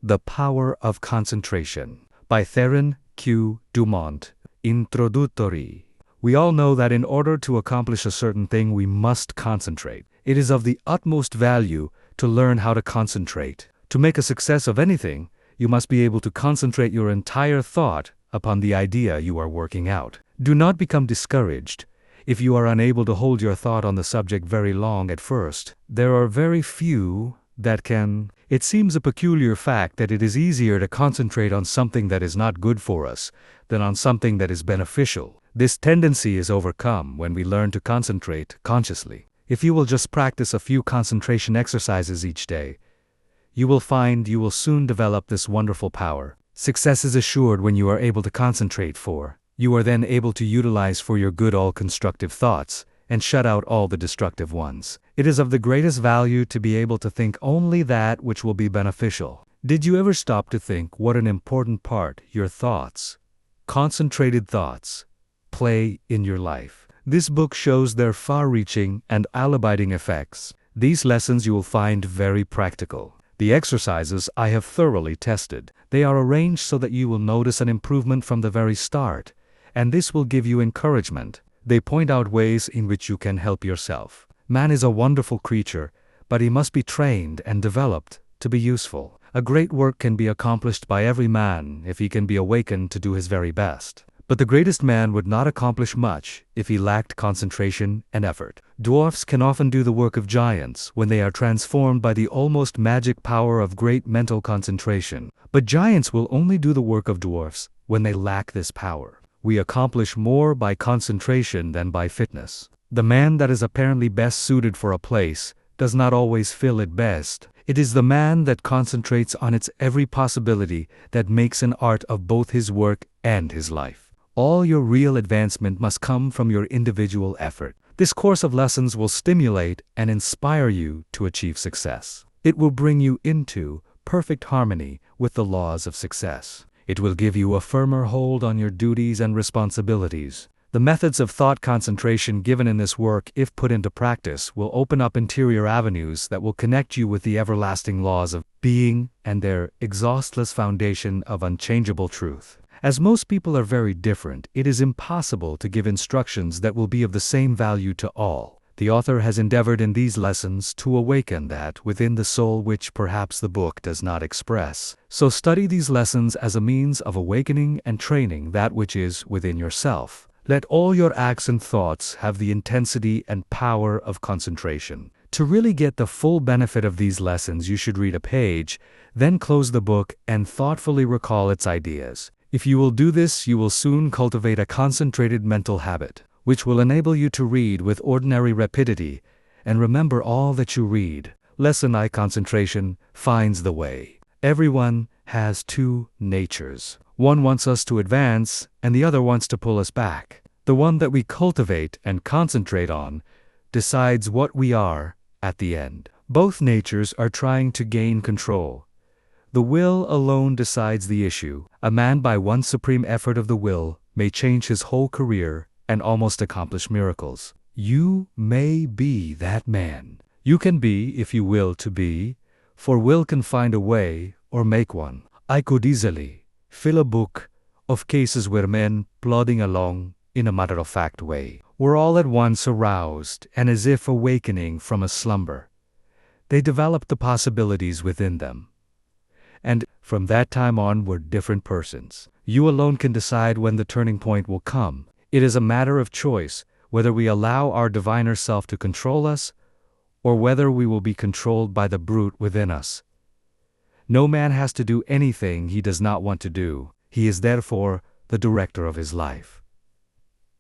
The Power of Concentration by Theron Q. Dumont. Introductory. We all know that in order to accomplish a certain thing we must concentrate. It is of the utmost value to learn how to concentrate. To make a success of anything, you must be able to concentrate your entire thought upon the idea you are working out. Do not become discouraged if you are unable to hold your thought on the subject very long at first. There are very few that can. It seems a peculiar fact that it is easier to concentrate on something that is not good for us than on something that is beneficial. This tendency is overcome when we learn to concentrate consciously. If you will just practice a few concentration exercises each day, you will find you will soon develop this wonderful power. Success is assured when you are able to concentrate, for you are then able to utilize for your good all constructive thoughts and shut out all the destructive ones. It is of the greatest value to be able to think only that which will be beneficial. Did you ever stop to think what an important part your thoughts, concentrated thoughts, play in your life? This book shows their far-reaching and all-abiding effects. These lessons you will find very practical. The exercises I have thoroughly tested. They are arranged so that you will notice an improvement from the very start, and this will give you encouragement. They point out ways in which you can help yourself. Man is a wonderful creature, but he must be trained and developed to be useful. A great work can be accomplished by every man if he can be awakened to do his very best. But the greatest man would not accomplish much if he lacked concentration and effort. Dwarfs can often do the work of giants when they are transformed by the almost magic power of great mental concentration. But giants will only do the work of dwarfs when they lack this power. We accomplish more by concentration than by fitness. The man that is apparently best suited for a place does not always fill it best. It is the man that concentrates on its every possibility that makes an art of both his work and his life. All your real advancement must come from your individual effort. This course of lessons will stimulate and inspire you to achieve success. It will bring you into perfect harmony with the laws of success. It will give you a firmer hold on your duties and responsibilities. The methods of thought concentration given in this work, if put into practice, will open up interior avenues that will connect you with the everlasting laws of being and their exhaustless foundation of unchangeable truth. As most people are very different, it is impossible to give instructions that will be of the same value to all. The author has endeavored in these lessons to awaken that within the soul which perhaps the book does not express. So study these lessons as a means of awakening and training that which is within yourself. Let all your acts and thoughts have the intensity and power of concentration. To really get the full benefit of these lessons, you should read a page, then close the book and thoughtfully recall its ideas. If you will do this, you will soon cultivate a concentrated mental habit, which will enable you to read with ordinary rapidity and remember all that you read. Lesson I: Concentration finds the way. Everyone has two natures. One wants us to advance, and the other wants to pull us back. The one that we cultivate and concentrate on decides what we are at the end. Both natures are trying to gain control. The will alone decides the issue. A man, by one supreme effort of the will, may change his whole career and almost accomplish miracles. You may be that man. You can be, if you will to be, for will can find a way or make one. I could easily fill a book of cases where men, plodding along in a matter-of-fact way, were all at once aroused and as if awakening from a slumber. They developed the possibilities within them, and from that time on were different persons. You alone can decide when the turning point will come. It is a matter of choice whether we allow our diviner self to control us or whether we will be controlled by the brute within us. No man has to do anything he does not want to do. He is therefore the director of his life.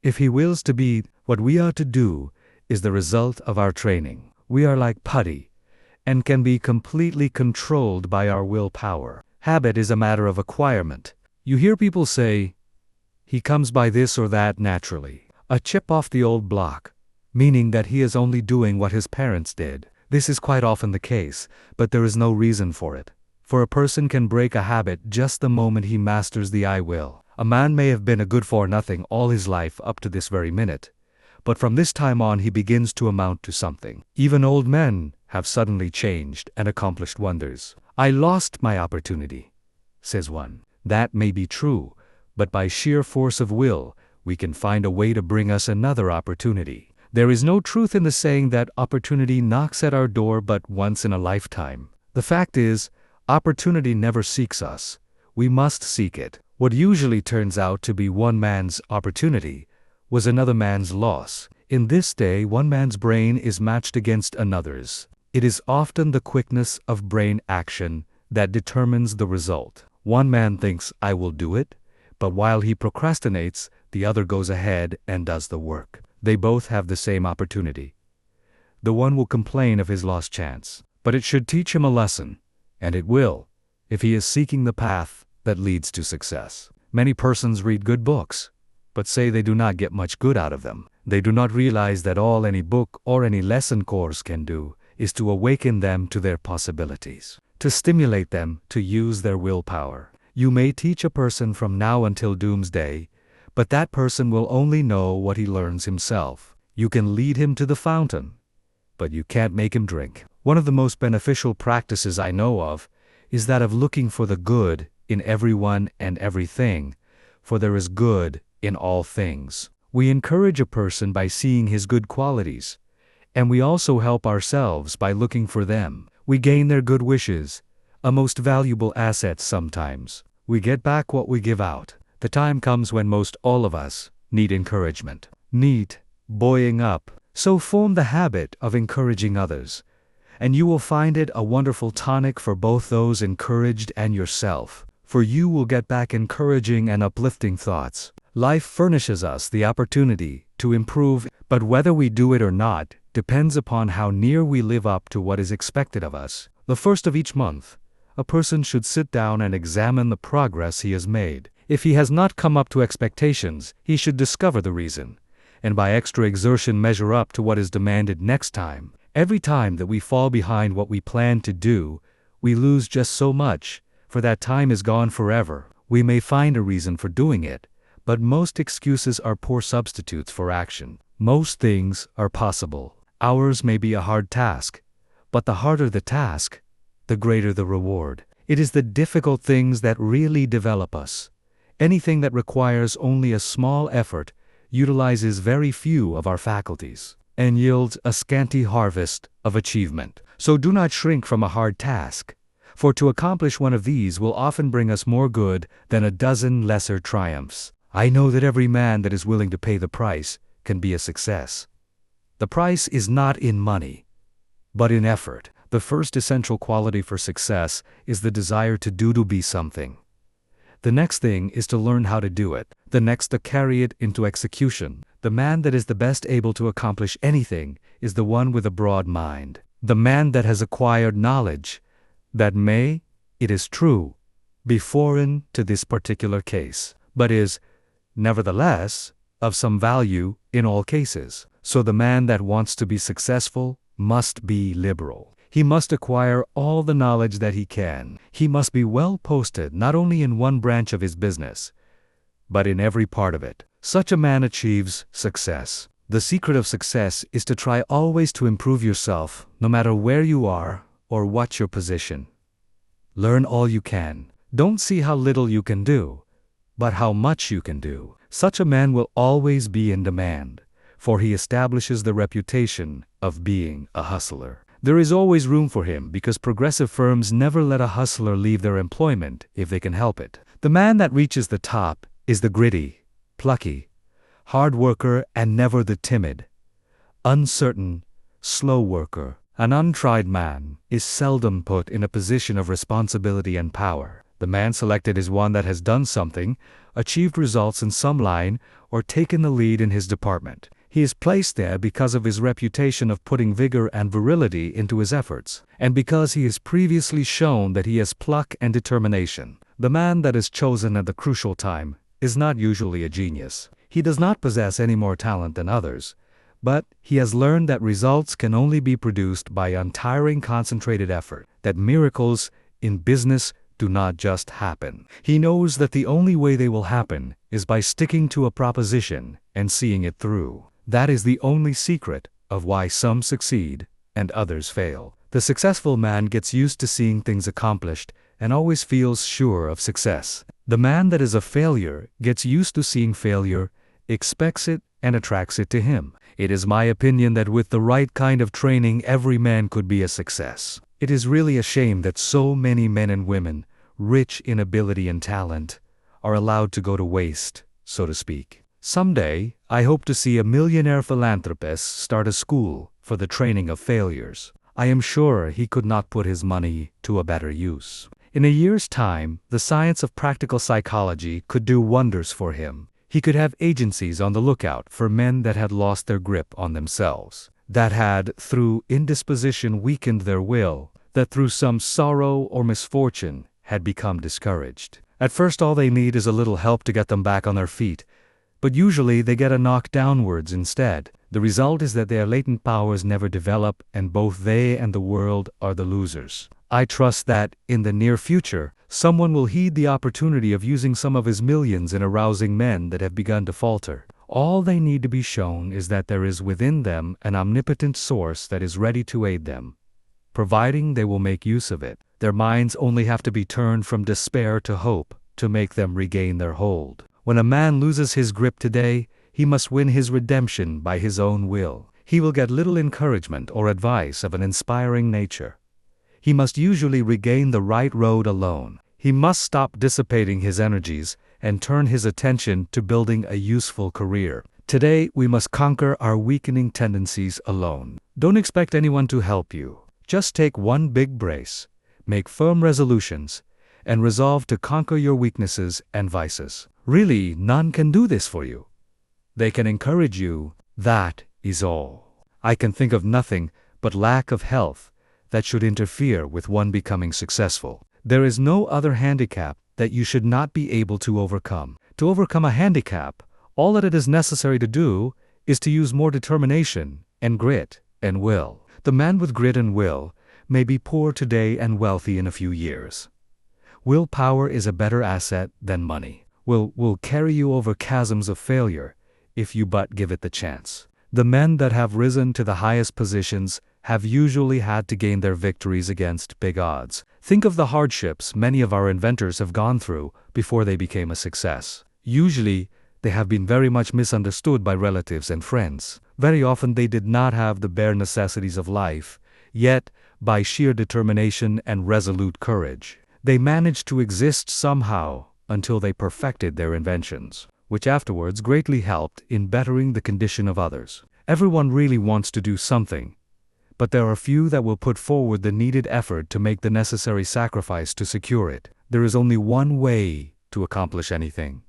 If he wills to be, what we are to do is the result of our training. We are like putty and can be completely controlled by our willpower. Habit is a matter of acquirement. You hear people say, "He comes by this or that naturally." A chip off the old block, meaning that he is only doing what his parents did. This is quite often the case, but there is no reason for it. For a person can break a habit just the moment he masters the I will. A man may have been a good-for-nothing all his life up to this very minute, but from this time on he begins to amount to something. Even old men have suddenly changed and accomplished wonders. "I lost my opportunity," says one. That may be true, but by sheer force of will, we can find a way to bring us another opportunity. There is no truth in the saying that opportunity knocks at our door but once in a lifetime. The fact is, opportunity never seeks us. We must seek it. What usually turns out to be one man's opportunity was another man's loss. In this day, one man's brain is matched against another's. It is often the quickness of brain action that determines the result. One man thinks, "I will do it," but while he procrastinates, the other goes ahead and does the work. They both have the same opportunity. The one will complain of his lost chance, but it should teach him a lesson, and it will, if he is seeking the path that leads to success. Many persons read good books, but say they do not get much good out of them. They do not realize that all any book or any lesson course can do is to awaken them to their possibilities, to stimulate them to use their willpower. You may teach a person from now until doomsday, but that person will only know what he learns himself. You can lead him to the fountain, but you can't make him drink. One of the most beneficial practices I know of is that of looking for the good in everyone and everything, for there is good in all things. We encourage a person by seeing his good qualities, and we also help ourselves by looking for them. We gain their good wishes, a most valuable asset sometimes. We get back what we give out. The time comes when most all of us need encouragement, need buoying up. So form the habit of encouraging others, and you will find it a wonderful tonic for both those encouraged and yourself, for you will get back encouraging and uplifting thoughts. Life furnishes us the opportunity to improve, but whether we do it or not depends upon how near we live up to what is expected of us. The first of each month, a person should sit down and examine the progress he has made. If he has not come up to expectations, he should discover the reason, and by extra exertion measure up to what is demanded next time. Every time that we fall behind what we plan to do, we lose just so much, for that time is gone forever. We may find a reason for doing it, but most excuses are poor substitutes for action. Most things are possible. Ours may be a hard task, but the harder the task, the greater the reward. It is the difficult things that really develop us. Anything that requires only a small effort utilizes very few of our faculties, and yields a scanty harvest of achievement. So do not shrink from a hard task, for to accomplish one of these will often bring us more good than a dozen lesser triumphs. I know that every man that is willing to pay the price can be a success. The price is not in money, but in effort. The first essential quality for success is the desire to be something. The next thing is to learn how to do it. The next to carry it into execution. The man that is the best able to accomplish anything is the one with a broad mind. The man that has acquired knowledge that may, it is true, be foreign to this particular case, but is, nevertheless, of some value in all cases. So the man that wants to be successful must be liberal. He must acquire all the knowledge that he can. He must be well posted not only in one branch of his business, but in every part of it. Such a man achieves success. The secret of success is to try always to improve yourself, no matter where you are or what your position. Learn all you can. Don't see how little you can do, but how much you can do. Such a man will always be in demand, for he establishes the reputation of being a hustler. There is always room for him because progressive firms never let a hustler leave their employment if they can help it. The man that reaches the top is the gritty, plucky, hard worker and never the timid, uncertain, slow worker. An untried man is seldom put in a position of responsibility and power. The man selected is one that has done something, achieved results in some line, or taken the lead in his department. He is placed there because of his reputation of putting vigor and virility into his efforts, and because he has previously shown that he has pluck and determination. The man that is chosen at the crucial time is not usually a genius. He does not possess any more talent than others, but he has learned that results can only be produced by untiring concentrated effort, that miracles in business do not just happen. He knows that the only way they will happen is by sticking to a proposition and seeing it through. That is the only secret of why some succeed and others fail. The successful man gets used to seeing things accomplished and always feels sure of success. The man that is a failure gets used to seeing failure, expects it, and attracts it to him. It is my opinion that with the right kind of training, every man could be a success. It is really a shame that so many men and women, rich in ability and talent, are allowed to go to waste, so to speak. Someday, I hope to see a millionaire philanthropist start a school for the training of failures. I am sure he could not put his money to a better use. In a year's time, the science of practical psychology could do wonders for him. He could have agencies on the lookout for men that had lost their grip on themselves, that had, through indisposition, weakened their will, that through some sorrow or misfortune had become discouraged. At first, all they need is a little help to get them back on their feet, but usually they get a knock downwards instead. The result is that their latent powers never develop, and both they and the world are the losers. I trust that, in the near future, someone will heed the opportunity of using some of his millions in arousing men that have begun to falter. All they need to be shown is that there is within them an omnipotent source that is ready to aid them, providing they will make use of it. Their minds only have to be turned from despair to hope to make them regain their hold. When a man loses his grip today, he must win his redemption by his own will. He will get little encouragement or advice of an inspiring nature. He must usually regain the right road alone. He must stop dissipating his energies and turn his attention to building a useful career. Today, we must conquer our weakening tendencies alone. Don't expect anyone to help you. Just take one big brace, make firm resolutions, and resolve to conquer your weaknesses and vices. Really, none can do this for you. They can encourage you, that is all. I can think of nothing but lack of health that should interfere with one becoming successful. There is no other handicap that you should not be able to overcome. To overcome a handicap, all that it is necessary to do is to use more determination and grit and will. The man with grit and will may be poor today and wealthy in a few years. Willpower is a better asset than money. Will carry you over chasms of failure if you but give it the chance. The men that have risen to the highest positions have usually had to gain their victories against big odds. Think of the hardships many of our inventors have gone through before they became a success. Usually, they have been very much misunderstood by relatives and friends. Very often they did not have the bare necessities of life, yet, by sheer determination and resolute courage, they managed to exist somehow until they perfected their inventions, which afterwards greatly helped in bettering the condition of others. Everyone really wants to do something, but there are few that will put forward the needed effort to make the necessary sacrifice to secure it. There is only one way to accomplish anything,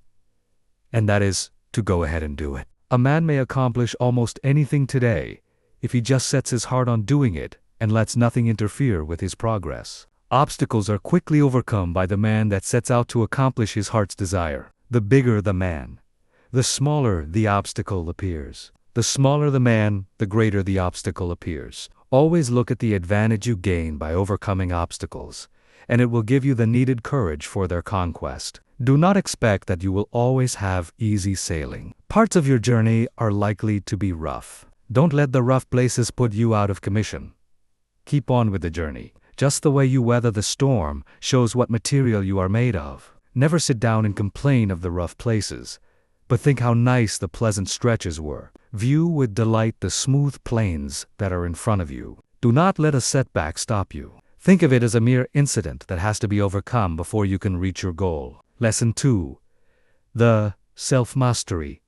and that is to go ahead and do it. A man may accomplish almost anything today if he just sets his heart on doing it and lets nothing interfere with his progress. Obstacles are quickly overcome by the man that sets out to accomplish his heart's desire. The bigger the man, the smaller the obstacle appears. The smaller the man, the greater the obstacle appears. Always look at the advantage you gain by overcoming obstacles, and it will give you the needed courage for their conquest. Do not expect that you will always have easy sailing. Parts of your journey are likely to be rough. Don't let the rough places put you out of commission. Keep on with the journey. Just the way you weather the storm shows what material you are made of. Never sit down and complain of the rough places, but think how nice the pleasant stretches were. View with delight the smooth plains that are in front of you. Do not let a setback stop you. Think of it as a mere incident that has to be overcome before you can reach your goal. Lesson 2. The self-mastery,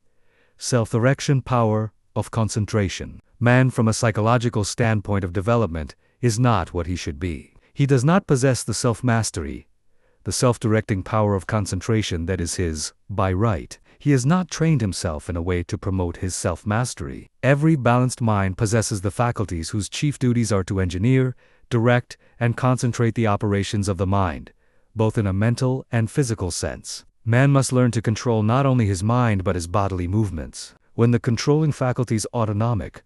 self-direction power of concentration. Man, from a psychological standpoint of development, is not what he should be. He does not possess the self-mastery, the self-directing power of concentration that is his by right. He has not trained himself in a way to promote his self-mastery. Every balanced mind possesses the faculties whose chief duties are to engineer, direct, and concentrate the operations of the mind, both in a mental and physical sense. Man must learn to control not only his mind but his bodily movements. When the controlling faculties autonomic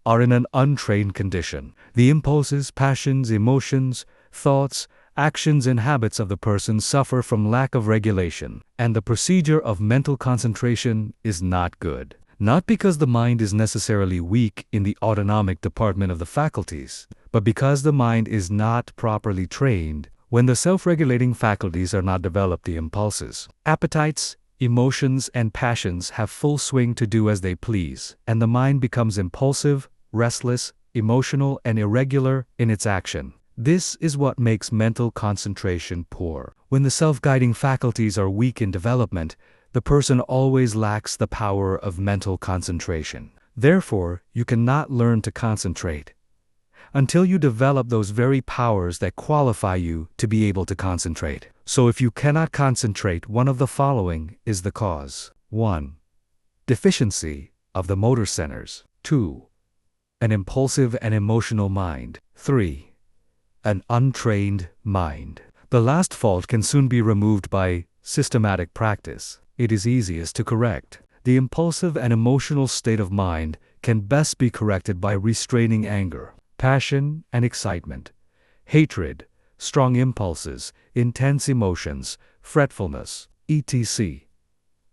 are in an untrained condition, the impulses, passions, emotions, thoughts, actions and habits of the person suffer from lack of regulation, and the procedure of mental concentration is not good. not because the mind is necessarily weak in the autonomic department of the faculties, but because the mind is not properly trained. When the self-regulating faculties are not developed, the impulses, appetites, emotions, and passions have full swing to do as they please, and the mind becomes impulsive, restless, emotional, and irregular in its action. This is what makes mental concentration poor. When the self-guiding faculties are weak in development, the person always lacks the power of mental concentration. Therefore, you cannot learn to concentrate until you develop those very powers that qualify you to be able to concentrate. So if you cannot concentrate, one of the following is the cause. 1. Deficiency of the motor centers. 2. An impulsive and emotional mind. 3. An untrained mind. The last fault can soon be removed by systematic practice. It is easiest to correct. The impulsive and emotional state of mind can best be corrected by restraining anger, passion and excitement, hatred, strong impulses, intense emotions, fretfulness, etc.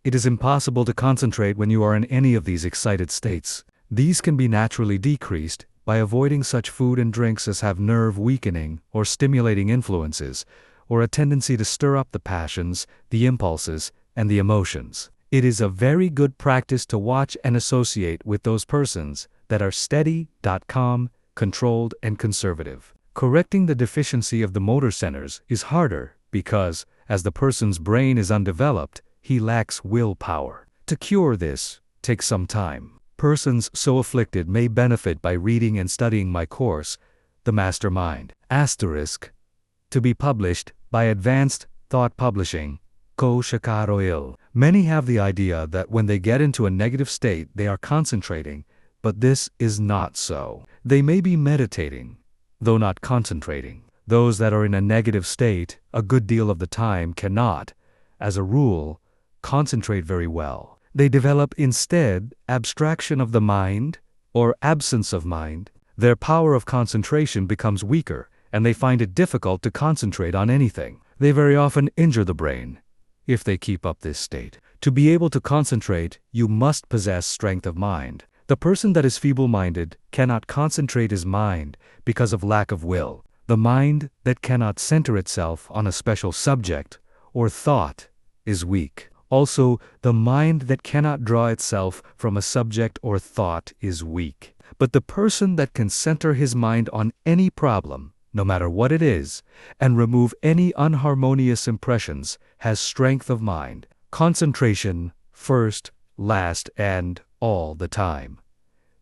It is impossible to concentrate when you are in any of these excited states. These can be naturally decreased by avoiding such food and drinks as have nerve-weakening or stimulating influences, or a tendency to stir up the passions, the impulses, and the emotions. It is a very good practice to watch and associate with those persons that are steady, calm, controlled, and conservative. Correcting the deficiency of the motor centers is harder because, as the person's brain is undeveloped, he lacks willpower. To cure this takes some time. Persons so afflicted may benefit by reading and studying my course, The Master Mind. To be published by Advanced Thought Publishing, Co. Chicago. Many have the idea that when they get into a negative state they are concentrating, but this is not so. They may be meditating, though not concentrating. Those that are in a negative state a good deal of the time cannot, as a rule, concentrate very well. They develop instead abstraction of the mind or absence of mind. Their power of concentration becomes weaker, and they find it difficult to concentrate on anything. They very often injure the brain if they keep up this state. To be able to concentrate, you must possess strength of mind. The person that is feeble-minded cannot concentrate his mind because of lack of will. The mind that cannot center itself on a special subject or thought is weak. Also, the mind that cannot draw itself from a subject or thought is weak. But the person that can center his mind on any problem, no matter what it is, and remove any unharmonious impressions, has strength of mind. Concentration, first, last, and all the time,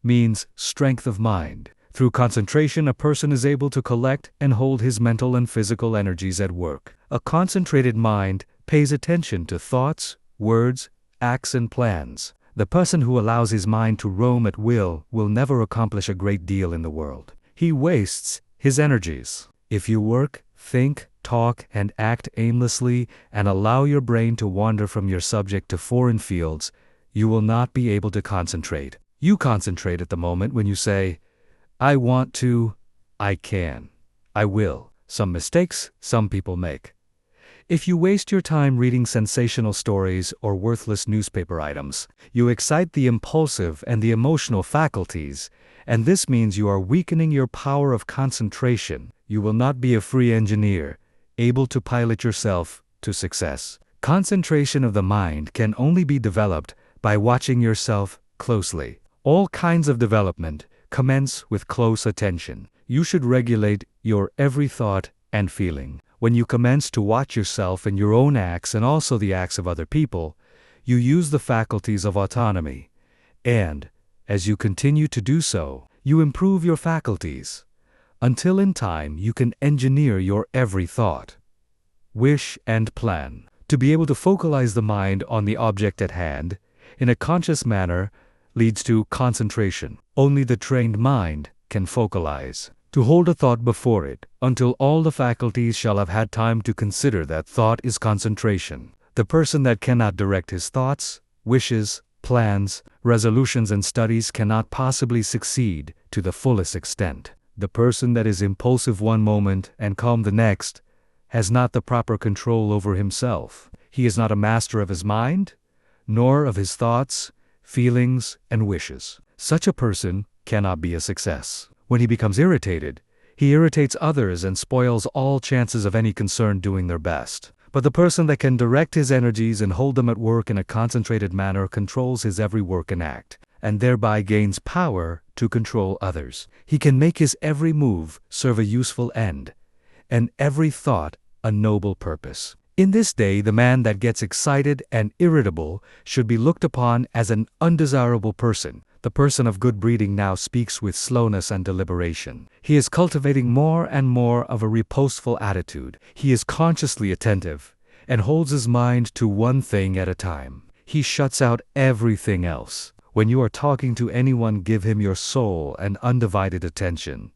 means strength of mind. Through concentration, a person is able to collect and hold his mental and physical energies at work. A concentrated mind pays attention to thoughts, words, acts, and plans. The person who allows his mind to roam at will never accomplish a great deal in the world. He wastes his energies. If you work, think, talk, and act aimlessly and allow your brain to wander from your subject to foreign fields, you will not be able to concentrate. You concentrate at the moment when you say, I want to, I can, I will. Some mistakes some people make. If you waste your time reading sensational stories or worthless newspaper items, you excite the impulsive and the emotional faculties, and this means you are weakening your power of concentration. You will not be a free engineer, able to pilot yourself to success. Concentration of the mind can only be developed by watching yourself closely. All kinds of development commence with close attention. You should regulate your every thought and feeling. When you commence to watch yourself and your own acts and also the acts of other people, you use the faculties of autonomy. And, as you continue to do so, you improve your faculties, until in time you can engineer your every thought, wish, and plan. To be able to focalize the mind on the object at hand, in a conscious manner, leads to concentration. Only the trained mind can focalize. To hold a thought before it, until all the faculties shall have had time to consider that thought is concentration. The person that cannot direct his thoughts, wishes, plans, resolutions, and studies cannot possibly succeed to the fullest extent. The person that is impulsive one moment and calm the next has not the proper control over himself. He is not a master of his mind, nor of his thoughts, feelings, and wishes. Such a person cannot be a success. When he becomes irritated, he irritates others and spoils all chances of any concern doing their best. But the person that can direct his energies and hold them at work in a concentrated manner controls his every work and act, and thereby gains power to control others. He can make his every move serve a useful end, and every thought a noble purpose. In this day, the man that gets excited and irritable should be looked upon as an undesirable person. The person of good breeding now speaks with slowness and deliberation. He is cultivating more and more of a reposeful attitude. He is consciously attentive and holds his mind to one thing at a time. He shuts out everything else. When you are talking to anyone, give him your soul and undivided attention.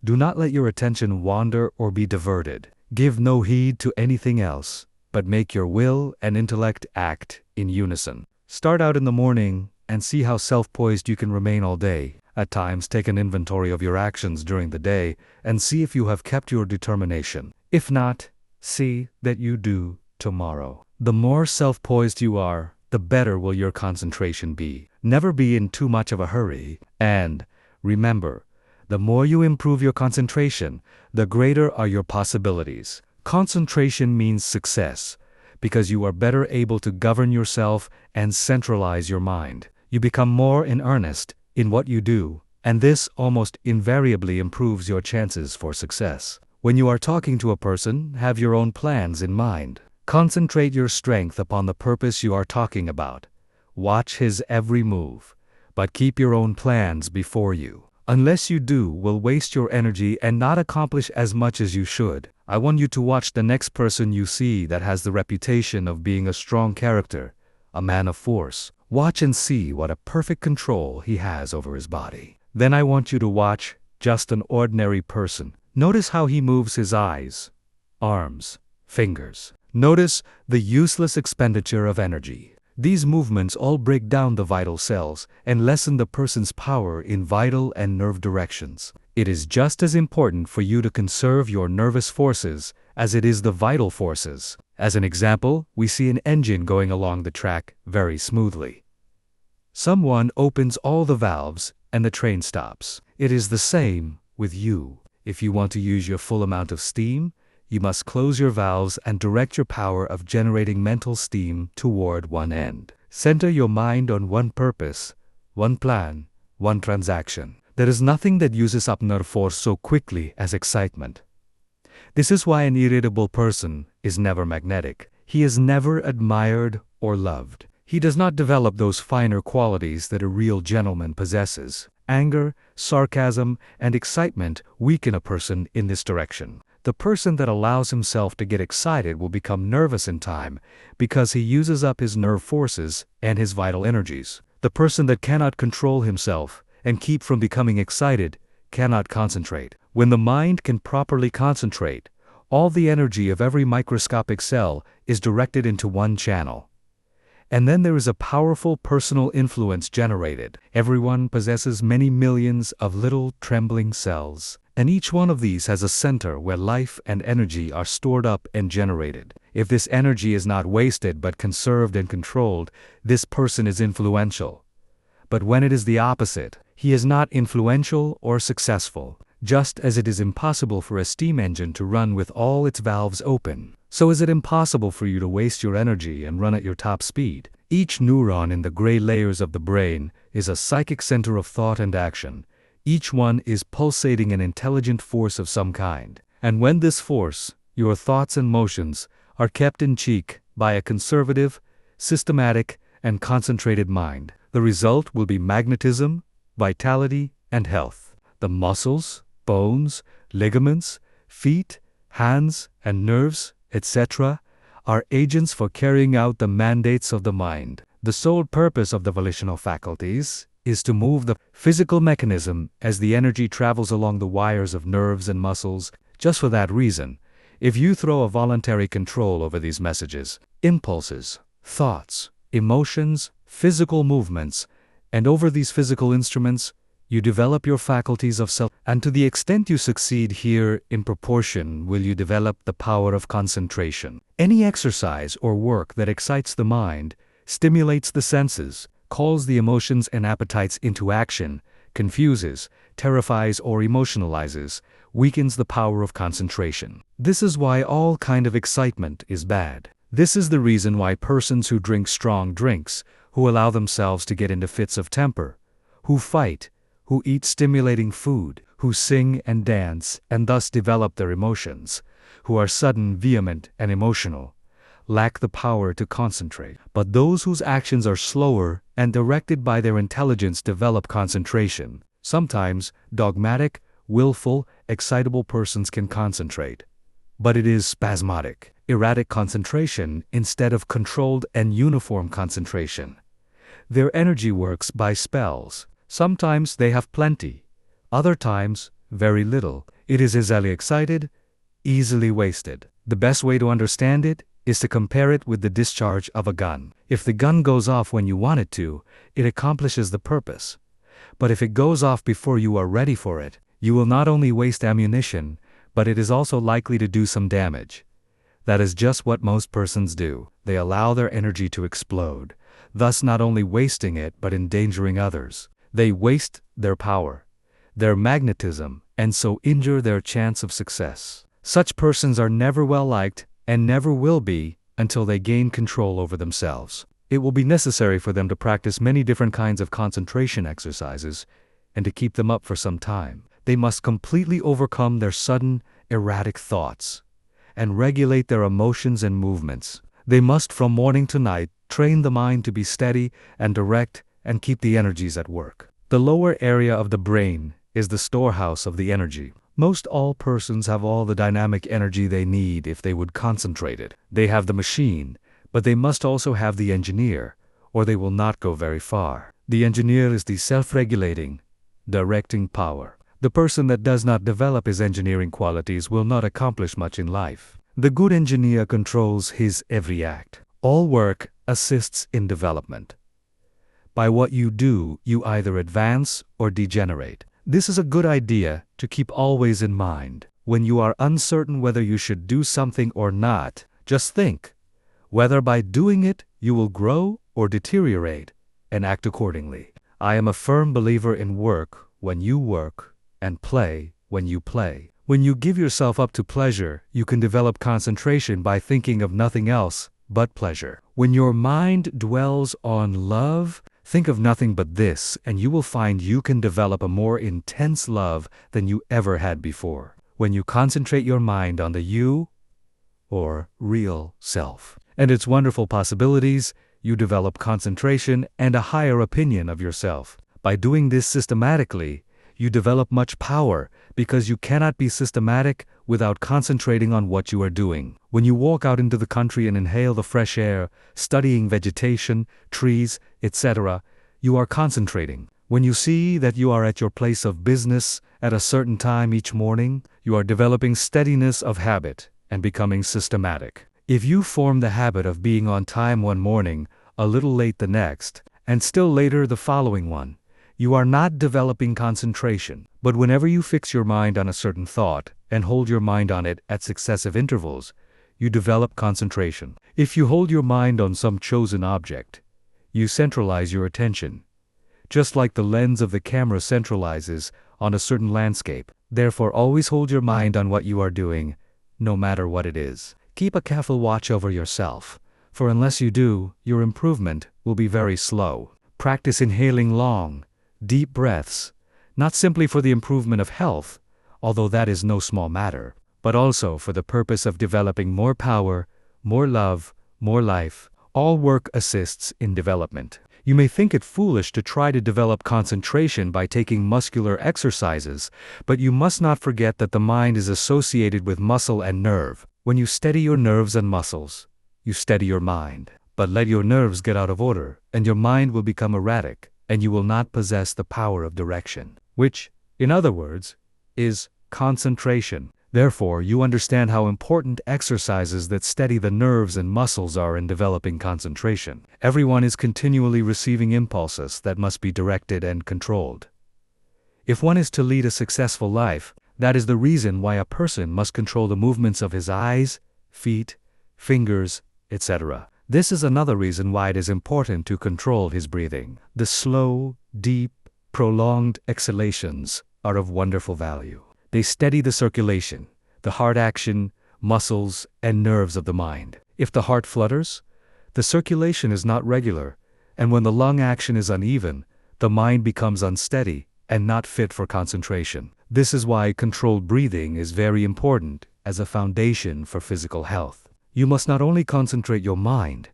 Do not let your attention wander or be diverted. Give no heed to anything else, but make your will and intellect act in unison. Start out in the morning and see how self-poised you can remain all day. At times, take an inventory of your actions during the day and see if you have kept your determination. If not, see that you do tomorrow. The more self-poised you are, the better will your concentration be. Never be in too much of a hurry, and remember, the more you improve your concentration, the greater are your possibilities. Concentration means success, because you are better able to govern yourself and centralize your mind. You become more in earnest in what you do, and this almost invariably improves your chances for success. When you are talking to a person, have your own plans in mind. Concentrate your strength upon the purpose you are talking about. Watch his every move, but keep your own plans before you. Unless you do, will waste your energy and not accomplish as much as you should. I want you to watch the next person you see that has the reputation of being a strong character, a man of force. Watch and see what a perfect control he has over his body. Then I want you to watch just an ordinary person. Notice how he moves his eyes, arms, fingers. Notice the useless expenditure of energy. These movements all break down the vital cells and lessen the person's power in vital and nerve directions. It is just as important for you to conserve your nervous forces as it is the vital forces. As an example, we see an engine going along the track very smoothly. Someone opens all the valves and the train stops. It is the same with you. If you want to use your full amount of steam, you must close your valves and direct your power of generating mental steam toward one end. Center your mind on one purpose, one plan, one transaction. There is nothing that uses up nerve force so quickly as excitement. This is why an irritable person is never magnetic. He is never admired or loved. He does not develop those finer qualities that a real gentleman possesses. Anger, sarcasm, and excitement weaken a person in this direction. The person that allows himself to get excited will become nervous in time because he uses up his nerve forces and his vital energies. The person that cannot control himself and keep from becoming excited cannot concentrate. When the mind can properly concentrate, all the energy of every microscopic cell is directed into one channel. And then there is a powerful personal influence generated. Everyone possesses many millions of little trembling cells, and each one of these has a center where life and energy are stored up and generated. If this energy is not wasted but conserved and controlled, this person is influential. But when it is the opposite, he is not influential or successful. Just as it is impossible for a steam engine to run with all its valves open, so is it impossible for you to waste your energy and run at your top speed. Each neuron in the gray layers of the brain is a psychic center of thought and action. Each one is pulsating an intelligent force of some kind. And when this force, your thoughts and motions, are kept in check by a conservative, systematic, and concentrated mind, the result will be magnetism, vitality, and health. The muscles, bones, ligaments, feet, hands, and nerves, etc., are agents for carrying out the mandates of the mind. The sole purpose of the volitional faculties is to move the physical mechanism as the energy travels along the wires of nerves and muscles. Just for that reason, if you throw a voluntary control over these messages, impulses, thoughts, emotions, physical movements, and over these physical instruments, you develop your faculties of self, and to the extent you succeed here, in proportion will you develop the power of concentration. Any exercise or work that excites the mind, stimulates the senses, calls the emotions and appetites into action, confuses, terrifies or emotionalizes, weakens the power of concentration. This is why all kind of excitement is bad. This is the reason why persons who drink strong drinks, who allow themselves to get into fits of temper, who fight, who eat stimulating food, who sing and dance and thus develop their emotions, who are sudden, vehement, and emotional, lack the power to concentrate. But those whose actions are slower and directed by their intelligence develop concentration. Sometimes, dogmatic, willful, excitable persons can concentrate. But it is spasmodic, erratic concentration instead of controlled and uniform concentration. Their energy works by spells. Sometimes they have plenty. Other times, very little. It is easily excited, easily wasted. The best way to understand it is to compare it with the discharge of a gun. If the gun goes off when you want it to, it accomplishes the purpose. But if it goes off before you are ready for it, you will not only waste ammunition, but it is also likely to do some damage. That is just what most persons do. They allow their energy to explode, thus not only wasting it but endangering others. They waste their power, their magnetism, and so injure their chance of success. Such persons are never well liked and never will be until they gain control over themselves. It will be necessary for them to practice many different kinds of concentration exercises, and to keep them up for some time, they must completely overcome their sudden, erratic thoughts, and regulate their emotions and movements. They must from morning to night train the mind to be steady and direct and keep the energies at work. The lower area of the brain is the storehouse of the energy. Most all persons have all the dynamic energy they need if they would concentrate it. They have the machine, but they must also have the engineer, or they will not go very far. The engineer is the self-regulating, directing power. The person that does not develop his engineering qualities will not accomplish much in life. The good engineer controls his every act. All work assists in development. By what you do, you either advance or degenerate. This is a good idea to keep always in mind. When you are uncertain whether you should do something or not, just think whether by doing it you will grow or deteriorate, and act accordingly. I am a firm believer in work when you work and play when you play. When you give yourself up to pleasure, you can develop concentration by thinking of nothing else but pleasure. When your mind dwells on love, think of nothing but this, and you will find you can develop a more intense love than you ever had before. When you concentrate your mind on the you, or real self, and its wonderful possibilities, you develop concentration and a higher opinion of yourself. By doing this systematically, you develop much power, because you cannot be systematic without concentrating on what you are doing. When you walk out into the country and inhale the fresh air, studying vegetation, trees, etc., you are concentrating. When you see that you are at your place of business at a certain time each morning, you are developing steadiness of habit and becoming systematic. If you form the habit of being on time one morning, a little late the next, and still later the following one, you are not developing concentration. But whenever you fix your mind on a certain thought and hold your mind on it at successive intervals, you develop concentration. If you hold your mind on some chosen object, you centralize your attention, just like the lens of the camera centralizes on a certain landscape. Therefore, always hold your mind on what you are doing, no matter what it is. Keep a careful watch over yourself, for unless you do, your improvement will be very slow. Practice inhaling long, deep breaths, not simply for the improvement of health, although that is no small matter, but also for the purpose of developing more power, more love, more life. All work assists in development. You may think it foolish to try to develop concentration by taking muscular exercises, but you must not forget that the mind is associated with muscle and nerve. When you steady your nerves and muscles, you steady your mind. But let your nerves get out of order, and your mind will become erratic, and you will not possess the power of direction, which, in other words, is concentration. Therefore, you understand how important exercises that steady the nerves and muscles are in developing concentration. Everyone is continually receiving impulses that must be directed and controlled. If one is to lead a successful life, that is the reason why a person must control the movements of his eyes, feet, fingers, etc. This is another reason why it is important to control his breathing. The slow, deep, prolonged exhalations are of wonderful value. They steady the circulation, the heart action, muscles, and nerves of the mind. If the heart flutters, the circulation is not regular, and when the lung action is uneven, the mind becomes unsteady and not fit for concentration. This is why controlled breathing is very important as a foundation for physical health. You must not only concentrate your mind,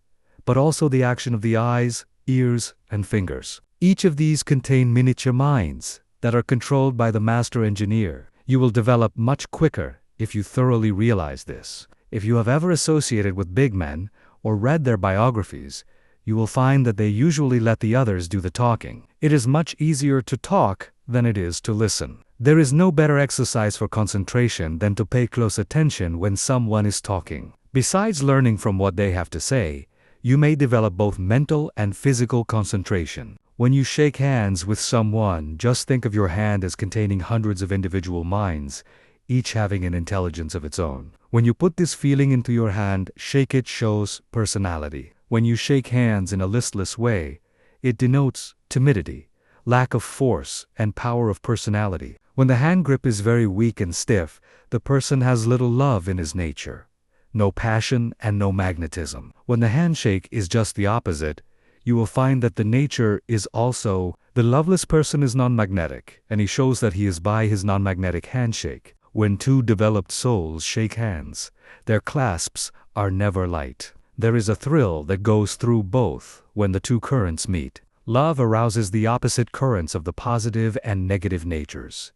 but also the action of the eyes, ears, and fingers. Each of these contain miniature minds that are controlled by the master engineer. You will develop much quicker if you thoroughly realize this. If you have ever associated with big men or read their biographies, you will find that they usually let the others do the talking. It is much easier to talk than it is to listen. There is no better exercise for concentration than to pay close attention when someone is talking. Besides learning from what they have to say, you may develop both mental and physical concentration. When you shake hands with someone, just think of your hand as containing hundreds of individual minds, each having an intelligence of its own. When you put this feeling into your hand, shake it shows personality. When you shake hands in a listless way, it denotes timidity, lack of force, and power of personality. When the hand grip is very weak and stiff, the person has little love in his nature, no passion and no magnetism. When the handshake is just the opposite, you will find that the nature is also, the loveless person is non-magnetic, and he shows that he is by his non-magnetic handshake. When two developed souls shake hands, their clasps are never light. There is a thrill that goes through both when the two currents meet. Love arouses the opposite currents of the positive and negative natures.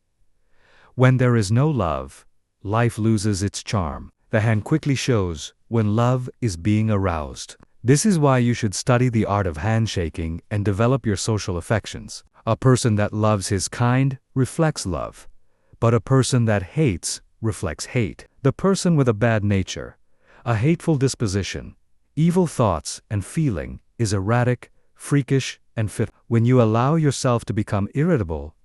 When there is no love, life loses its charm. The hand quickly shows when love is being aroused. This is why you should study the art of handshaking and develop your social affections. A person that loves his kind reflects love, but a person that hates reflects hate. The person with a bad nature, a hateful disposition, evil thoughts and feeling is erratic, freakish, and fit. When you allow yourself to become irritable,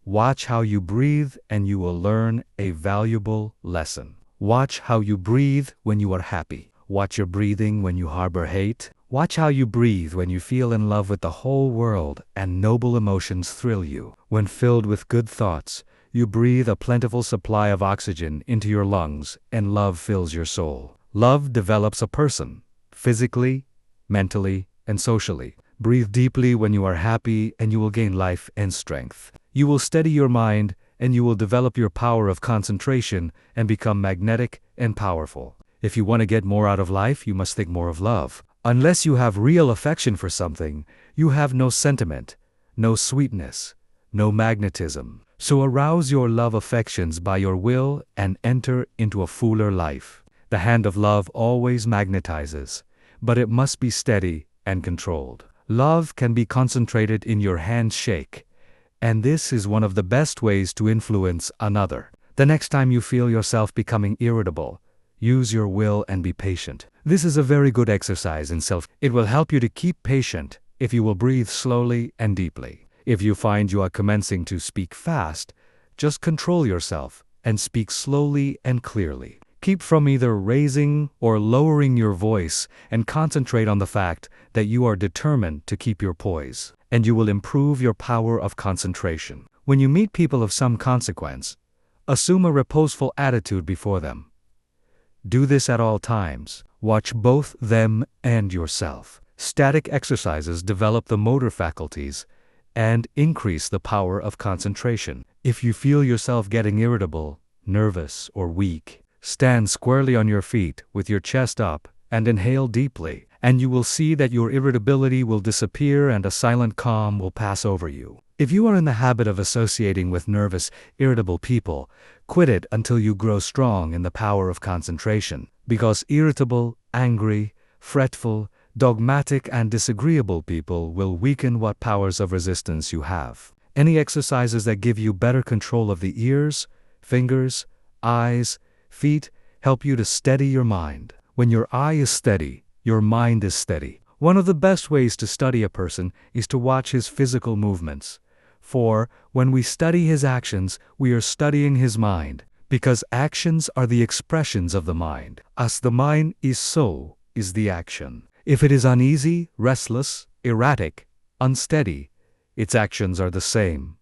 watch how you breathe and you will learn a valuable lesson. Watch how you breathe when you are happy. Watch your breathing when you harbor hate. Watch how you breathe when you feel in love with the whole world and noble emotions thrill you. When filled with good thoughts, you breathe a plentiful supply of oxygen into your lungs and love fills your soul. Love develops a person, physically, mentally, and socially. Breathe deeply when you are happy and you will gain life and strength. You will steady your mind and you will develop your power of concentration and become magnetic and powerful. If you want to get more out of life, you must think more of love. Unless you have real affection for something, you have no sentiment, no sweetness, no magnetism. So arouse your love affections by your will and enter into a fuller life. The hand of love always magnetizes, but it must be steady and controlled. Love can be concentrated in your handshake, and this is one of the best ways to influence another. The next time you feel yourself becoming irritable, use your will and be patient. This is a very good exercise in self. It will help you to keep patient if you will breathe slowly and deeply. If you find you are commencing to speak fast, just control yourself and speak slowly and clearly. Keep from either raising or lowering your voice and concentrate on the fact that you are determined to keep your poise, and you will improve your power of concentration. When you meet people of some consequence, assume a reposeful attitude before them. Do this at all times. Watch both them and yourself. Static exercises develop the motor faculties and increase the power of concentration. If you feel yourself getting irritable, nervous, or weak, stand squarely on your feet with your chest up and inhale deeply, and you will see that your irritability will disappear and a silent calm will pass over you. If you are in the habit of associating with nervous, irritable people, quit it until you grow strong in the power of concentration, because irritable, angry, fretful, dogmatic and disagreeable people will weaken what powers of resistance you have. Any exercises that give you better control of the ears, fingers, eyes, feet help you to steady your mind. When your eye is steady, your mind is steady. One of the best ways to study a person is to watch his physical movements. For, when we study his actions, we are studying his mind, because actions are the expressions of the mind. As the mind is, so is the action. If it is uneasy, restless, erratic, unsteady, its actions are the same.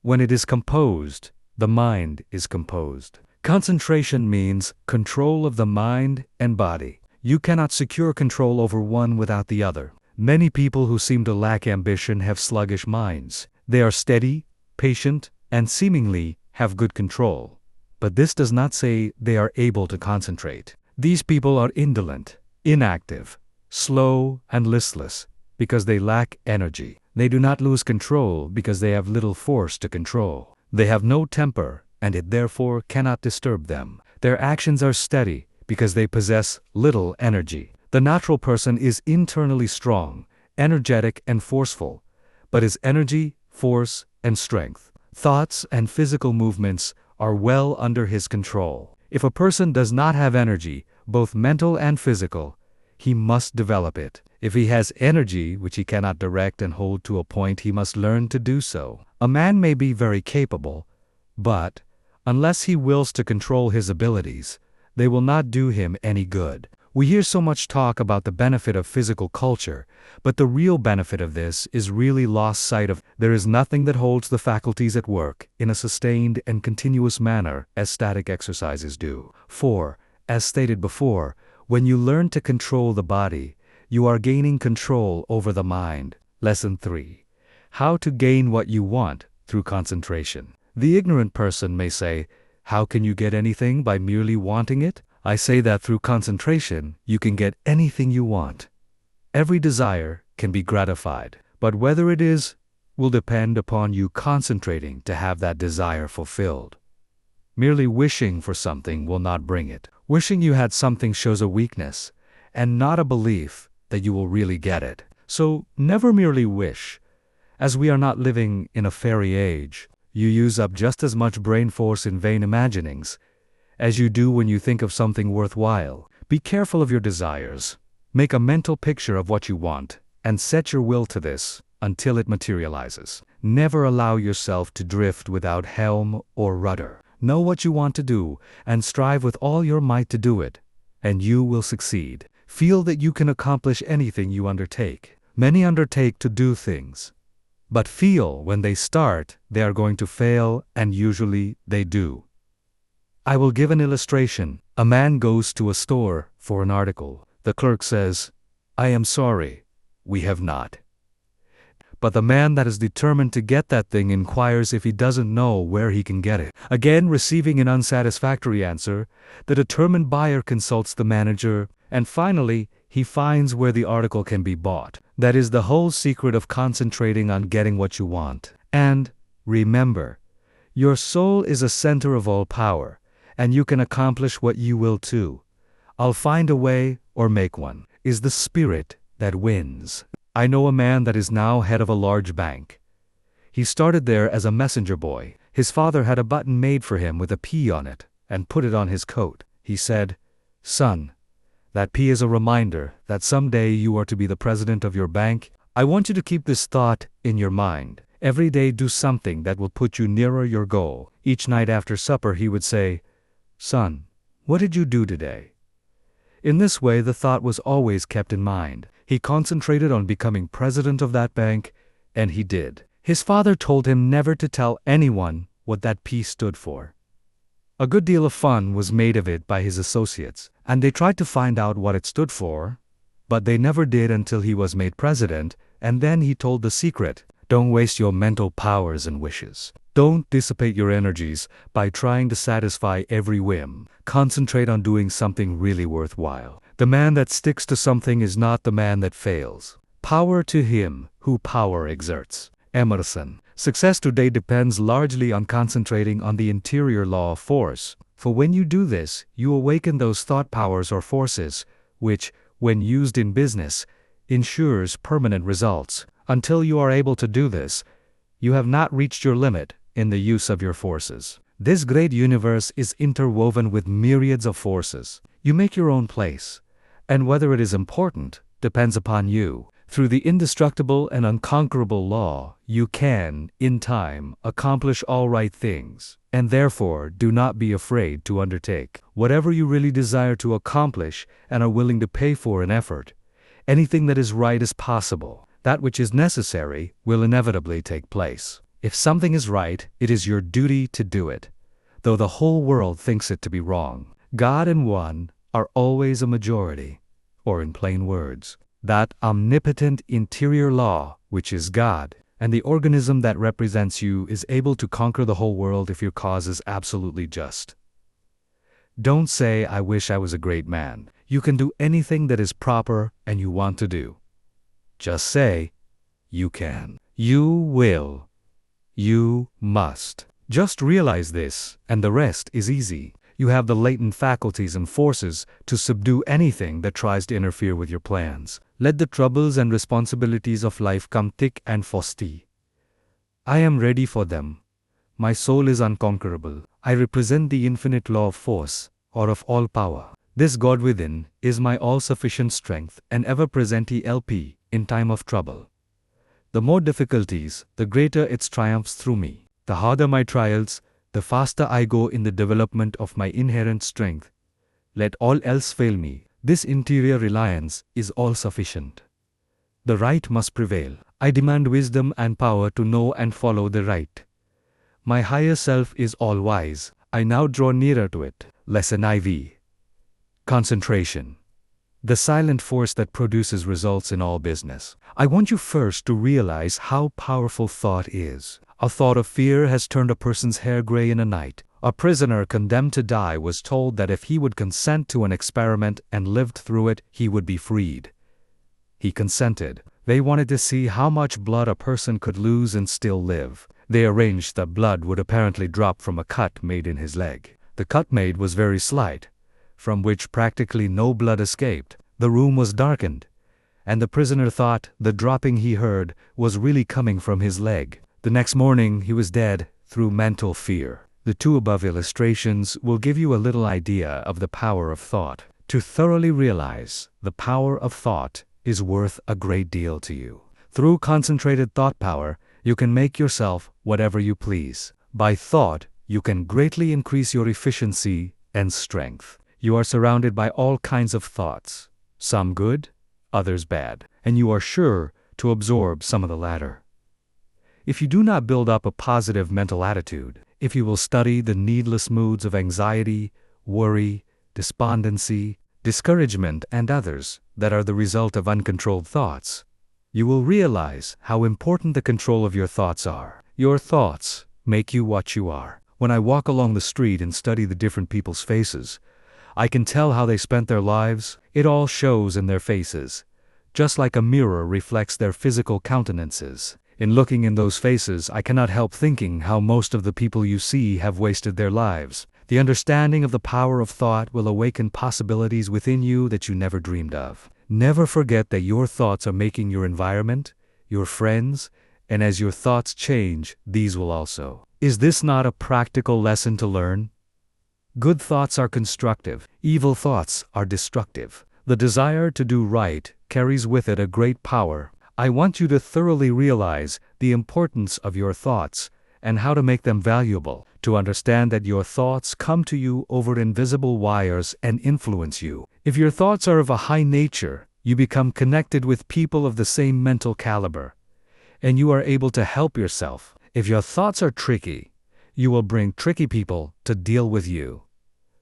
When it is composed, the mind is composed. Concentration means control of the mind and body. You cannot secure control over one without the other. Many people who seem to lack ambition have sluggish minds. They are steady, patient, and seemingly have good control. But this does not say they are able to concentrate. These people are indolent, inactive, slow, and listless because they lack energy. They do not lose control because they have little force to control. They have no temper, and it therefore cannot disturb them. Their actions are steady because they possess little energy. The natural person is internally strong, energetic, and forceful, but his energy, force, and strength, thoughts, and physical movements are well under his control. If a person does not have energy, both mental and physical, he must develop it. If he has energy which he cannot direct and hold to a point, he must learn to do so. A man may be very capable, but unless he wills to control his abilities, they will not do him any good. We hear so much talk about the benefit of physical culture, but the real benefit of this is really lost sight of. There is nothing that holds the faculties at work in a sustained and continuous manner as static exercises do. For, as stated before, when you learn to control the body, you are gaining control over the mind. Lesson 3. How to gain what you want through concentration. The ignorant person may say, how can you get anything by merely wanting it? I say that through concentration, you can get anything you want. Every desire can be gratified, but whether it is will depend upon you concentrating to have that desire fulfilled. Merely wishing for something will not bring it. Wishing you had something shows a weakness, and not a belief that you will really get it. So never merely wish. As we are not living in a fairy age, you use up just as much brain force in vain imaginings as you do when you think of something worthwhile. Be careful of your desires. Make a mental picture of what you want, and set your will to this until it materializes. Never allow yourself to drift without helm or rudder. Know what you want to do, and strive with all your might to do it, and you will succeed. Feel that you can accomplish anything you undertake. Many undertake to do things, but feel when they start they are going to fail, and usually they do. I will give an illustration. A man goes to a store for an article. The clerk says, "I am sorry, we have not." But the man that is determined to get that thing inquires if he doesn't know where he can get it. Again, receiving an unsatisfactory answer, the determined buyer consults the manager, and finally, he finds where the article can be bought. That is the whole secret of concentrating on getting what you want. And remember, your soul is a center of all power, and you can accomplish what you will too. I'll find a way or make one. Is the spirit that wins. I know a man that is now head of a large bank. He started there as a messenger boy. His father had a button made for him with a P on it, and put it on his coat. He said, "Son, that P is a reminder that someday you are to be the president of your bank. I want you to keep this thought in your mind. Every day do something that will put you nearer your goal." Each night after supper he would say, "Son, what did you do today?" In this way the thought was always kept in mind. He concentrated on becoming president of that bank, and he did. His father told him never to tell anyone what that P stood for. A good deal of fun was made of it by his associates, and they tried to find out what it stood for, but they never did until he was made president, and then he told the secret. Don't waste your mental powers and wishes. Don't dissipate your energies by trying to satisfy every whim. Concentrate on doing something really worthwhile. The man that sticks to something is not the man that fails. Power to him who power exerts. Emerson. Success today depends largely on concentrating on the interior law of force. For when you do this, you awaken those thought powers or forces, which, when used in business, ensures permanent results. Until you are able to do this, you have not reached your limit in the use of your forces. This great universe is interwoven with myriads of forces. You make your own place, and whether it is important depends upon you. Through the indestructible and unconquerable law, you can, in time, accomplish all right things, and therefore do not be afraid to undertake whatever you really desire to accomplish and are willing to pay for in effort. Anything that is right is possible. That which is necessary will inevitably take place. If something is right, it is your duty to do it, though the whole world thinks it to be wrong. God and one are always a majority, or in plain words, that omnipotent interior law, which is God, and the organism that represents you is able to conquer the whole world if your cause is absolutely just. Don't say, "I wish I was a great man." You can do anything that is proper and you want to do. Just say, "You can." You will. You must. Just realize this, and the rest is easy. You have the latent faculties and forces to subdue anything that tries to interfere with your plans. Let the troubles and responsibilities of life come thick and fast. I am ready for them. My soul is unconquerable. I represent the infinite law of force, or of all power. This God within is my all-sufficient strength and ever-present help in time of trouble. The more difficulties, the greater its triumphs through me. The harder my trials, the faster I go in the development of my inherent strength. Let all else fail me. This interior reliance is all-sufficient. The right must prevail. I demand wisdom and power to know and follow the right. My higher self is all-wise. I now draw nearer to it. Lesson IV. Concentration. The silent force that produces results in all business. I want you first to realize how powerful thought is. A thought of fear has turned a person's hair gray in a night. A prisoner condemned to die was told that if he would consent to an experiment and lived through it, he would be freed. He consented. They wanted to see how much blood a person could lose and still live. They arranged that blood would apparently drop from a cut made in his leg. The cut made was very slight, from which practically no blood escaped. The room was darkened, and the prisoner thought the dropping he heard was really coming from his leg. The next morning he was dead through mental fear. The two above illustrations will give you a little idea of the power of thought. To thoroughly realize the power of thought is worth a great deal to you. Through concentrated thought power, you can make yourself whatever you please. By thought, you can greatly increase your efficiency and strength. You are surrounded by all kinds of thoughts, some good, others bad, and you are sure to absorb some of the latter. If you do not build up a positive mental attitude, if you will study the needless moods of anxiety, worry, despondency, discouragement, and others that are the result of uncontrolled thoughts, you will realize how important the control of your thoughts are. Your thoughts make you what you are. When I walk along the street and study the different people's faces, I can tell how they spent their lives. It all shows in their faces, just like a mirror reflects their physical countenances. In looking in those faces, I cannot help thinking how most of the people you see have wasted their lives. The understanding of the power of thought will awaken possibilities within you that you never dreamed of. Never forget that your thoughts are making your environment, your friends, and as your thoughts change, these will also. Is this not a practical lesson to learn? Good thoughts are constructive, evil thoughts are destructive. The desire to do right carries with it a great power. I want you to thoroughly realize the importance of your thoughts and how to make them valuable, to understand that your thoughts come to you over invisible wires and influence you. If your thoughts are of a high nature, you become connected with people of the same mental caliber, and you are able to help yourself. If your thoughts are tricky, you will bring tricky people to deal with you,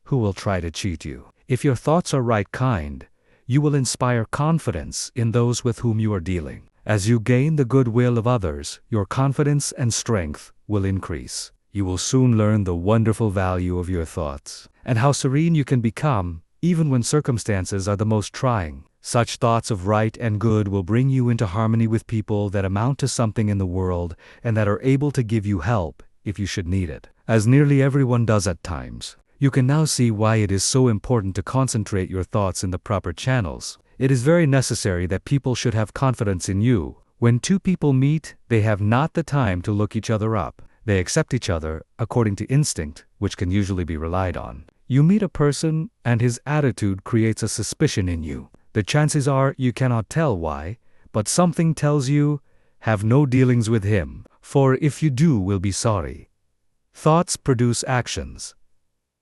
who will try to cheat you. If your thoughts are right kind, you will inspire confidence in those with whom you are dealing. As you gain the goodwill of others, your confidence and strength will increase. You will soon learn the wonderful value of your thoughts, and how serene you can become, even when circumstances are the most trying. Such thoughts of right and good will bring you into harmony with people that amount to something in the world and that are able to give you help if you should need it, as nearly everyone does at times. You can now see why it is so important to concentrate your thoughts in the proper channels. It is very necessary that people should have confidence in you. When two people meet, they have not the time to look each other up. They accept each other according to instinct, which can usually be relied on. You meet a person, and his attitude creates a suspicion in you. The chances are you cannot tell why, but something tells you, have no dealings with him, for if you do, will be sorry. Thoughts produce actions.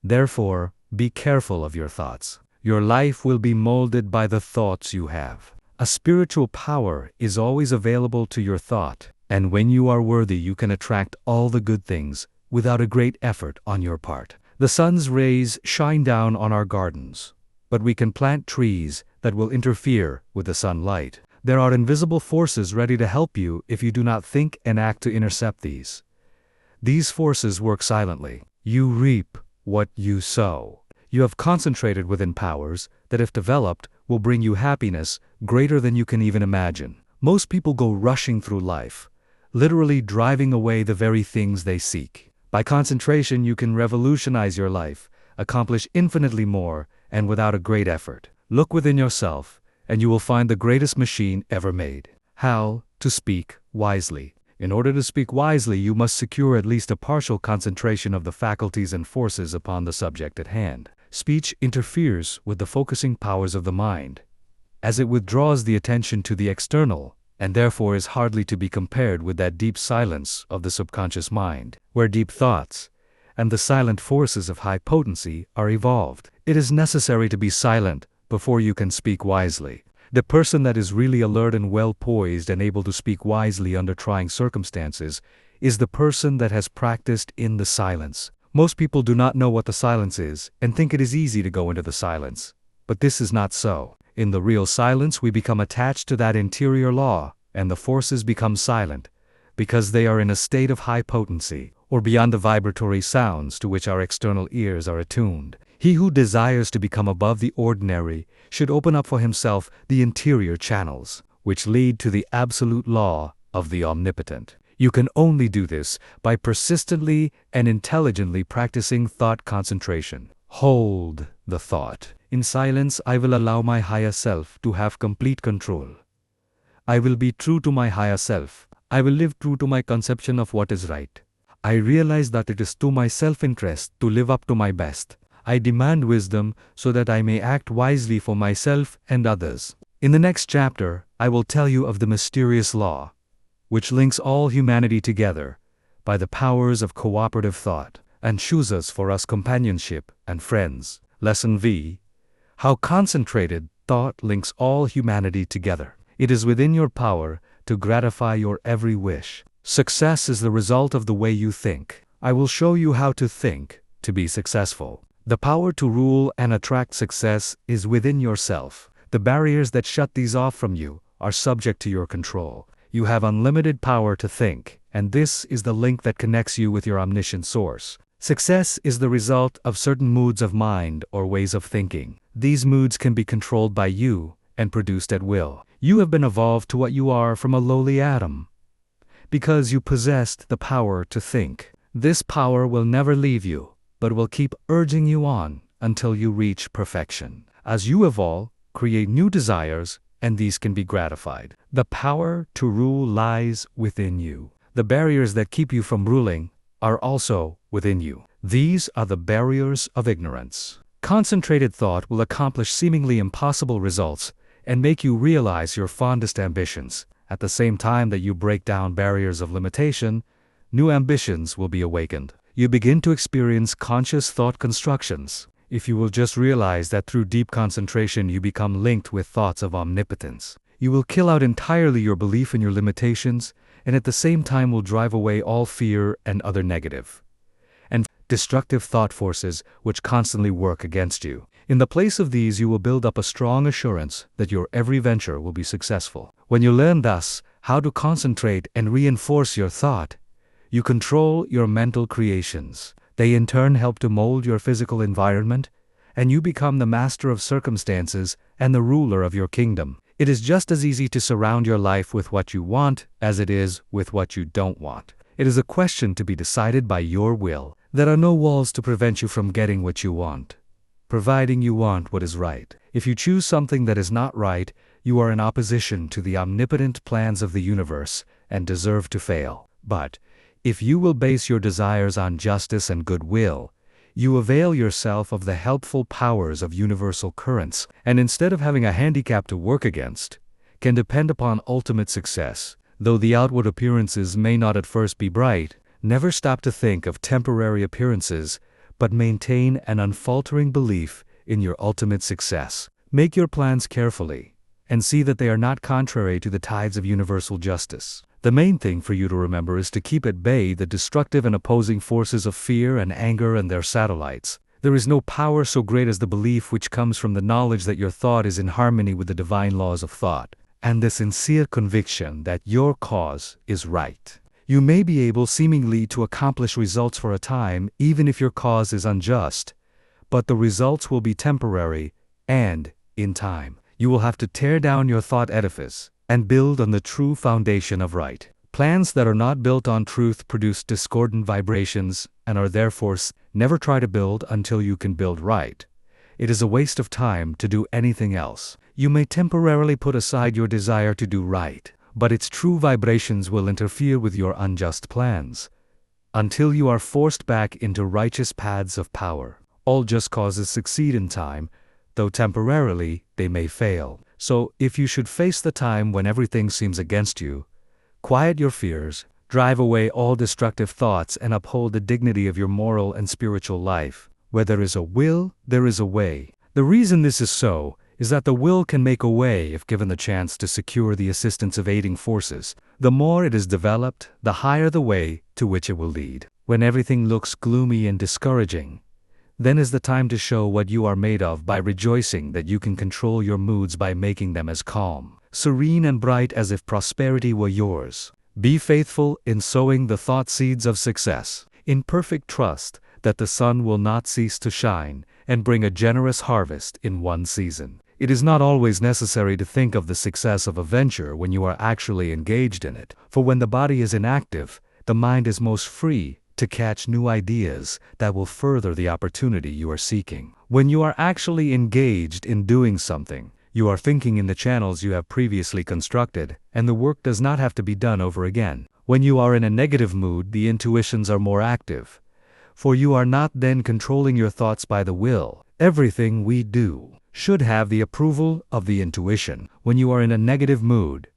Therefore, be careful of your thoughts. Your life will be molded by the thoughts you have. A spiritual power is always available to your thought, and when you are worthy, you can attract all the good things without a great effort on your part. The sun's rays shine down on our gardens, but we can plant trees that will interfere with the sunlight. There are invisible forces ready to help you if you do not think and act to intercept these. These forces work silently. You reap what you sow. You have concentrated within powers that, if developed, will bring you happiness greater than you can even imagine. Most people go rushing through life, literally driving away the very things they seek. By concentration, you can revolutionize your life, accomplish infinitely more, and without a great effort. Look within yourself, and you will find the greatest machine ever made. How to speak wisely. In order to speak wisely, you must secure at least a partial concentration of the faculties and forces upon the subject at hand. Speech interferes with the focusing powers of the mind, as it withdraws the attention to the external, and therefore is hardly to be compared with that deep silence of the subconscious mind, where deep thoughts and the silent forces of high potency are evolved. It is necessary to be silent before you can speak wisely. The person that is really alert and well poised and able to speak wisely under trying circumstances is the person that has practiced in the silence. Most people do not know what the silence is and think it is easy to go into the silence. But this is not so. In the real silence, we become attached to that interior law, and the forces become silent, because they are in a state of high potency, or beyond the vibratory sounds to which our external ears are attuned. He who desires to become above the ordinary should open up for himself the interior channels, which lead to the absolute law of the omnipotent. You can only do this by persistently and intelligently practicing thought concentration. Hold the thought. In silence, I will allow my higher self to have complete control. I will be true to my higher self. I will live true to my conception of what is right. I realize that it is to my self-interest to live up to my best. I demand wisdom so that I may act wisely for myself and others. In the next chapter, I will tell you of the mysterious law, which links all humanity together by the powers of cooperative thought, and chooses for us companionship and friends. Lesson V. How concentrated thought links all humanity together. It is within your power to gratify your every wish. Success is the result of the way you think. I will show you how to think to be successful. The power to rule and attract success is within yourself. The barriers that shut these off from you are subject to your control. You have unlimited power to think, and this is the link that connects you with your omniscient source. Success is the result of certain moods of mind or ways of thinking. These moods can be controlled by you and produced at will. You have been evolved to what you are from a lowly atom, because you possessed the power to think. This power will never leave you, but will keep urging you on until you reach perfection. As you evolve, create new desires, and these can be gratified. The power to rule lies within you. The barriers that keep you from ruling are also within you. These are the barriers of ignorance. Concentrated thought will accomplish seemingly impossible results and make you realize your fondest ambitions. At the same time that you break down barriers of limitation, new ambitions will be awakened. You begin to experience conscious thought constructions. If you will just realize that through deep concentration you become linked with thoughts of omnipotence, you will kill out entirely your belief in your limitations, and at the same time will drive away all fear and other negative and destructive thought forces which constantly work against you. In the place of these, you will build up a strong assurance that your every venture will be successful. When you learn thus how to concentrate and reinforce your thought, you control your mental creations. They in turn help to mold your physical environment, and you become the master of circumstances and the ruler of your kingdom. It is just as easy to surround your life with what you want as it is with what you don't want. It is a question to be decided by your will. There are no walls to prevent you from getting what you want, providing you want what is right. If you choose something that is not right, you are in opposition to the omnipotent plans of the universe and deserve to fail. But if you will base your desires on justice and goodwill, you avail yourself of the helpful powers of universal currents, and instead of having a handicap to work against, can depend upon ultimate success. Though the outward appearances may not at first be bright, never stop to think of temporary appearances, but maintain an unfaltering belief in your ultimate success. Make your plans carefully, and see that they are not contrary to the tides of universal justice. The main thing for you to remember is to keep at bay the destructive and opposing forces of fear and anger and their satellites. There is no power so great as the belief which comes from the knowledge that your thought is in harmony with the divine laws of thought, and the sincere conviction that your cause is right. You may be able seemingly to accomplish results for a time, even if your cause is unjust, but the results will be temporary, and, in time, you will have to tear down your thought edifice and build on the true foundation of right. Plans that are not built on truth produce discordant vibrations and are therefore never try to build until you can build right. It is a waste of time to do anything else. You may temporarily put aside your desire to do right, but its true vibrations will interfere with your unjust plans until you are forced back into righteous paths of power. All just causes succeed in time, though temporarily they may fail. So, if you should face the time when everything seems against you, quiet your fears, drive away all destructive thoughts, and uphold the dignity of your moral and spiritual life. Where there is a will, there is a way. The reason this is so is that the will can make a way if given the chance to secure the assistance of aiding forces. The more it is developed, the higher the way to which it will lead. When everything looks gloomy and discouraging, then is the time to show what you are made of by rejoicing that you can control your moods by making them as calm, serene and bright as if prosperity were yours. Be faithful in sowing the thought seeds of success, in perfect trust that the sun will not cease to shine and bring a generous harvest in one season. It is not always necessary to think of the success of a venture when you are actually engaged in it, for when the body is inactive, the mind is most free to catch new ideas that will further the opportunity you are seeking. When you are actually engaged in doing something, you are thinking in the channels you have previously constructed, and the work does not have to be done over again. When you are in a negative mood, the intuitions are more active, for you are not then controlling your thoughts by the will. Everything we do should have the approval of the intuition. When you are in a negative mood,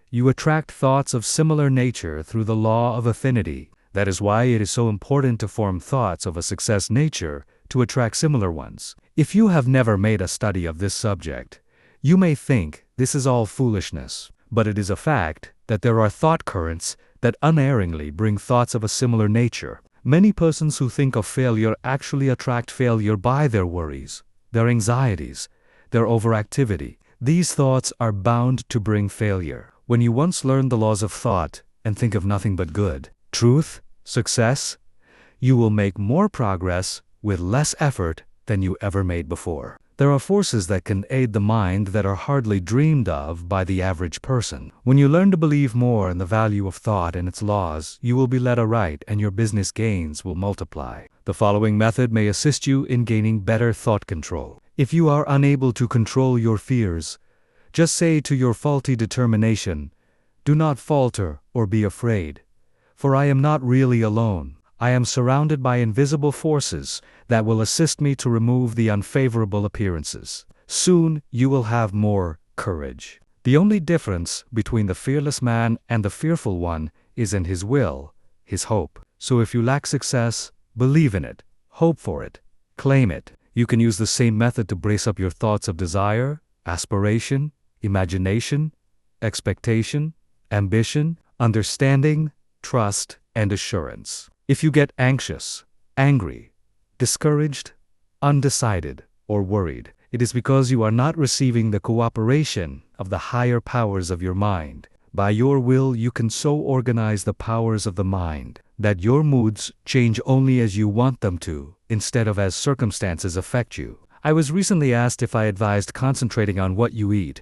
you attract thoughts of similar nature through the law of affinity. That is why it is so important to form thoughts of a success nature to attract similar ones. If you have never made a study of this subject, you may think this is all foolishness, but it is a fact that there are thought currents that unerringly bring thoughts of a similar nature. Many persons who think of failure actually attract failure by their worries, their anxieties, their overactivity. These thoughts are bound to bring failure. When you once learn the laws of thought and think of nothing but good, truth, success, you will make more progress with less effort than you ever made before. There are forces that can aid the mind that are hardly dreamed of by the average person. When you learn to believe more in the value of thought and its laws, you will be led aright and your business gains will multiply. The following method may assist you in gaining better thought control. If you are unable to control your fears, just say to your faulty determination, "Do not falter or be afraid, for I am not really alone. I am surrounded by invisible forces that will assist me to remove the unfavorable appearances." Soon you will have more courage. The only difference between the fearless man and the fearful one is in his will, his hope. So if you lack success, believe in it, hope for it, claim it. You can use the same method to brace up your thoughts of desire, aspiration, imagination, expectation, ambition, understanding, trust, and assurance. If you get anxious, angry, discouraged, undecided, or worried, it is because you are not receiving the cooperation of the higher powers of your mind. By your will, you can so organize the powers of the mind that your moods change only as you want them to, instead of as circumstances affect you. I was recently asked if I advised concentrating on what you eat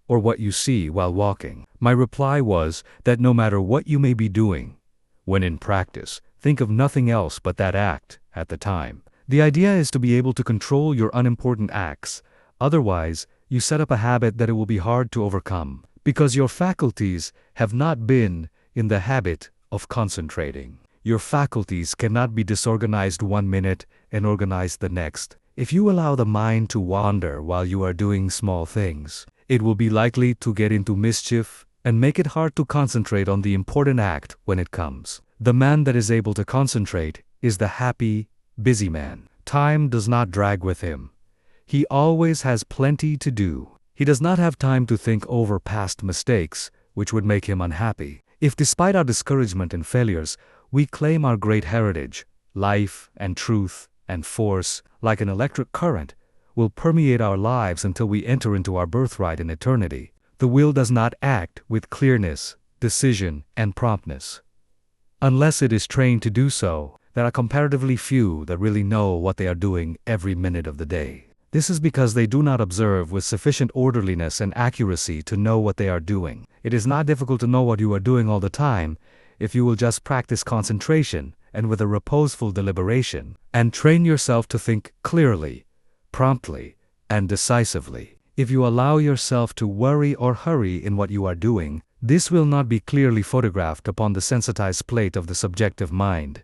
or what you see while walking. My reply was that no matter what you may be doing, when in practice, think of nothing else but that act at the time. The idea is to be able to control your unimportant acts. Otherwise, you set up a habit that it will be hard to overcome, because your faculties have not been in the habit of concentrating. Your faculties cannot be disorganized one minute and organized the next. If you allow the mind to wander while you are doing small things, it will be likely to get into mischief and make it hard to concentrate on the important act when it comes. The man that is able to concentrate is the happy, busy man. Time does not drag with him. He always has plenty to do. He does not have time to think over past mistakes, which would make him unhappy. If despite our discouragement and failures, we claim our great heritage, life and truth and force, like an electric current, will permeate our lives until we enter into our birthright in eternity. The will does not act with clearness, decision, and promptness. Unless it is trained to do so, there are comparatively few that really know what they are doing every minute of the day. This is because they do not observe with sufficient orderliness and accuracy to know what they are doing. It is not difficult to know what you are doing all the time if you will just practice concentration and with a reposeful deliberation, and train yourself to think clearly, promptly, and decisively. If you allow yourself to worry or hurry in what you are doing, this will not be clearly photographed upon the sensitized plate of the subjective mind,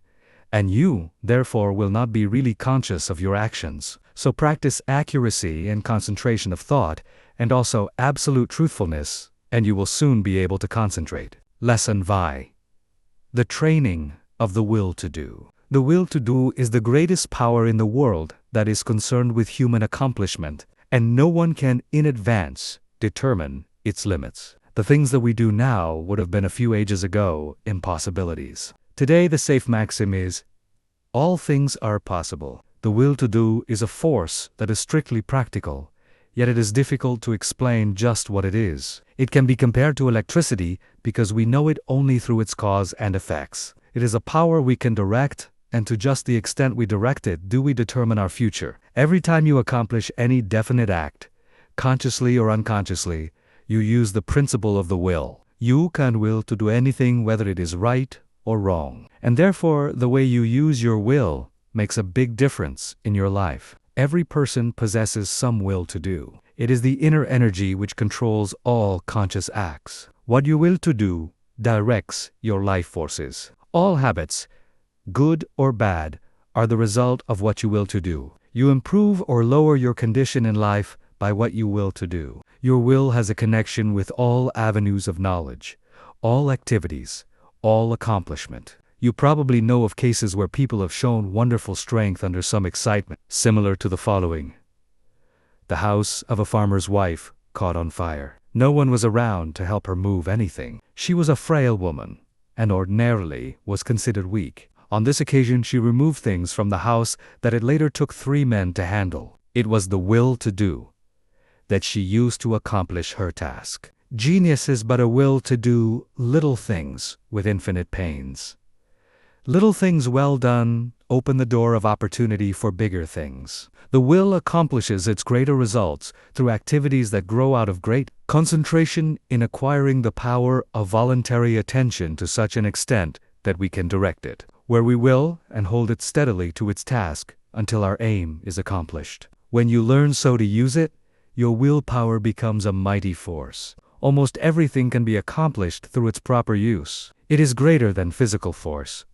and you, therefore, will not be really conscious of your actions. So practice accuracy and concentration of thought, and also absolute truthfulness, and you will soon be able to concentrate. Lesson Vi. The training of the will to do. The will to do is the greatest power in the world that is concerned with human accomplishment, and no one can in advance determine its limits. The things that we do now would have been a few ages ago impossibilities. Today the safe maxim is, all things are possible. The will to do is a force that is strictly practical, yet it is difficult to explain just what it is. It can be compared to electricity because we know it only through its cause and effects. It is a power we can direct, and to just the extent we direct it do we determine our future. Every time you accomplish any definite act, consciously or unconsciously, you use the principle of the will. You can will to do anything whether it is right or wrong. And therefore, the way you use your will makes a big difference in your life. Every person possesses some will to do. It is the inner energy which controls all conscious acts. What you will to do directs your life forces. All habits, good or bad, are the result of what you will to do. You improve or lower your condition in life by what you will to do. Your will has a connection with all avenues of knowledge, all activities, all accomplishment. You probably know of cases where people have shown wonderful strength under some excitement, similar to the following. The house of a farmer's wife caught on fire. No one was around to help her move anything. She was a frail woman, and ordinarily was considered weak. On this occasion she removed things from the house that it later took 3 men to handle. It was the will to do that she used to accomplish her task. Genius is but a will to do little things with infinite pains. Little things well done open the door of opportunity for bigger things. The will accomplishes its greater results through activities that grow out of great concentration in acquiring the power of voluntary attention to such an extent that we can direct it, where we will and hold it steadily to its task until our aim is accomplished. When you learn so to use it, your willpower becomes a mighty force. Almost everything can be accomplished through its proper use. It is greater than physical force,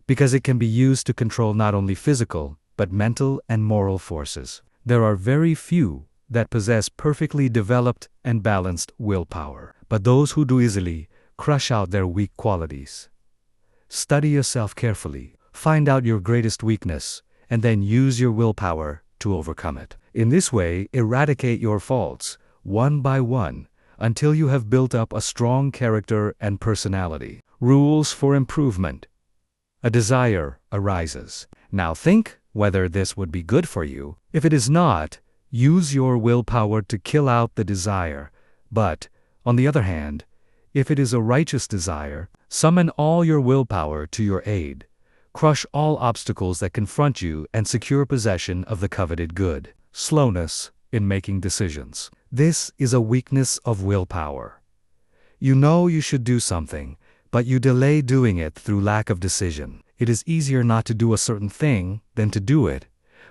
because it can be used to control not only physical, but mental and moral forces. There are very few that possess perfectly developed and balanced willpower, but those who do easily crush out their weak qualities. Study yourself carefully, find out your greatest weakness, and then use your willpower to overcome it. In this way, eradicate your faults, one by one, until you have built up a strong character and personality. Rules for improvement. A desire arises. Now think whether this would be good for you. If it is not, use your willpower to kill out the desire. But, on the other hand, if it is a righteous desire, summon all your willpower to your aid. Crush all obstacles that confront you and secure possession of the coveted good. Slowness in making decisions. This is a weakness of willpower. You know you should do something, but you delay doing it through lack of decision. It is easier not to do a certain thing than to do it,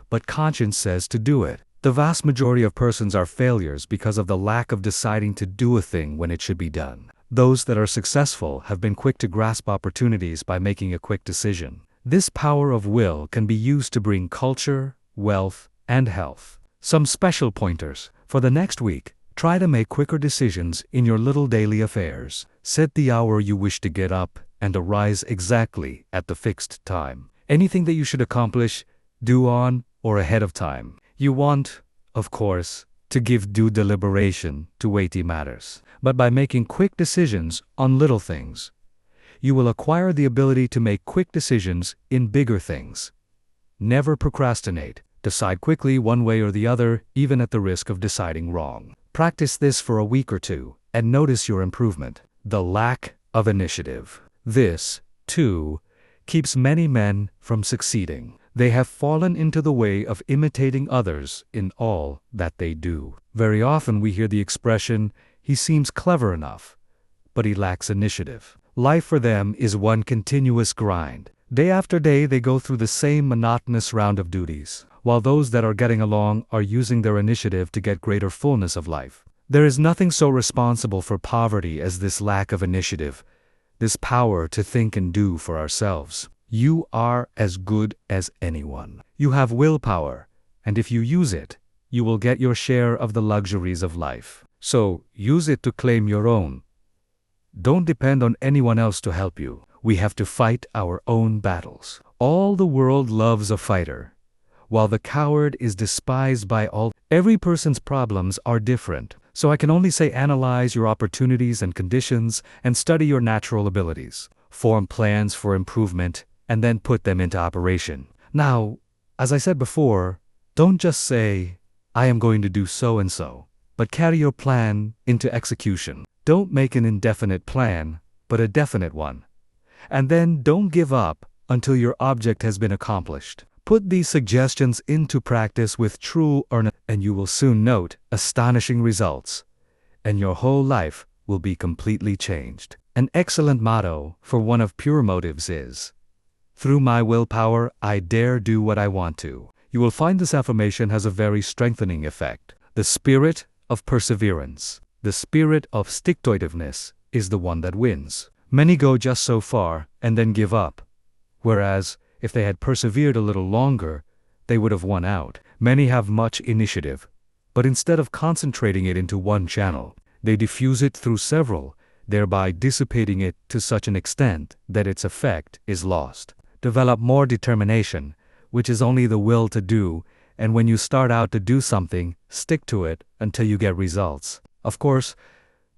but conscience says to do it. The vast majority of persons are failures because of the lack of deciding to do a thing when it should be done. Those that are successful have been quick to grasp opportunities by making a quick decision. This power of will can be used to bring culture, wealth, and health. Some special pointers. For the next week, try to make quicker decisions in your little daily affairs. Set the hour you wish to get up and arise exactly at the fixed time. Anything that you should accomplish, do on or ahead of time. You want, of course, to give due deliberation to weighty matters. But by making quick decisions on little things, you will acquire the ability to make quick decisions in bigger things. Never procrastinate. Decide quickly one way or the other, even at the risk of deciding wrong. Practice this for a week or two, and notice your improvement. The lack of initiative. This, too, keeps many men from succeeding. They have fallen into the way of imitating others in all that they do. Very often we hear the expression, "He seems clever enough, but he lacks initiative." Life for them is one continuous grind. Day after day they go through the same monotonous round of duties, while those that are getting along are using their initiative to get greater fullness of life. There is nothing so responsible for poverty as this lack of initiative, this power to think and do for ourselves. You are as good as anyone. You have willpower, and if you use it, you will get your share of the luxuries of life. So, use it to claim your own. Don't depend on anyone else to help you. We have to fight our own battles. All the world loves a fighter, while the coward is despised by all. Every person's problems are different, so I can only say analyze your opportunities and conditions and study your natural abilities. Form plans for improvement and then put them into operation. Now, as I said before, don't just say, "I am going to do so and so," but carry your plan into execution. Don't make an indefinite plan, but a definite one. And then don't give up until your object has been accomplished. Put these suggestions into practice with true earnestness, and you will soon note astonishing results, and your whole life will be completely changed. An excellent motto for one of pure motives is, "Through my willpower, I dare do what I want to." You will find this affirmation has a very strengthening effect. The spirit of perseverance, the spirit of stick-to-itiveness is the one that wins. Many go just so far and then give up, whereas if they had persevered a little longer, they would have won out. Many have much initiative, but instead of concentrating it into one channel, they diffuse it through several, thereby dissipating it to such an extent that its effect is lost. Develop more determination, which is only the will to do, and when you start out to do something, stick to it until you get results. Of course,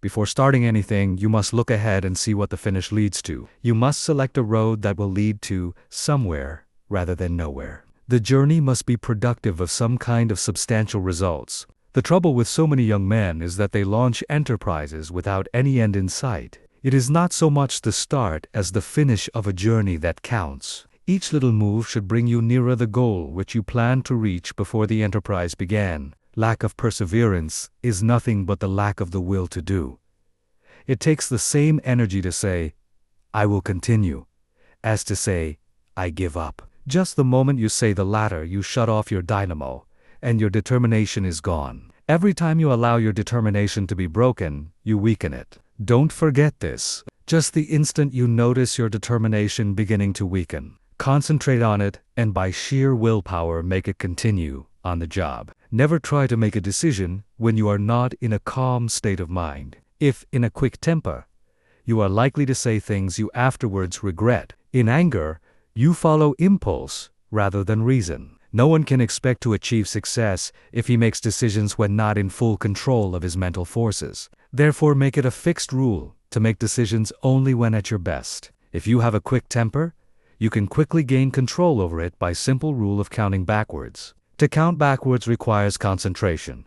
before starting anything, you must look ahead and see what the finish leads to. You must select a road that will lead to somewhere rather than nowhere. The journey must be productive of some kind of substantial results. The trouble with so many young men is that they launch enterprises without any end in sight. It is not so much the start as the finish of a journey that counts. Each little move should bring you nearer the goal which you planned to reach before the enterprise began. Lack of perseverance is nothing but the lack of the will to do. It takes the same energy to say, "I will continue," as to say, "I give up." Just the moment you say the latter, you shut off your dynamo, and your determination is gone. Every time you allow your determination to be broken, you weaken it. Don't forget this. Just the instant you notice your determination beginning to weaken, concentrate on it, and by sheer willpower make it continue on the job. Never try to make a decision when you are not in a calm state of mind. If in a quick temper, you are likely to say things you afterwards regret. In anger, you follow impulse rather than reason. No one can expect to achieve success if he makes decisions when not in full control of his mental forces. Therefore, make it a fixed rule to make decisions only when at your best. If you have a quick temper, you can quickly gain control over it by simple rule of counting backwards. To count backwards requires concentration,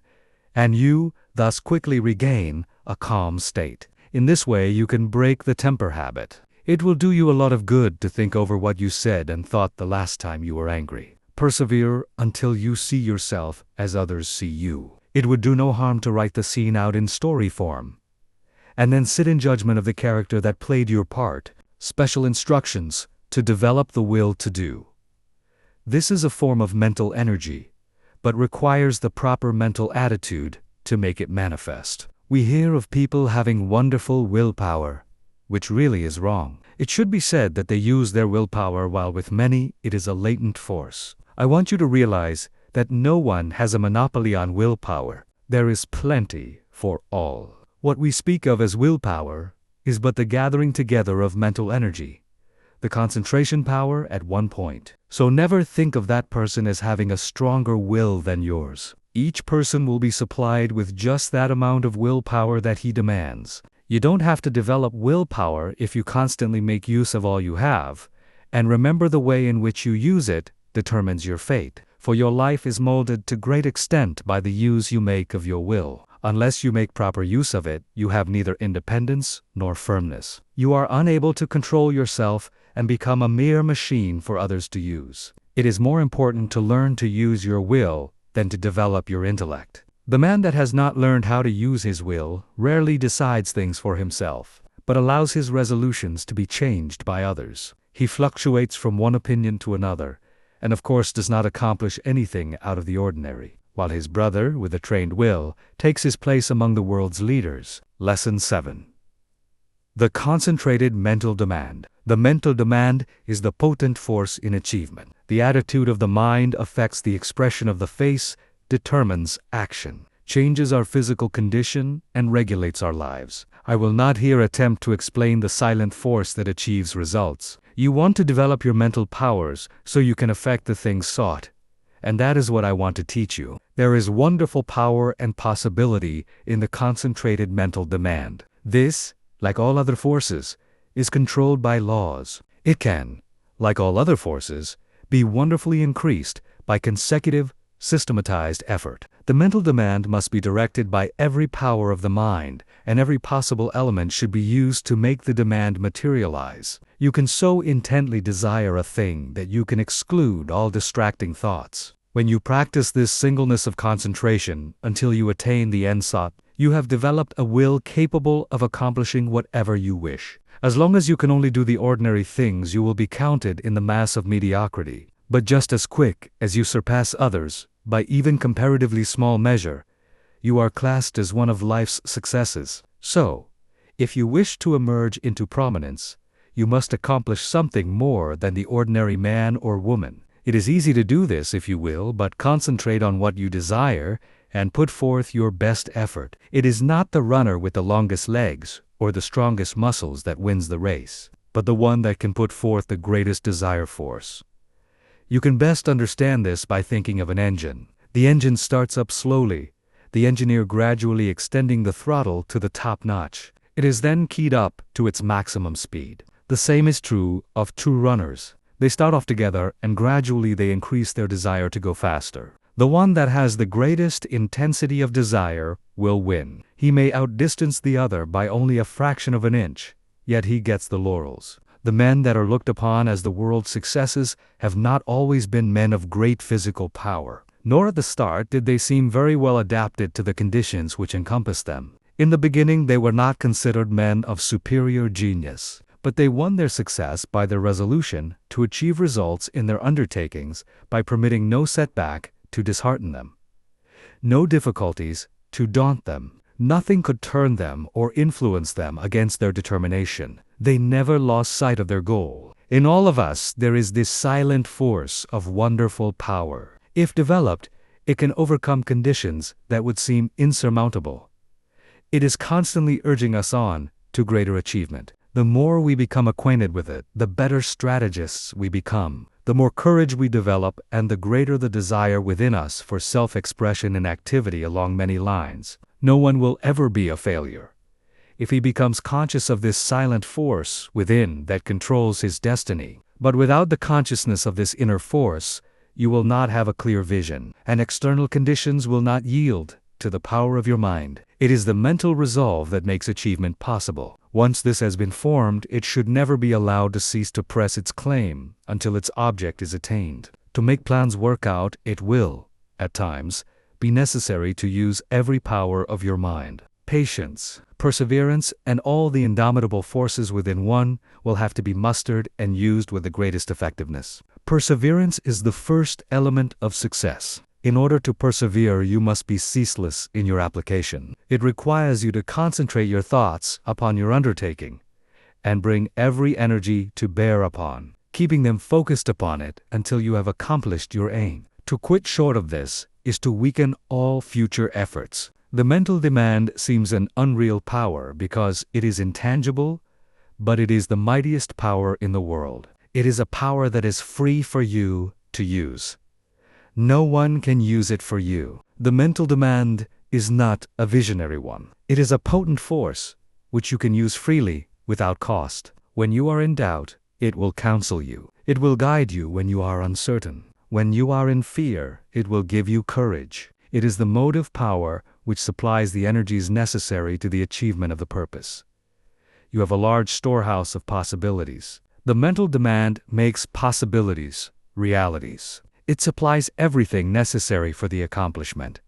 and you thus quickly regain a calm state. In this way, you can break the temper habit. It will do you a lot of good to think over what you said and thought the last time you were angry. Persevere until you see yourself as others see you. It would do no harm to write the scene out in story form, and then sit in judgment of the character that played your part. Special instructions to develop the will to do. This is a form of mental energy, but requires the proper mental attitude to make it manifest. We hear of people having wonderful willpower, which really is wrong. It should be said that they use their willpower while with many it is a latent force. I want you to realize that no one has a monopoly on willpower. There is plenty for all. What we speak of as willpower is but the gathering together of mental energy, the concentration power at one point. So never think of that person as having a stronger will than yours. Each person will be supplied with just that amount of willpower that he demands. You don't have to develop willpower if you constantly make use of all you have, and remember the way in which you use it determines your fate, for your life is molded to great extent by the use you make of your will. Unless you make proper use of it, you have neither independence nor firmness. You are unable to control yourself and become a mere machine for others to use. It is more important to learn to use your will than to develop your intellect. The man that has not learned how to use his will rarely decides things for himself, but allows his resolutions to be changed by others. He fluctuates from one opinion to another, and of course does not accomplish anything out of the ordinary, while his brother, with a trained will, takes his place among the world's leaders. Lesson 7. The concentrated mental demand. The mental demand is the potent force in achievement. The attitude of the mind affects the expression of the face, determines action, changes our physical condition, and regulates our lives. I will not here attempt to explain the silent force that achieves results. You want to develop your mental powers so you can affect the things sought, and that is what I want to teach you. There is wonderful power and possibility in the concentrated mental demand. This, like all other forces, is controlled by laws. It can, like all other forces, be wonderfully increased by consecutive, systematized effort. The mental demand must be directed by every power of the mind, and every possible element should be used to make the demand materialize. You can so intently desire a thing that you can exclude all distracting thoughts. When you practice this singleness of concentration until you attain the end sought, you have developed a will capable of accomplishing whatever you wish. As long as you can only do the ordinary things, you will be counted in the mass of mediocrity. But just as quick as you surpass others, by even comparatively small measure, you are classed as one of life's successes. So, if you wish to emerge into prominence, you must accomplish something more than the ordinary man or woman. It is easy to do this if you will, but concentrate on what you desire and put forth your best effort. It is not the runner with the longest legs or the strongest muscles that wins the race, but the one that can put forth the greatest desire force. You can best understand this by thinking of an engine. The engine starts up slowly, the engineer gradually extending the throttle to the top notch. It is then keyed up to its maximum speed. The same is true of true runners. They start off together and gradually they increase their desire to go faster. The one that has the greatest intensity of desire will win. He may outdistance the other by only a fraction of an inch, yet he gets the laurels. The men that are looked upon as the world's successes have not always been men of great physical power, nor at the start did they seem very well adapted to the conditions which encompassed them. In the beginning they were not considered men of superior genius, but they won their success by their resolution to achieve results in their undertakings by permitting no setback to dishearten them, no difficulties to daunt them. Nothing could turn them or influence them against their determination. They never lost sight of their goal. In all of us there is this silent force of wonderful power. If developed, it can overcome conditions that would seem insurmountable. It is constantly urging us on to greater achievement. The more we become acquainted with it, the better strategists we become, the more courage we develop, and the greater the desire within us for self-expression and activity along many lines. No one will ever be a failure if he becomes conscious of this silent force within that controls his destiny. But without the consciousness of this inner force, you will not have a clear vision, and external conditions will not yield to the power of your mind. It is the mental resolve that makes achievement possible. Once this has been formed, it should never be allowed to cease to press its claim until its object is attained. To make plans work out, it will, at times, be necessary to use every power of your mind. Patience, perseverance, and all the indomitable forces within one will have to be mustered and used with the greatest effectiveness. Perseverance is the first element of success. In order to persevere, you must be ceaseless in your application. It requires you to concentrate your thoughts upon your undertaking and bring every energy to bear upon, keeping them focused upon it until you have accomplished your aim. To quit short of this is to weaken all future efforts. The mental demand seems an unreal power because it is intangible, but it is the mightiest power in the world. It is a power that is free for you to use. No one can use it for you. The mental demand is not a visionary one. It is a potent force, which you can use freely, without cost. When you are in doubt, it will counsel you. It will guide you when you are uncertain. When you are in fear, it will give you courage. It is the motive power which supplies the energies necessary to the achievement of the purpose. You have a large storehouse of possibilities. The mental demand makes possibilities realities. It supplies everything necessary for the accomplishment.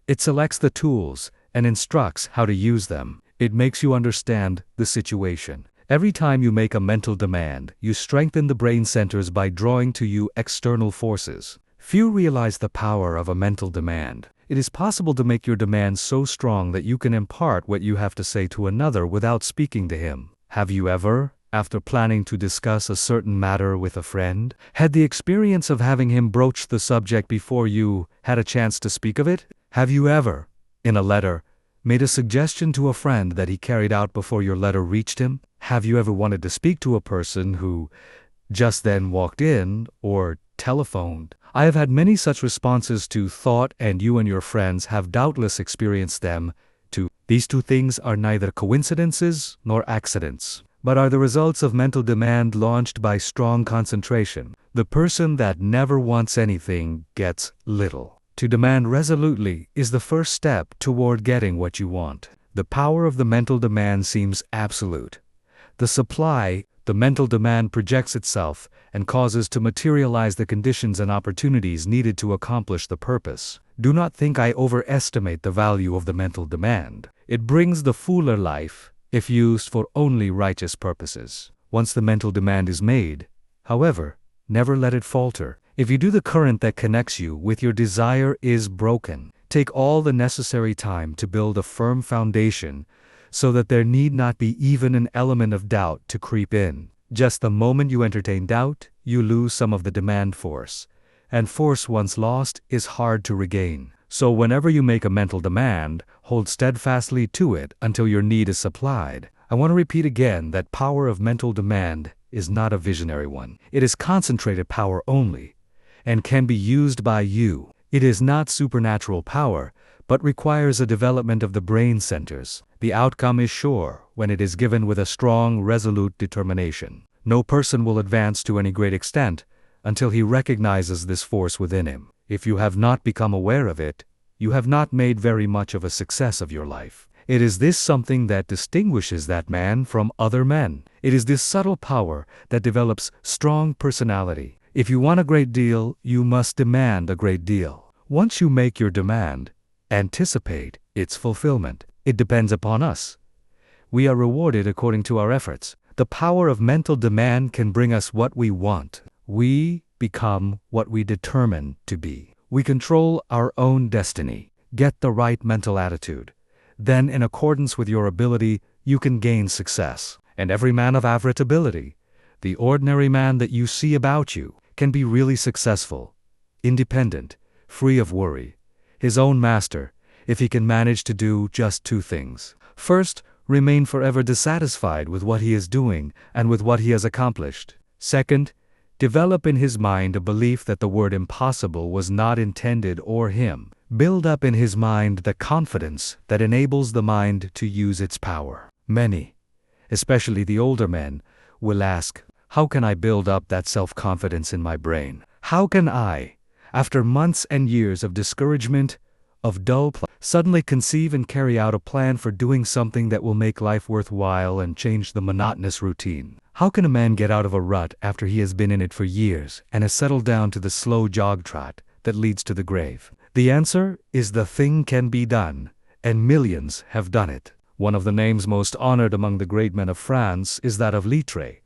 It selects the tools and instructs how to use them. It makes you understand the situation. Every time you make a mental demand, you strengthen the brain centers by drawing to you external forces. Few realize the power of a mental demand. It is possible to make your demand so strong that you can impart what you have to say to another without speaking to him. Have you ever, after planning to discuss a certain matter with a friend, had the experience of having him broach the subject before you had a chance to speak of it? Have you ever, in a letter, made a suggestion to a friend that he carried out before your letter reached him? Have you ever wanted to speak to a person who just then walked in or telephoned? I have had many such responses to thought, and you and your friends have doubtless experienced them too. These two things are neither coincidences nor accidents, but are the results of mental demand launched by strong concentration. The person that never wants anything gets little. To demand resolutely is the first step toward getting what you want. The power of the mental demand seems absolute. The supply, the mental demand projects itself and causes to materialize the conditions and opportunities needed to accomplish the purpose. Do not think I overestimate the value of the mental demand. It brings the fuller life if used for only righteous purposes. Once the mental demand is made, however, never let it falter. If you do, the current that connects you with your desire is broken. Take all the necessary time to build a firm foundation so that there need not be even an element of doubt to creep in. Just the moment you entertain doubt, you lose some of the demand force. And force once lost is hard to regain. So whenever you make a mental demand, hold steadfastly to it until your need is supplied. I want to repeat again that power of mental demand is not a visionary one. It is concentrated power only, and can be used by you. It is not supernatural power, but requires a development of the brain centers. The outcome is sure when it is given with a strong, resolute determination. No person will advance to any great extent until he recognizes this force within him. If you have not become aware of it, you have not made very much of a success of your life. It is this something that distinguishes that man from other men. It is this subtle power that develops strong personality. If you want a great deal, you must demand a great deal. Once you make your demand, anticipate its fulfillment. It depends upon us. We are rewarded according to our efforts. The power of mental demand can bring us what we want. We become what we determine to be. We control our own destiny. Get the right mental attitude. Then, in accordance with your ability, you can gain success. And every man of average ability, the ordinary man that you see about you, can be really successful, independent, free of worry, his own master, if he can manage to do just two things. First, remain forever dissatisfied with what he is doing and with what he has accomplished. Second, develop in his mind a belief that the word impossible was not intended or him. Build up in his mind the confidence that enables the mind to use its power. Many, especially the older men, will ask, how can I build up that self-confidence in my brain? How can I, after months and years of discouragement, of dull suddenly conceive and carry out a plan for doing something that will make life worthwhile and change the monotonous routine? How can a man get out of a rut after he has been in it for years and has settled down to the slow jog trot that leads to the grave? The answer is the thing can be done, and millions have done it. One of the names most honored among the great men of France is that of Littre,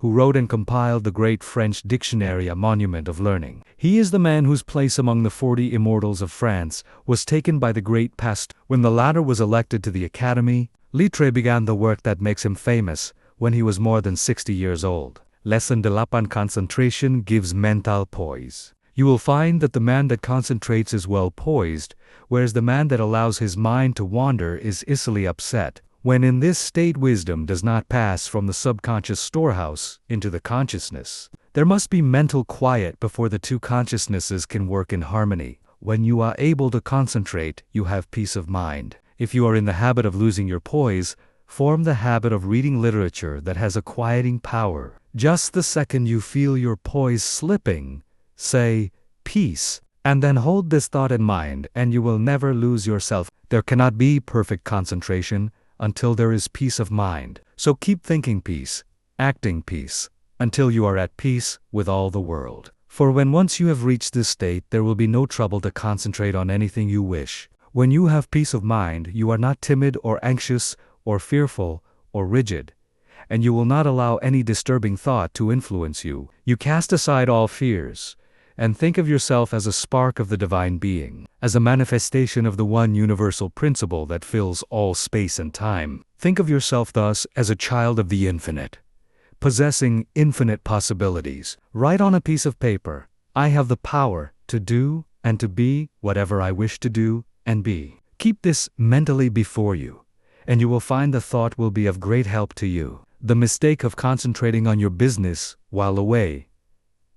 who wrote and compiled the great French dictionary, a monument of learning. He is the man whose place among the 40 immortals of France was taken by the great Pasteur. When the latter was elected to the Academy, Littre began the work that makes him famous when he was more than 60 years old. Lesson de la concentration gives mental poise. You will find that the man that concentrates is well poised, whereas the man that allows his mind to wander is easily upset. When in this state wisdom does not pass from the subconscious storehouse into the consciousness, there must be mental quiet before the two consciousnesses can work in harmony. When you are able to concentrate, you have peace of mind. If you are in the habit of losing your poise, form the habit of reading literature that has a quieting power. Just the second you feel your poise slipping, say, peace, and then hold this thought in mind, and you will never lose yourself. There cannot be perfect concentration until there is peace of mind. So keep thinking peace, acting peace, until you are at peace with all the world. For when once you have reached this state, there will be no trouble to concentrate on anything you wish. When you have peace of mind, you are not timid or anxious or fearful or rigid, and you will not allow any disturbing thought to influence you. You cast aside all fears, and think of yourself as a spark of the divine being, as a manifestation of the one universal principle that fills all space and time. Think of yourself thus as a child of the infinite, possessing infinite possibilities. Write on a piece of paper, I have the power to do and to be whatever I wish to do and be. Keep this mentally before you, and you will find the thought will be of great help to you. The mistake of concentrating on your business while away.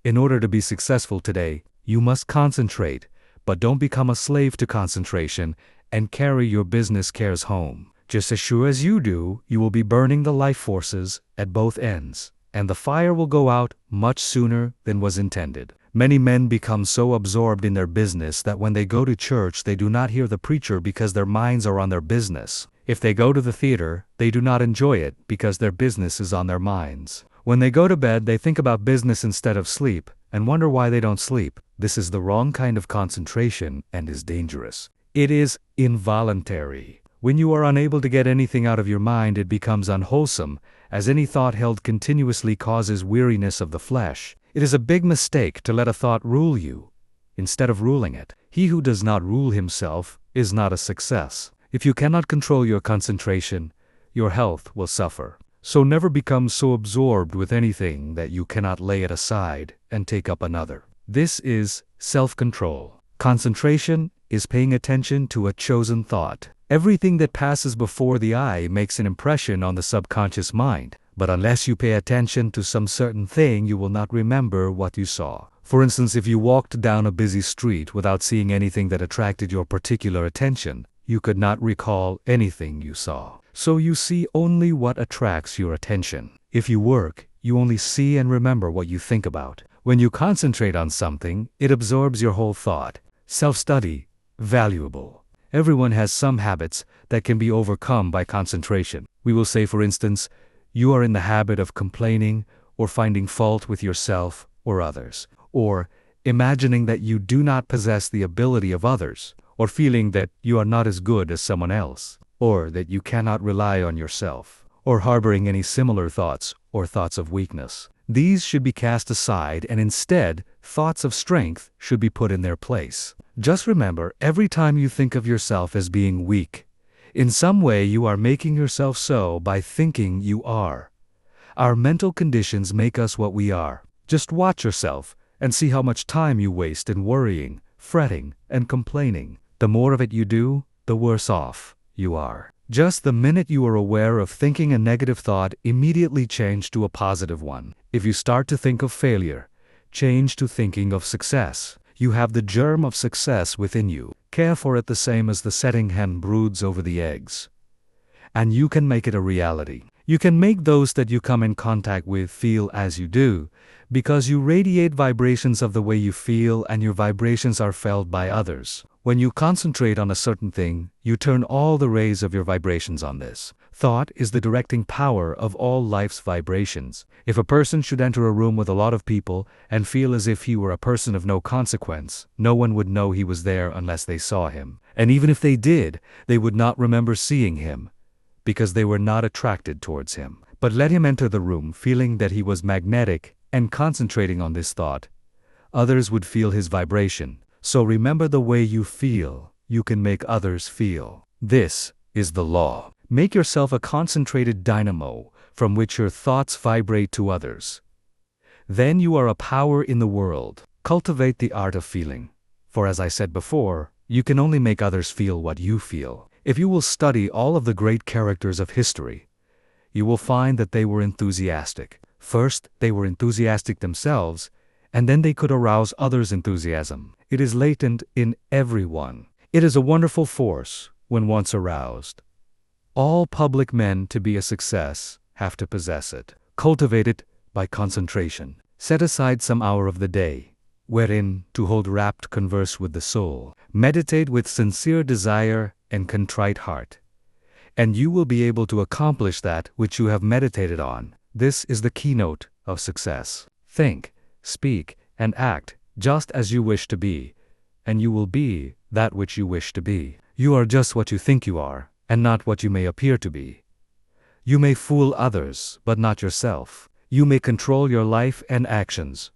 In order to be successful today, you must concentrate, but don't become a slave to concentration and carry your business cares home. Just as sure as you do, you will be burning the life forces at both ends, and the fire will go out much sooner than was intended. Many men become so absorbed in their business that when they go to church they do not hear the preacher because their minds are on their business. If they go to the theater, they do not enjoy it because their business is on their minds. When they go to bed, they think about business instead of sleep, and wonder why they don't sleep. This is the wrong kind of concentration and is dangerous. It is involuntary. When you are unable to get anything out of your mind, it becomes unwholesome, as any thought held continuously causes weariness of the flesh. It is a big mistake to let a thought rule you, instead of ruling it. He who does not rule himself is not a success. If you cannot control your concentration, your health will suffer. So never become so absorbed with anything that you cannot lay it aside and take up another. This is self-control. Concentration is paying attention to a chosen thought. Everything that passes before the eye makes an impression on the subconscious mind, but unless you pay attention to some certain thing, you will not remember what you saw. For instance, if you walked down a busy street without seeing anything that attracted your particular attention, you could not recall anything you saw. So you see only what attracts your attention. If you work, you only see and remember what you think about. When you concentrate on something, it absorbs your whole thought. Self-study, valuable. Everyone has some habits that can be overcome by concentration. We will say, for instance, you are in the habit of complaining or finding fault with yourself or others, or imagining that you do not possess the ability of others, or feeling that you are not as good as someone else, or that you cannot rely on yourself, or harboring any similar thoughts or thoughts of weakness. These should be cast aside, and instead, thoughts of strength should be put in their place. Just remember, every time you think of yourself as being weak, in some way you are making yourself so by thinking you are. Our mental conditions make us what we are. Just watch yourself and see how much time you waste in worrying, fretting, and complaining. The more of it you do, the worse off you are. Just the minute you are aware of thinking a negative thought, immediately change to a positive one. If you start to think of failure, change to thinking of success. You have the germ of success within you. Care for it the same as the setting hen broods over the eggs. And you can make it a reality. You can make those that you come in contact with feel as you do, because you radiate vibrations of the way you feel, and your vibrations are felt by others. When you concentrate on a certain thing, you turn all the rays of your vibrations on this. Thought is the directing power of all life's vibrations. If a person should enter a room with a lot of people and feel as if he were a person of no consequence, no one would know he was there unless they saw him. And even if they did, they would not remember seeing him, because they were not attracted towards him. But let him enter the room feeling that he was magnetic and concentrating on this thought. Others would feel his vibration. So remember, the way you feel, you can make others feel. This is the law. Make yourself a concentrated dynamo from which your thoughts vibrate to others. Then you are a power in the world. Cultivate the art of feeling. For as I said before, you can only make others feel what you feel. If you will study all of the great characters of history, you will find that they were enthusiastic. First, they were enthusiastic themselves, and then they could arouse others' enthusiasm. It is latent in everyone. It is a wonderful force when once aroused. All public men to be a success have to possess it. Cultivate it by concentration. Set aside some hour of the day, wherein to hold rapt converse with the soul. Meditate with sincere desire and contrite heart, and you will be able to accomplish that which you have meditated on. This is the keynote of success. Think, speak, and act just as you wish to be, and you will be that which you wish to be. You are just what you think you are, and not what you may appear to be. You may fool others, but not yourself. You may control your life and actions,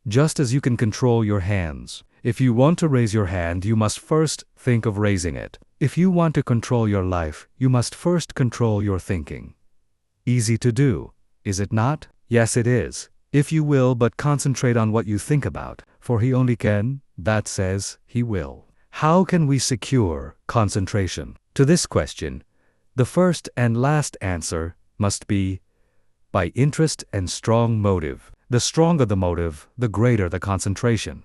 just as you can control your hands. If you want to raise your hand, you must first think of raising it. If you want to control your life, you must first control your thinking. Easy to do, is it not? Yes, it is, if you will but concentrate on what you think about, for he only can, that says, he will. How can we secure concentration? To this question, the first and last answer must be by interest and strong motive. The stronger the motive, the greater the concentration.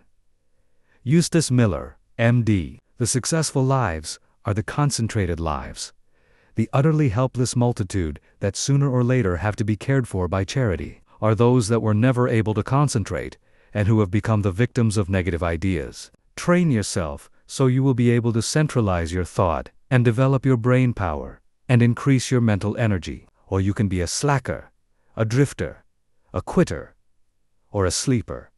Eustace Miller, M.D. The successful lives are the concentrated lives. The utterly helpless multitude that sooner or later have to be cared for by charity are those that were never able to concentrate and who have become the victims of negative ideas. Train yourself so you will be able to centralize your thought and develop your brain power and increase your mental energy, or you can be a slacker, a drifter, a quitter, or a sleeper.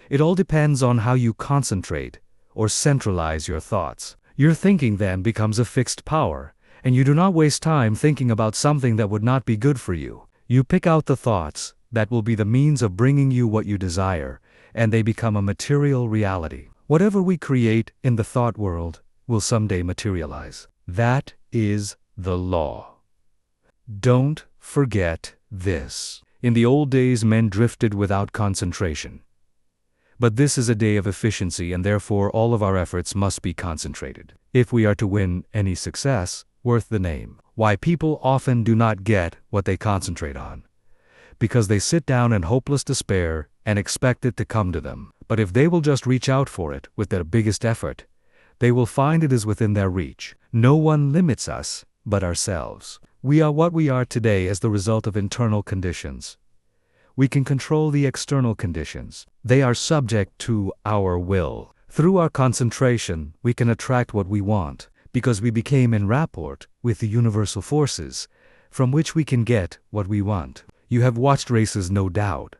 It all depends on how you concentrate or centralize your thoughts. Your thinking then becomes a fixed power, and you do not waste time thinking about something that would not be good for you. You pick out the thoughts that will be the means of bringing you what you desire, and they become a material reality. Whatever we create in the thought world will someday materialize. That is the law. Don't forget this. In the old days, men drifted without concentration. But this is a day of efficiency, and therefore all of our efforts must be concentrated, if we are to win any success worth the name. Why people often do not get what they concentrate on? Because they sit down in hopeless despair and expect it to come to them. But if they will just reach out for it with their biggest effort, they will find it is within their reach. No one limits us but ourselves. We are what we are today as the result of internal conditions. We can control the external conditions. They are subject to our will. Through our concentration, we can attract what we want, because we became in rapport with the universal forces, from which we can get what we want. You have watched races, no doubt.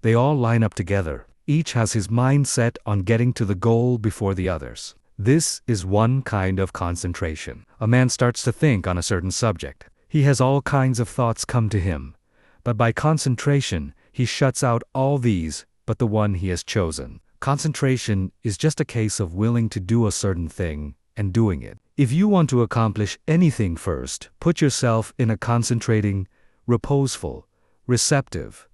They all line up together. Each has his mind set on getting to the goal before the others. This is one kind of concentration. A man starts to think on a certain subject. He has all kinds of thoughts come to him. But by concentration, he shuts out all these but the one he has chosen. Concentration is just a case of willing to do a certain thing and doing it. If you want to accomplish anything first, put yourself in a concentrating, reposeful, receptive,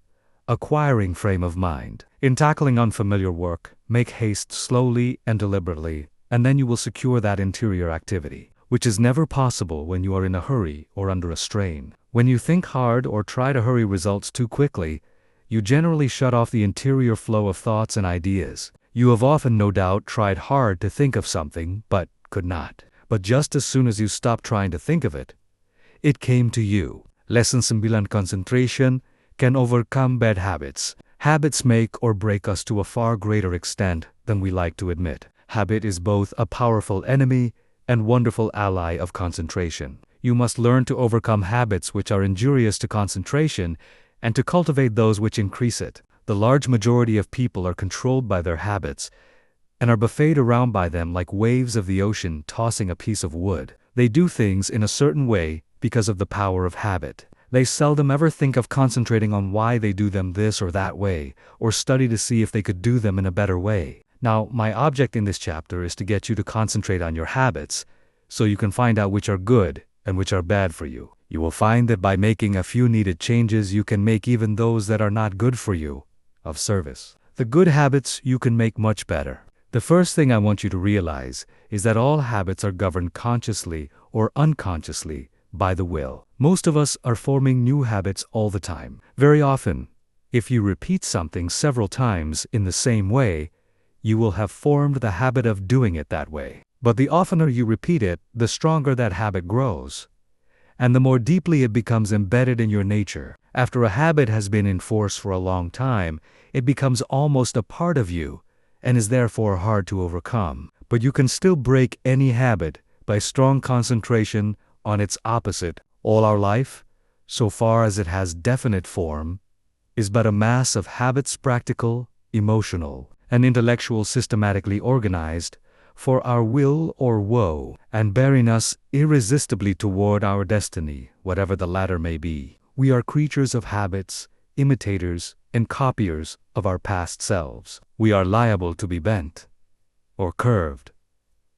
acquiring frame of mind. In tackling unfamiliar work, make haste slowly and deliberately, and then you will secure that interior activity, which is never possible when you are in a hurry or under a strain. When you think hard or try to hurry results too quickly, you generally shut off the interior flow of thoughts and ideas. You have often, no doubt, tried hard to think of something, but could not. But just as soon as you stopped trying to think of it, it came to you. Lesson 9: Concentration can overcome bad habits. Habits make or break us to a far greater extent than we like to admit. Habit is both a powerful enemy and wonderful ally of concentration. You must learn to overcome habits which are injurious to concentration and to cultivate those which increase it. The large majority of people are controlled by their habits and are buffeted around by them like waves of the ocean tossing a piece of wood. They do things in a certain way because of the power of habit. They seldom ever think of concentrating on why they do them this or that way, or study to see if they could do them in a better way. Now, my object in this chapter is to get you to concentrate on your habits, so you can find out which are good and which are bad for you. You will find that by making a few needed changes, you can make even those that are not good for you of service. The good habits you can make much better. The first thing I want you to realize is that all habits are governed consciously or unconsciously by the will. Most of us are forming new habits all the time. Very often, if you repeat something several times in the same way, you will have formed the habit of doing it that way. But the oftener you repeat it, the stronger that habit grows, and the more deeply it becomes embedded in your nature. After a habit has been in force for a long time, it becomes almost a part of you, and is therefore hard to overcome. But you can still break any habit by strong concentration on its opposite. All our life, so far as it has definite form, is but a mass of habits, practical, emotional, and intellectual, systematically organized for our will or woe, and bearing us irresistibly toward our destiny, whatever the latter may be. We are creatures of habits, imitators and copiers of our past selves. We are liable to be bent or curved,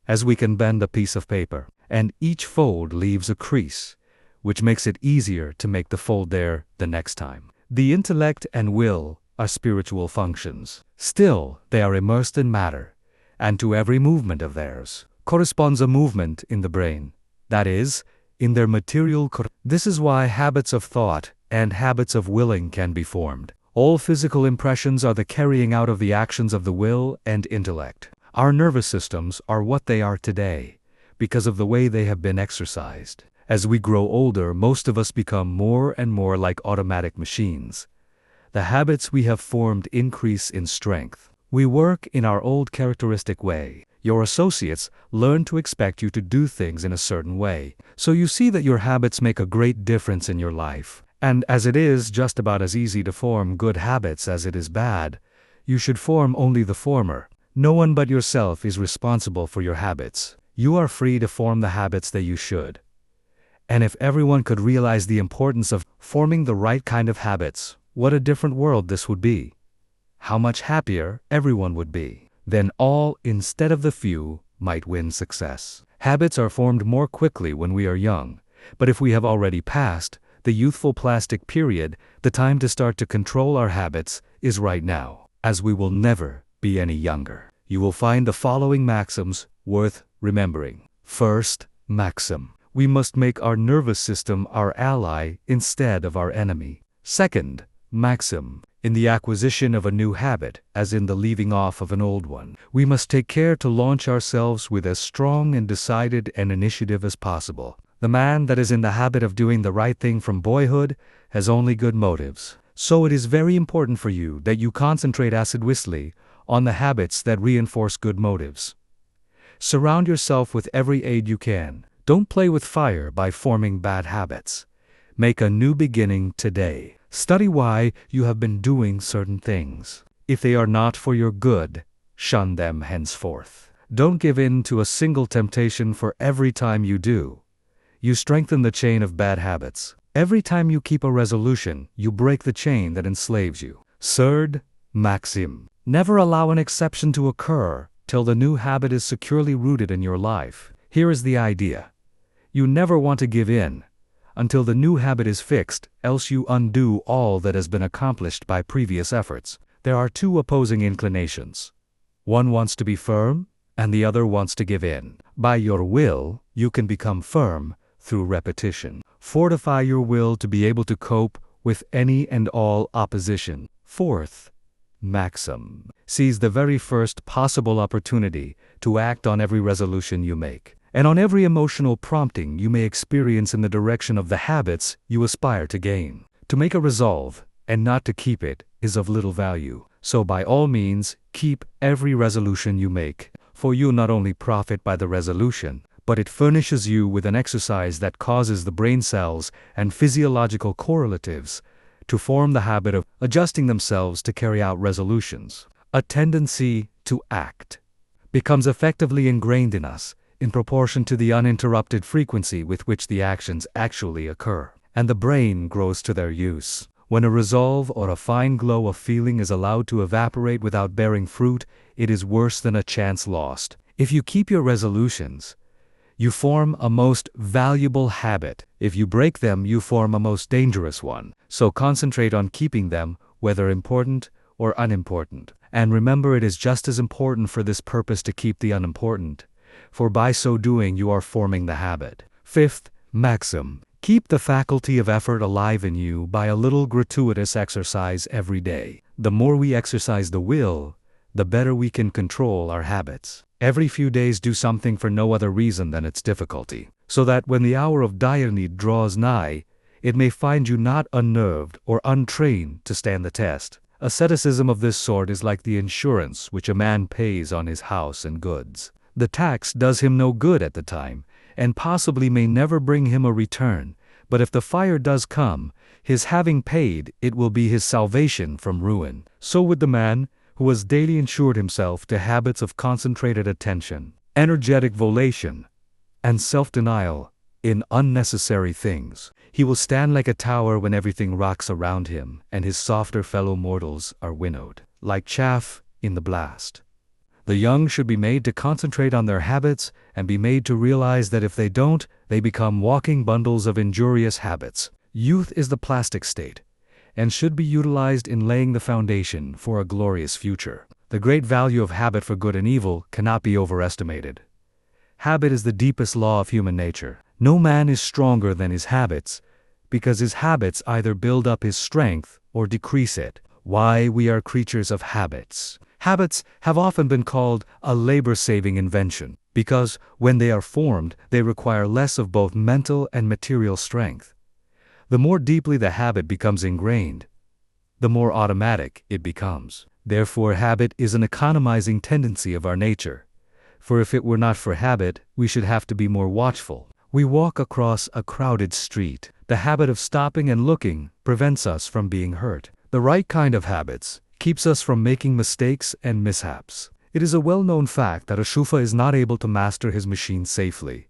as we can bend a piece of paper, and each fold leaves a crease, which makes it easier to make the fold there the next time. The intellect and will are spiritual functions. Still, they are immersed in matter, and to every movement of theirs corresponds a movement in the brain, that is, in their material. This is why habits of thought and habits of willing can be formed. All physical impressions are the carrying out of the actions of the will and intellect. Our nervous systems are what they are today, because of the way they have been exercised. As we grow older, most of us become more and more like automatic machines. The habits we have formed increase in strength. We work in our old characteristic way. Your associates learn to expect you to do things in a certain way. So you see that your habits make a great difference in your life. And as it is just about as easy to form good habits as it is bad, you should form only the former. No one but yourself is responsible for your habits. You are free to form the habits that you should. And if everyone could realize the importance of forming the right kind of habits, what a different world this would be. How much happier everyone would be. Then all, instead of the few, might win success. Habits are formed more quickly when we are young, but if we have already passed the youthful plastic period, the time to start to control our habits is right now, as we will never be any younger. You will find the following maxims worth remembering. First maxim: we must make our nervous system our ally instead of our enemy. Second maxim: in the acquisition of a new habit, as in the leaving off of an old one, we must take care to launch ourselves with as strong and decided an initiative as possible. The man that is in the habit of doing the right thing from boyhood has only good motives. So it is very important for you that you concentrate assiduously on the habits that reinforce good motives. Surround yourself with every aid you can. Don't play with fire by forming bad habits. Make a new beginning today. Study why you have been doing certain things. If they are not for your good, shun them henceforth. Don't give in to a single temptation, for every time you do, you strengthen the chain of bad habits. Every time you keep a resolution, you break the chain that enslaves you. Third maxim: never allow an exception to occur till the new habit is securely rooted in your life. Here is the idea. You never want to give in until the new habit is fixed, else you undo all that has been accomplished by previous efforts. There are two opposing inclinations. One wants to be firm, and the other wants to give in. By your will, you can become firm through repetition. Fortify your will to be able to cope with any and all opposition. Fourth maxim: seize the very first possible opportunity to act on every resolution you make, and on every emotional prompting you may experience in the direction of the habits you aspire to gain. To make a resolve, and not to keep it, is of little value. So by all means, keep every resolution you make, for you not only profit by the resolution, but it furnishes you with an exercise that causes the brain cells and physiological correlatives to form the habit of adjusting themselves to carry out resolutions. A tendency to act becomes effectively ingrained in us in proportion to the uninterrupted frequency with which the actions actually occur, and the brain grows to their use. When a resolve or a fine glow of feeling is allowed to evaporate without bearing fruit, it is worse than a chance lost. If you keep your resolutions, you form a most valuable habit. If you break them, you form a most dangerous one. So concentrate on keeping them, whether important or unimportant. And remember, it is just as important for this purpose to keep the unimportant, for by so doing you are forming the habit. Fifth maxim: keep the faculty of effort alive in you by a little gratuitous exercise every day. The more we exercise the will, the better we can control our habits. Every few days do something for no other reason than its difficulty, so that when the hour of dire need draws nigh, it may find you not unnerved or untrained to stand the test. Asceticism of this sort is like the insurance which a man pays on his house and goods. The tax does him no good at the time, and possibly may never bring him a return, but if the fire does come, his having paid it will be his salvation from ruin. So with the man who has daily insured himself to habits of concentrated attention, energetic volation, and self-denial in unnecessary things. He will stand like a tower when everything rocks around him, and his softer fellow mortals are winnowed, like chaff in the blast. The young should be made to concentrate on their habits and be made to realize that if they don't, they become walking bundles of injurious habits. Youth is the plastic state, and should be utilized in laying the foundation for a glorious future. The great value of habit for good and evil cannot be overestimated. Habit is the deepest law of human nature. No man is stronger than his habits, because his habits either build up his strength or decrease it. Why we are creatures of habits. Habits have often been called a labor-saving invention, because when they are formed, they require less of both mental and material strength. The more deeply the habit becomes ingrained, the more automatic it becomes. Therefore, habit is an economizing tendency of our nature. For if it were not for habit, we should have to be more watchful. We walk across a crowded street. The habit of stopping and looking prevents us from being hurt. The right kind of habits keeps us from making mistakes and mishaps. It is a well-known fact that a chauffeur is not able to master his machine safely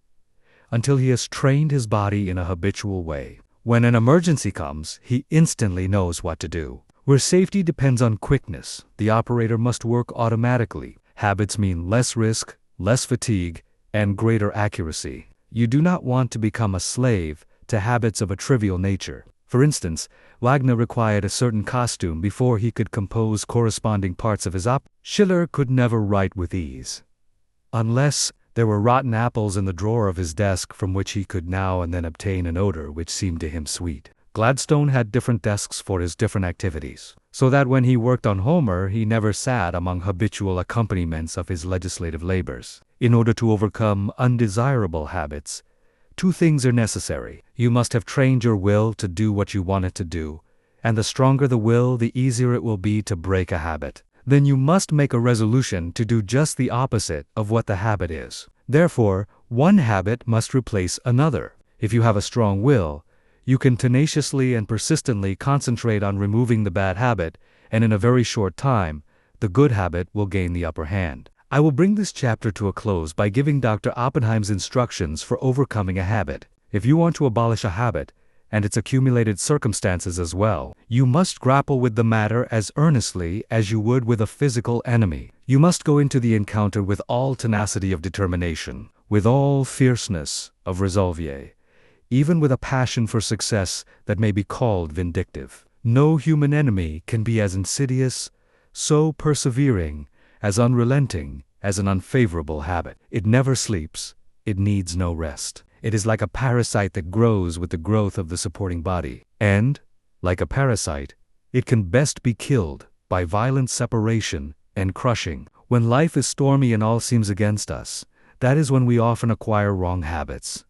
until he has trained his body in a habitual way. When an emergency comes, he instantly knows what to do. Where safety depends on quickness, the operator must work automatically. Habits mean less risk, less fatigue, and greater accuracy. You do not want to become a slave to habits of a trivial nature. For instance, Wagner required a certain costume before he could compose corresponding parts of his opera. Schiller could never write with ease, unless there were rotten apples in the drawer of his desk from which he could now and then obtain an odor which seemed to him sweet. Gladstone had different desks for his different activities, so that when he worked on Homer, he never sat among habitual accompaniments of his legislative labors. In order to overcome undesirable habits, two things are necessary. You must have trained your will to do what you want it to do, and the stronger the will, the easier it will be to break a habit. Then you must make a resolution to do just the opposite of what the habit is. Therefore, one habit must replace another. If you have a strong will, you can tenaciously and persistently concentrate on removing the bad habit, and in a very short time, the good habit will gain the upper hand. I will bring this chapter to a close by giving Dr. Oppenheim's instructions for overcoming a habit. If you want to abolish a habit, and its accumulated circumstances as well, you must grapple with the matter as earnestly as you would with a physical enemy. You must go into the encounter with all tenacity of determination, with all fierceness of resolve, even with a passion for success that may be called vindictive. No human enemy can be as insidious, so persevering, as unrelenting as an unfavorable habit. It never sleeps. It needs no rest. It is like a parasite that grows with the growth of the supporting body. And, like a parasite, it can best be killed by violent separation and crushing. When life is stormy and all seems against us, that is when we often acquire wrong habits.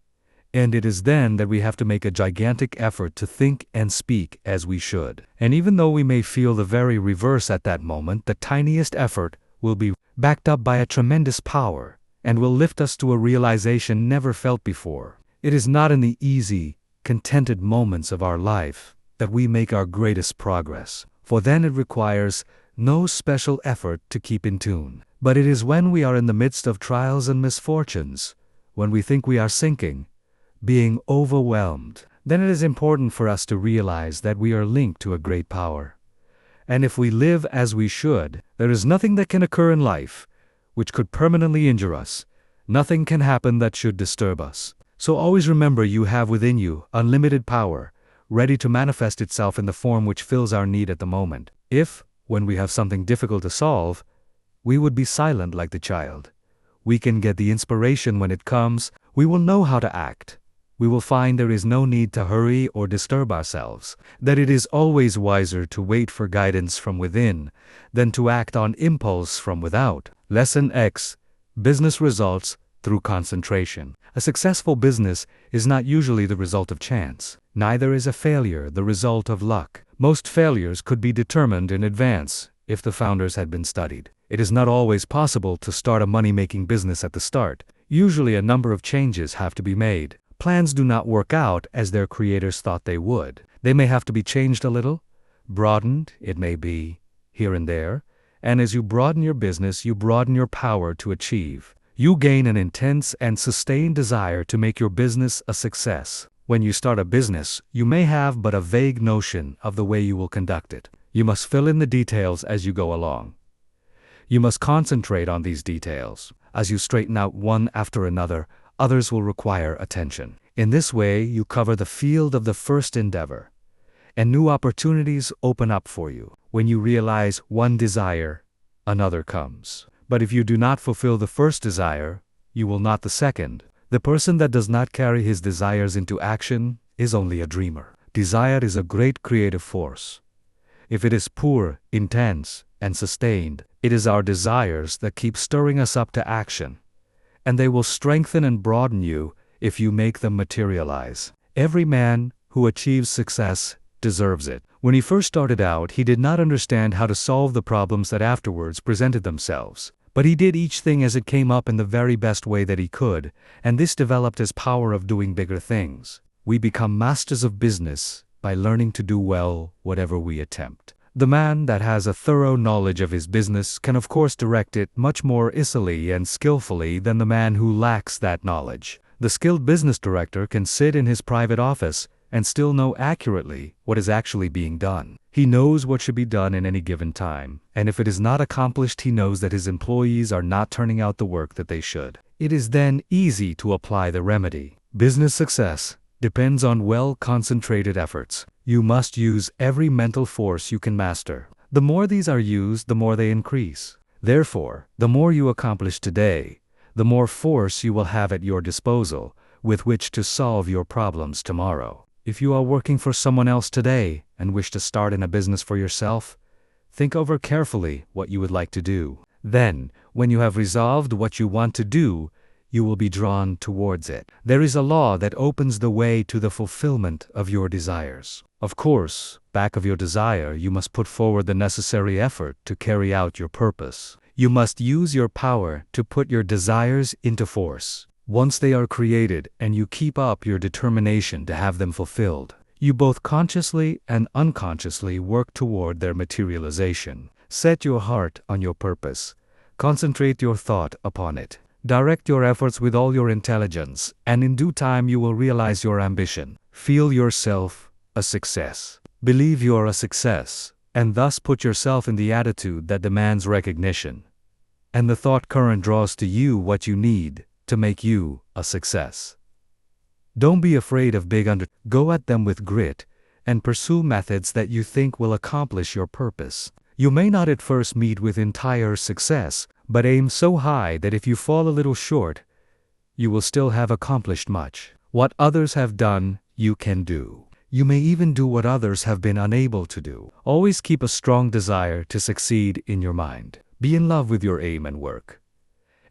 And it is then that we have to make a gigantic effort to think and speak as we should. And even though we may feel the very reverse at that moment, the tiniest effort will be backed up by a tremendous power, and will lift us to a realization never felt before. It is not in the easy, contented moments of our life that we make our greatest progress, for then it requires no special effort to keep in tune. But it is when we are in the midst of trials and misfortunes, when we think we are sinking, being overwhelmed, then it is important for us to realize that we are linked to a great power. And if we live as we should, there is nothing that can occur in life which could permanently injure us. Nothing can happen that should disturb us. So always remember you have within you unlimited power, ready to manifest itself in the form which fills our need at the moment. If, when we have something difficult to solve, we would be silent like the child, we can get the inspiration when it comes, we will know how to act. we will find there is no need to hurry or disturb ourselves, that it is always wiser to wait for guidance from within than to act on impulse from without. Lesson X: Business results through concentration. A successful business is not usually the result of chance. Neither is a failure the result of luck. Most failures could be determined in advance if the founders had been studied. It is not always possible to start a money-making business at the start. Usually a number of changes have to be made. Plans do not work out as their creators thought they would. They may have to be changed a little, broadened, it may be, here and there, and as you broaden your business, you broaden your power to achieve. You gain an intense and sustained desire to make your business a success. When you start a business, you may have but a vague notion of the way you will conduct it. You must fill in the details as you go along. You must concentrate on these details. As you straighten out one after another, others will require attention. In this way, you cover the field of the first endeavor, and new opportunities open up for you. When you realize one desire, another comes. But if you do not fulfill the first desire, you will not the second. The person that does not carry his desires into action is only a dreamer. Desire is a great creative force. If it is poor, intense, and sustained, it is our desires that keep stirring us up to action, and they will strengthen and broaden you if you make them materialize. Every man who achieves success deserves it. When he first started out, he did not understand how to solve the problems that afterwards presented themselves. But he did each thing as it came up in the very best way that he could, and this developed his power of doing bigger things. We become masters of business by learning to do well whatever we attempt. The man that has a thorough knowledge of his business can of course direct it much more easily and skillfully than the man who lacks that knowledge. The skilled business director can sit in his private office and still know accurately what is actually being done. He knows what should be done in any given time, and if it is not accomplished, he knows that his employees are not turning out the work that they should. It is then easy to apply the remedy. Business success depends on well-concentrated efforts. You must use every mental force you can master. The more these are used, the more they increase. Therefore, the more you accomplish today, the more force you will have at your disposal with which to solve your problems tomorrow. If you are working for someone else today and wish to start in a business for yourself, think over carefully what you would like to do. Then, when you have resolved what you want to do, you will be drawn towards it. There is a law that opens the way to the fulfillment of your desires. Of course, back of your desire, you must put forward the necessary effort to carry out your purpose. You must use your power to put your desires into force. Once they are created and you keep up your determination to have them fulfilled, you both consciously and unconsciously work toward their materialization. Set your heart on your purpose. Concentrate your thought upon it. Direct your efforts with all your intelligence, and in due time you will realize your ambition. Feel yourself a success. Believe you are a success, and thus put yourself in the attitude that demands recognition. And the thought current draws to you what you need to make you a success. Don't be afraid of Go at them with grit, and pursue methods that you think will accomplish your purpose. You may not at first meet with entire success, but aim so high that if you fall a little short, you will still have accomplished much. What others have done, you can do. You may even do what others have been unable to do. Always keep a strong desire to succeed in your mind. Be in love with your aim and work,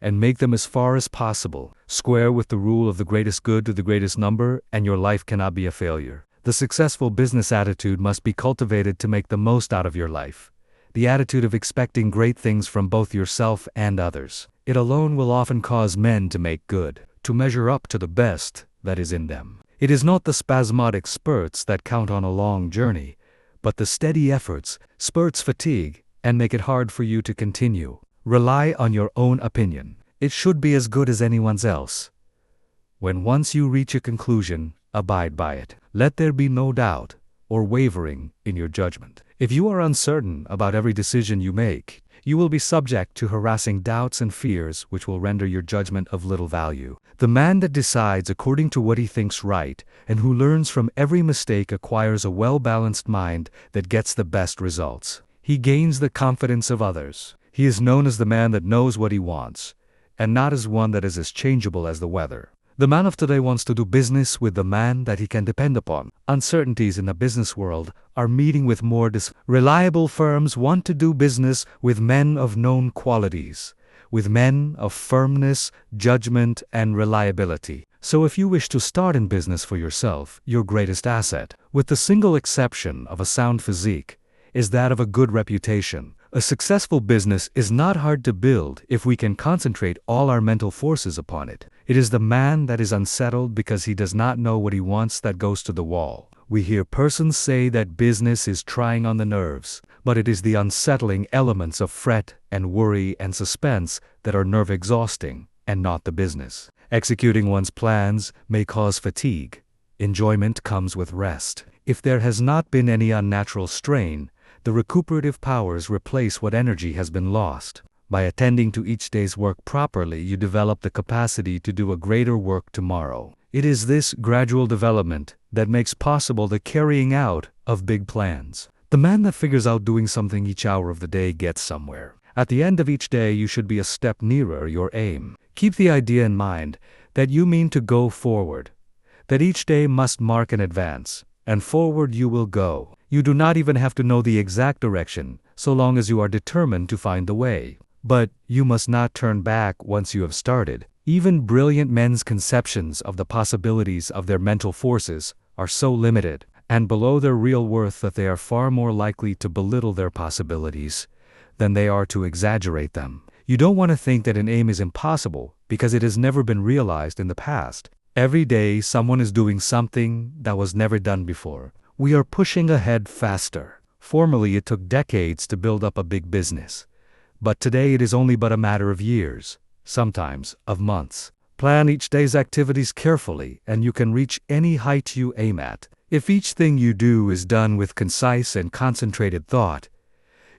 and make them as far as possible square with the rule of the greatest good to the greatest number, and your life cannot be a failure. The successful business attitude must be cultivated to make the most out of your life. The attitude of expecting great things from both yourself and others. It alone will often cause men to make good, to measure up to the best that is in them. It is not the spasmodic spurts that count on a long journey, but the steady efforts. Spurts fatigue and make it hard for you to continue. Rely on your own opinion. It should be as good as anyone's else. When once you reach a conclusion, abide by it. Let there be no doubt or wavering in your judgment. If you are uncertain about every decision you make, you will be subject to harassing doubts and fears which will render your judgment of little value. The man that decides according to what he thinks right and who learns from every mistake acquires a well-balanced mind that gets the best results. He gains the confidence of others. He is known as the man that knows what he wants, and not as one that is as changeable as the weather. The man of today wants to do business with the man that he can depend upon. Uncertainties in the business world are meeting with more reliable firms want to do business with men of known qualities, with men of firmness, judgment, and reliability. So if you wish to start in business for yourself, your greatest asset, with the single exception of a sound physique, is that of a good reputation. A successful business is not hard to build if we can concentrate all our mental forces upon it. It is the man that is unsettled because he does not know what he wants that goes to the wall. We hear persons say that business is trying on the nerves, but it is the unsettling elements of fret and worry and suspense that are nerve exhausting, and not the business. Executing one's plans may cause fatigue. Enjoyment comes with rest. If there has not been any unnatural strain, the recuperative powers replace what energy has been lost. By attending to each day's work properly, you develop the capacity to do a greater work tomorrow. It is this gradual development that makes possible the carrying out of big plans. The man that figures out doing something each hour of the day gets somewhere. At the end of each day, you should be a step nearer your aim. Keep the idea in mind that you mean to go forward, that each day must mark an advance, and forward you will go. You do not even have to know the exact direction, so long as you are determined to find the way. But you must not turn back once you have started. Even brilliant men's conceptions of the possibilities of their mental forces are so limited and below their real worth that they are far more likely to belittle their possibilities than they are to exaggerate them. You don't want to think that an aim is impossible because it has never been realized in the past. Every day someone is doing something that was never done before. We are pushing ahead faster. Formerly it took decades to build up a big business. But today it is only but a matter of years, sometimes of months. Plan each day's activities carefully and you can reach any height you aim at. If each thing you do is done with concise and concentrated thought,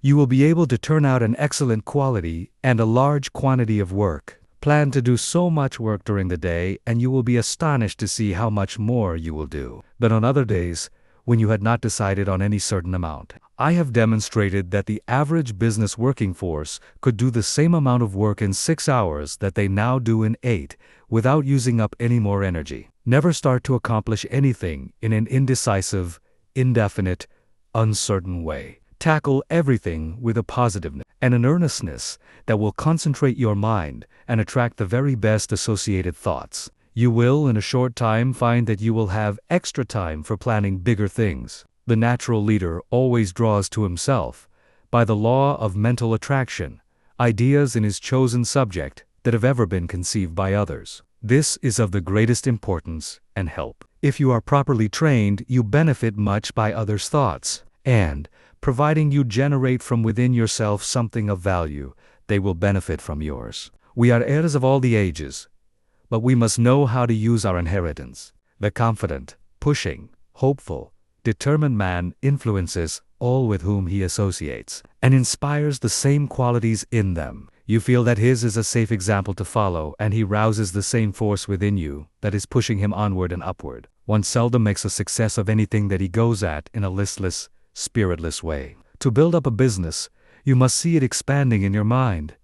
you will be able to turn out an excellent quality and a large quantity of work. Plan to do so much work during the day and you will be astonished to see how much more you will do than on other days when you had not decided on any certain amount. I have demonstrated that the average business working force could do the same amount of work in 6 hours that they now do in 8, without using up any more energy. Never start to accomplish anything in an indecisive, indefinite, uncertain way. Tackle everything with a positiveness and an earnestness that will concentrate your mind and attract the very best associated thoughts. You will, in a short time, find that you will have extra time for planning bigger things. The natural leader always draws to himself, by the law of mental attraction, ideas in his chosen subject that have ever been conceived by others. This is of the greatest importance and help. If you are properly trained, you benefit much by others' thoughts, and, providing you generate from within yourself something of value, they will benefit from yours. We are heirs of all the ages, but we must know how to use our inheritance. The confident, pushing, hopeful, determined man influences all with whom he associates, and inspires the same qualities in them. You feel that his is a safe example to follow, and he rouses the same force within you that is pushing him onward and upward. One seldom makes a success of anything that he goes at in a listless, spiritless way. To build up a business, you must see it expanding in your mind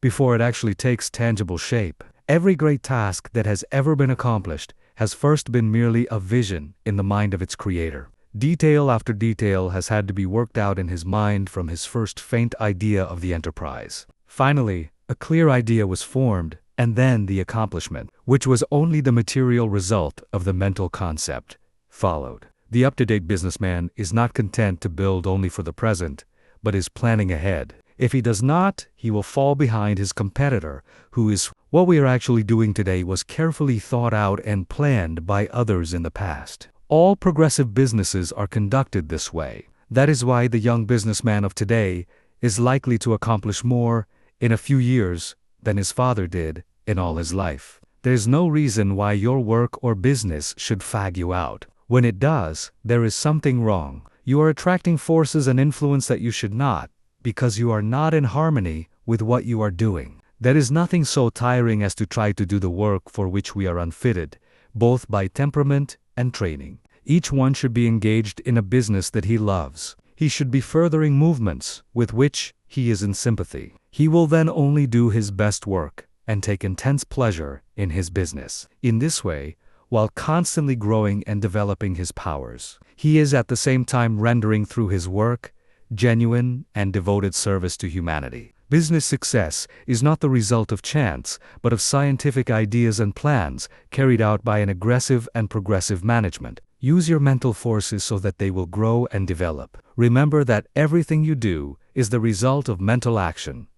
before it actually takes tangible shape. Every great task that has ever been accomplished has first been merely a vision in the mind of its creator. Detail after detail has had to be worked out in his mind from his first faint idea of the enterprise. Finally, a clear idea was formed, and then the accomplishment, which was only the material result of the mental concept, followed. The up-to-date businessman is not content to build only for the present, but is planning ahead. If he does not, he will fall behind his competitor, who is what we are actually doing today was carefully thought out and planned by others in the past. All progressive businesses are conducted this way. That is why the young businessman of today is likely to accomplish more in a few years than his father did in all his life. There is no reason why your work or business should fag you out. When it does, there is something wrong. You are attracting forces and influence that you should not, because you are not in harmony with what you are doing. There is nothing so tiring as to try to do the work for which we are unfitted, both by temperament and training. Each one should be engaged in a business that he loves. He should be furthering movements with which he is in sympathy. He will then only do his best work, and take intense pleasure in his business. In this way, while constantly growing and developing his powers, he is at the same time rendering through his work genuine and devoted service to humanity. Business success is not the result of chance, but of scientific ideas and plans carried out by an aggressive and progressive management. Use your mental forces so that they will grow and develop. Remember that everything you do is the result of mental action.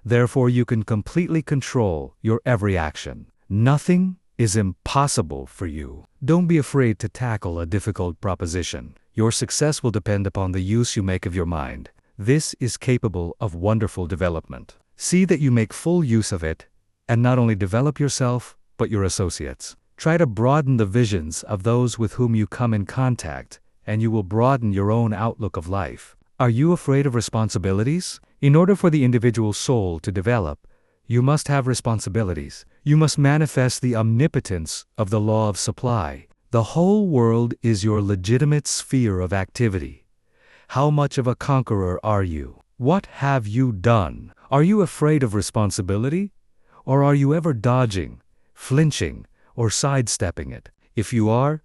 Therefore, you can completely control your every action. Nothing is impossible for you. Don't be afraid to tackle a difficult proposition. Your success will depend upon the use you make of your mind. This is capable of wonderful development. See that you make full use of it, and not only develop yourself, but your associates. Try to broaden the visions of those with whom you come in contact, and you will broaden your own outlook of life. Are you afraid of responsibilities? In order for the individual soul to develop, you must have responsibilities. You must manifest the omnipotence of the law of supply. The whole world is your legitimate sphere of activity. How much of a conqueror are you? What have you done? Are you afraid of responsibility? Or are you ever dodging, flinching, or sidestepping it? If you are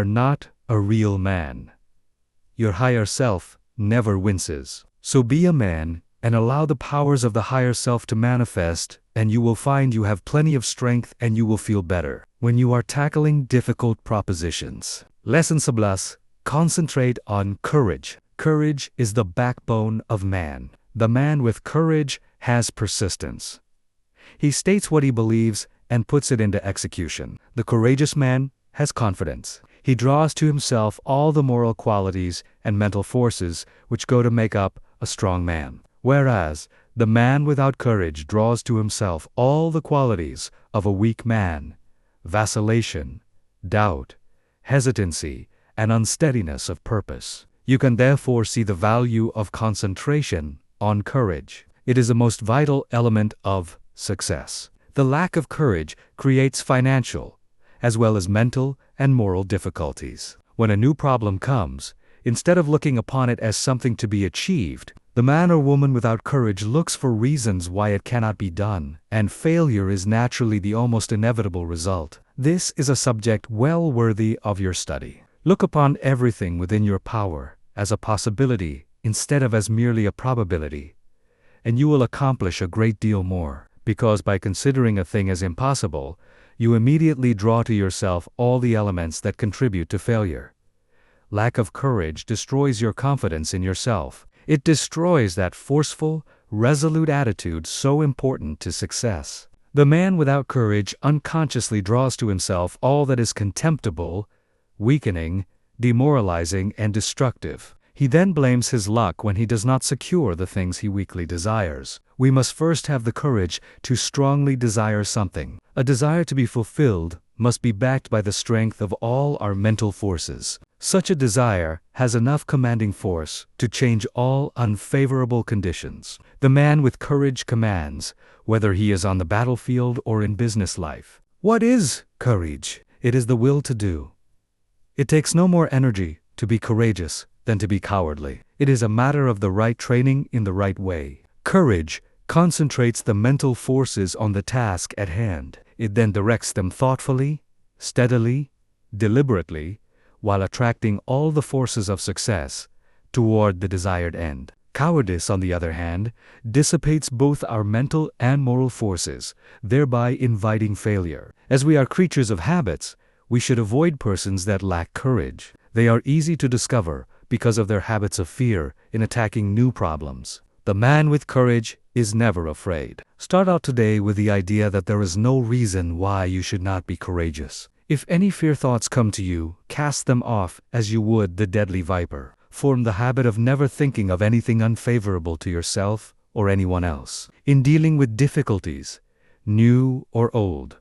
not a real man. Your higher self never winces. So be a man and allow the powers of the higher self to manifest, and you will find you have plenty of strength and you will feel better when you are tackling difficult propositions. Lesson 11. Concentrate on courage. Courage is the backbone of man. The man with courage has persistence. He states what he believes and puts it into execution. The courageous man has confidence. He draws to himself all the moral qualities and mental forces which go to make up a strong man. Whereas, the man without courage draws to himself all the qualities of a weak man: vacillation, doubt, hesitancy, and unsteadiness of purpose. You can therefore see the value of concentration on courage. It is the most vital element of success. The lack of courage creates financial, as well as mental and moral difficulties. When a new problem comes, instead of looking upon it as something to be achieved, the man or woman without courage looks for reasons why it cannot be done, and failure is naturally the almost inevitable result. This is a subject well worthy of your study. Look upon everything within your power as a possibility instead of as merely a probability, and you will accomplish a great deal more, because by considering a thing as impossible, you immediately draw to yourself all the elements that contribute to failure. Lack of courage destroys your confidence in yourself. It destroys that forceful, resolute attitude so important to success. The man without courage unconsciously draws to himself all that is contemptible, weakening, demoralizing, and destructive. He then blames his luck when he does not secure the things he weakly desires. We must first have the courage to strongly desire something. A desire to be fulfilled must be backed by the strength of all our mental forces. Such a desire has enough commanding force to change all unfavorable conditions. The man with courage commands, whether he is on the battlefield or in business life. What is courage? It is the will to do. It takes no more energy to be courageous than to be cowardly. It is a matter of the right training in the right way. Courage concentrates the mental forces on the task at hand. It then directs them thoughtfully, steadily, deliberately, while attracting all the forces of success toward the desired end. Cowardice, on the other hand, dissipates both our mental and moral forces, thereby inviting failure. As we are creatures of habits, we should avoid persons that lack courage. They are easy to discover because of their habits of fear in attacking new problems. The man with courage is never afraid. Start out today with the idea that there is no reason why you should not be courageous. If any fear thoughts come to you, cast them off as you would the deadly viper. Form the habit of never thinking of anything unfavorable to yourself or anyone else. In dealing with difficulties, new or old,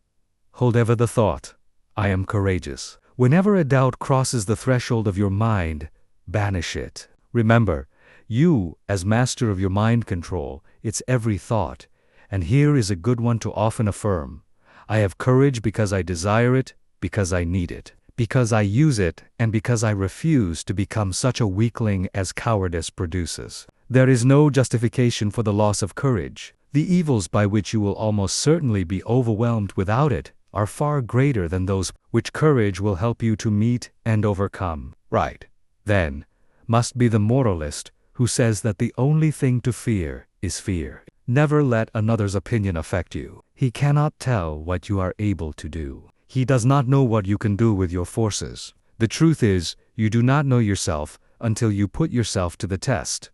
hold ever the thought, I am courageous. Whenever a doubt crosses the threshold of your mind, banish it. Remember, you, as master of your mind control its every thought, and here is a good one to often affirm, I have courage because I desire it, because I need it, because I use it, and because I refuse to become such a weakling as cowardice produces. There is no justification for the loss of courage. The evils by which you will almost certainly be overwhelmed without it are far greater than those which courage will help you to meet and overcome. Right, then, must be the moralist who says that the only thing to fear is fear. Never let another's opinion affect you. He cannot tell what you are able to do. He does not know what you can do with your forces. The truth is, you do not know yourself until you put yourself to the test.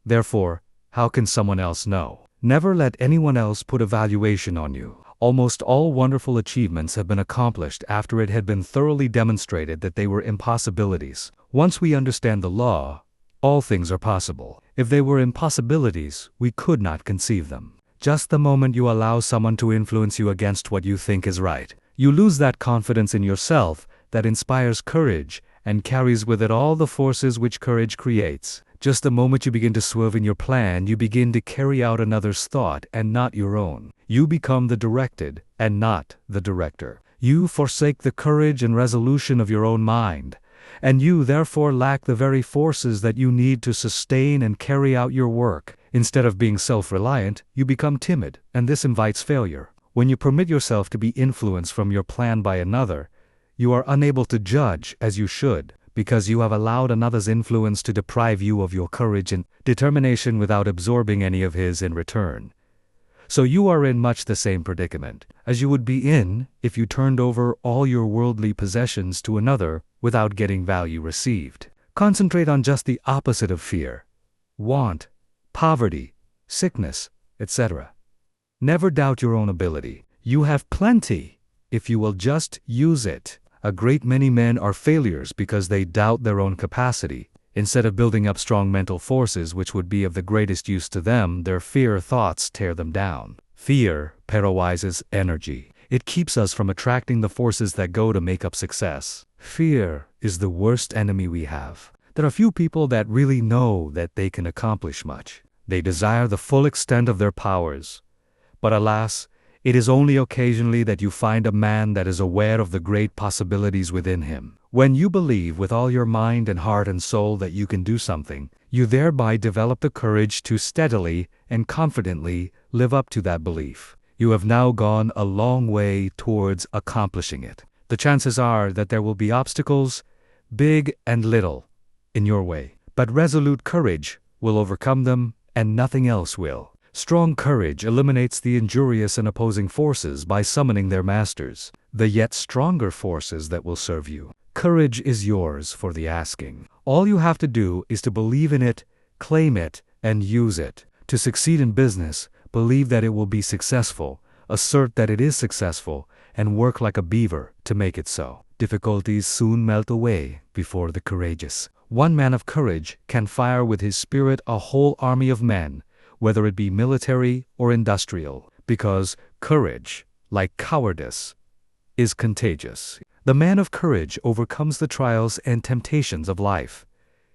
Therefore, how can someone else know? Never let anyone else put a valuation on you. Almost all wonderful achievements have been accomplished after it had been thoroughly demonstrated that they were impossibilities. Once we understand the law, all things are possible. If they were impossibilities, we could not conceive them. Just the moment you allow someone to influence you against what you think is right, you lose that confidence in yourself that inspires courage and carries with it all the forces which courage creates. Just the moment you begin to swerve in your plan, you begin to carry out another's thought and not your own. You become the directed and not the director. You forsake the courage and resolution of your own mind, and you therefore lack the very forces that you need to sustain and carry out your work. Instead of being self-reliant, you become timid, and this invites failure. When you permit yourself to be influenced from your plan by another, you are unable to judge as you should, because you have allowed another's influence to deprive you of your courage and determination without absorbing any of his in return. So you are in much the same predicament as you would be in if you turned over all your worldly possessions to another without getting value received. Concentrate on just the opposite of fear: want, poverty, sickness, etc. Never doubt your own ability. You have plenty if you will just use it. A great many men are failures because they doubt their own capacity. Instead of building up strong mental forces which would be of the greatest use to them, their fear thoughts tear them down. Fear paralyzes energy. It keeps us from attracting the forces that go to make up success. Fear is the worst enemy we have. There are few people that really know that they can accomplish much. They desire the full extent of their powers. But alas, it is only occasionally that you find a man that is aware of the great possibilities within him. When you believe with all your mind and heart and soul that you can do something, you thereby develop the courage to steadily and confidently live up to that belief. You have now gone a long way towards accomplishing it. The chances are that there will be obstacles, big and little, in your way. But resolute courage will overcome them, and nothing else will. Strong courage eliminates the injurious and opposing forces by summoning their masters, the yet stronger forces that will serve you. Courage is yours for the asking. All you have to do is to believe in it, claim it, and use it. To succeed in business, believe that it will be successful, assert that it is successful, and work like a beaver to make it so. Difficulties soon melt away before the courageous. One man of courage can fire with his spirit a whole army of men, whether it be military or industrial, because courage, like cowardice, is contagious. The man of courage overcomes the trials and temptations of life.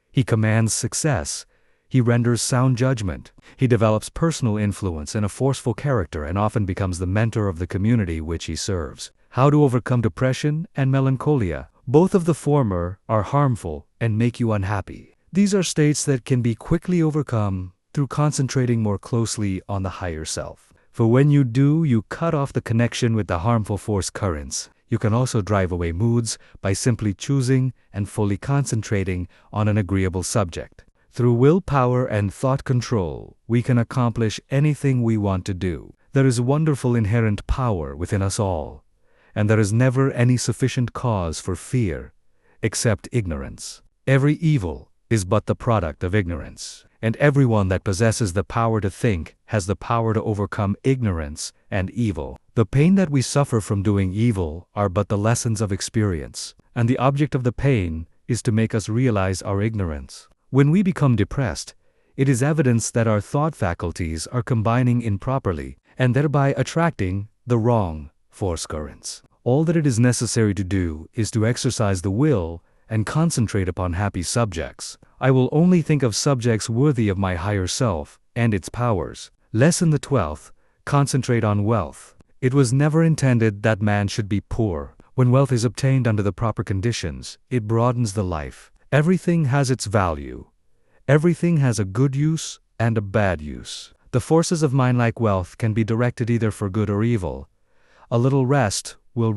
He commands success. He renders sound judgment. He develops personal influence and a forceful character and often becomes the mentor of the community which he serves. How to overcome depression and melancholia? Both of the former are harmful and make you unhappy. These are states that can be quickly overcome through concentrating more closely on the higher self. For when you do, you cut off the connection with the harmful force currents. You can also drive away moods by simply choosing and fully concentrating on an agreeable subject. Through willpower and thought control, we can accomplish anything we want to do. There is wonderful inherent power within us all, and there is never any sufficient cause for fear except ignorance. Every evil is but the product of ignorance, and everyone that possesses the power to think has the power to overcome ignorance and evil. The pain that we suffer from doing evil are but the lessons of experience, and the object of the pain is to make us realize our ignorance. When we become depressed, it is evidence that our thought faculties are combining improperly and thereby attracting the wrong force currents. All that it is necessary to do is to exercise the will and concentrate upon happy subjects. I will only think of subjects worthy of my higher self and its powers. Lesson the 12th. Concentrate on wealth. It was never intended that man should be poor. When wealth is obtained under the proper conditions, it broadens the life. Everything has its value. Everything has a good use and a bad use. The forces of mind like wealth can be directed either for good or evil. A little rest will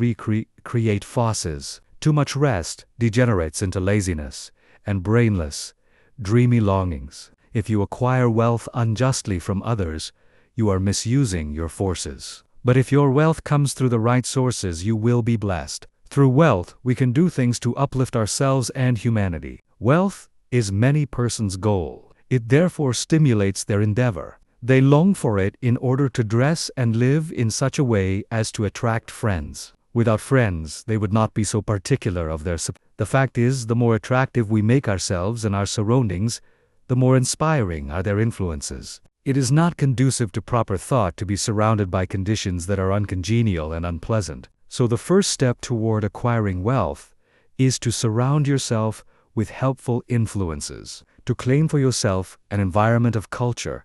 create forces. Too much rest degenerates into laziness and brainless, dreamy longings. If you acquire wealth unjustly from others, you are misusing your forces. But if your wealth comes through the right sources, you will be blessed. Through wealth, we can do things to uplift ourselves and humanity. Wealth is many persons' goal. It therefore stimulates their endeavor. They long for it in order to dress and live in such a way as to attract friends. Without friends, they would not be so particular of their support. The fact is, the more attractive we make ourselves and our surroundings, the more inspiring are their influences. It is not conducive to proper thought to be surrounded by conditions that are uncongenial and unpleasant. So the first step toward acquiring wealth is to surround yourself with helpful influences. To claim for yourself an environment of culture,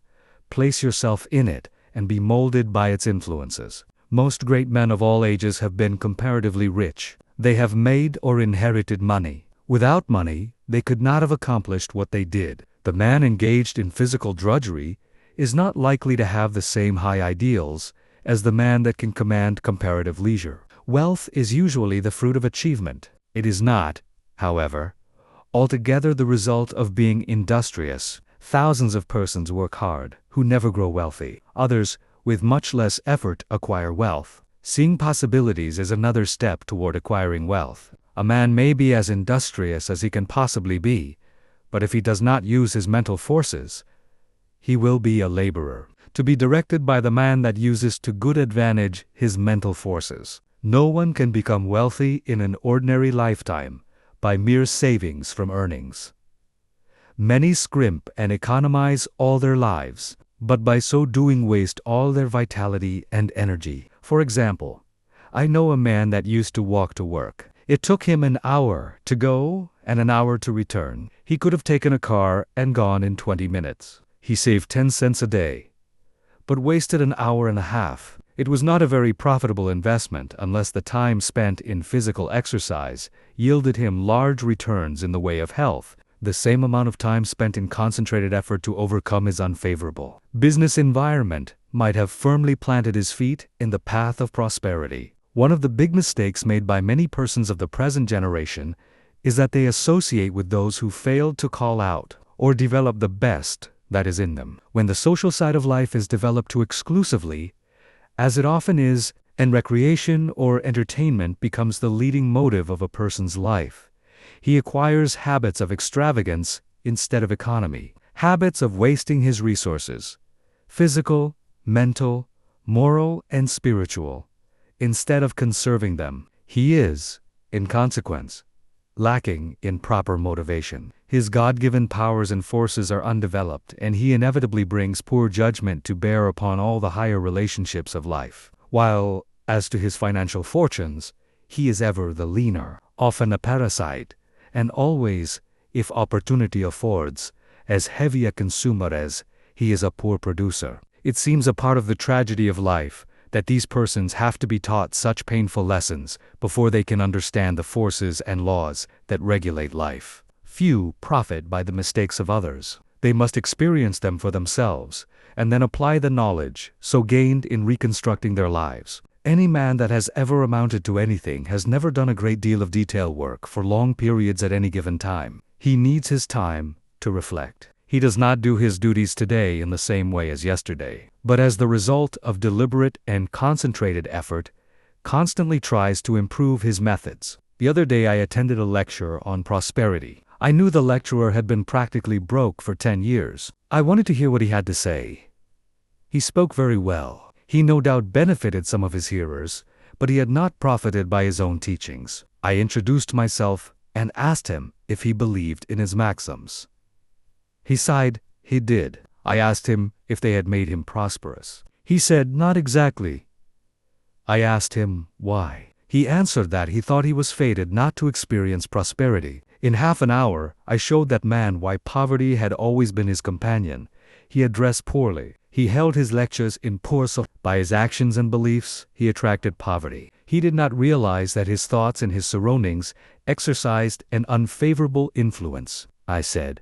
place yourself in it, and be molded by its influences. Most great men of all ages have been comparatively rich. They have made or inherited money. Without money, they could not have accomplished what they did. The man engaged in physical drudgery is not likely to have the same high ideals as the man that can command comparative leisure. Wealth is usually the fruit of achievement. It is not, however, altogether the result of being industrious. Thousands of persons work hard, who never grow wealthy. Others, with much less effort, acquire wealth. Seeing possibilities is another step toward acquiring wealth. A man may be as industrious as he can possibly be, but if he does not use his mental forces, he will be a laborer, to be directed by the man that uses to good advantage his mental forces. No one can become wealthy in an ordinary lifetime by mere savings from earnings. Many scrimp and economize all their lives, but by so doing waste all their vitality and energy. For example, I know a man that used to walk to work. It took him an hour to go and an hour to return. He could have taken a car and gone in 20 minutes. He saved 10 cents a day, but wasted an hour and a half. It was not a very profitable investment unless the time spent in physical exercise yielded him large returns in the way of health. The same amount of time spent in concentrated effort to overcome his unfavorable business environment might have firmly planted his feet in the path of prosperity. One of the big mistakes made by many persons of the present generation is that they associate with those who failed to call out or develop the best that is in them. When the social side of life is developed too exclusively, as it often is, and recreation or entertainment becomes the leading motive of a person's life, he acquires habits of extravagance instead of economy, habits of wasting his resources, physical, mental, moral, and spiritual, instead of conserving them. He is, in consequence, lacking in proper motivation. His God-given powers and forces are undeveloped, and he inevitably brings poor judgment to bear upon all the higher relationships of life. While, as to his financial fortunes, he is ever the leaner, often a parasite, and always, if opportunity affords, as heavy a consumer as he is a poor producer. It seems a part of the tragedy of life that these persons have to be taught such painful lessons before they can understand the forces and laws that regulate life. Few profit by the mistakes of others. They must experience them for themselves, and then apply the knowledge so gained in reconstructing their lives. Any man that has ever amounted to anything has never done a great deal of detail work for long periods at any given time. He needs his time to reflect. He does not do his duties today in the same way as yesterday, but as the result of deliberate and concentrated effort, constantly tries to improve his methods. The other day I attended a lecture on prosperity. I knew the lecturer had been practically broke for 10 years. I wanted to hear what he had to say. He spoke very well. He no doubt benefited some of his hearers, but he had not profited by his own teachings. I introduced myself and asked him if he believed in his maxims. He sighed. He did. I asked him if they had made him prosperous. He said, "Not exactly." I asked him why. He answered that he thought he was fated not to experience prosperity. In half an hour, I showed that man why poverty had always been his companion. He had dressed poorly. He held his lectures in poor society. By his actions and beliefs, he attracted poverty. He did not realize that his thoughts and his surroundings exercised an unfavorable influence. I said,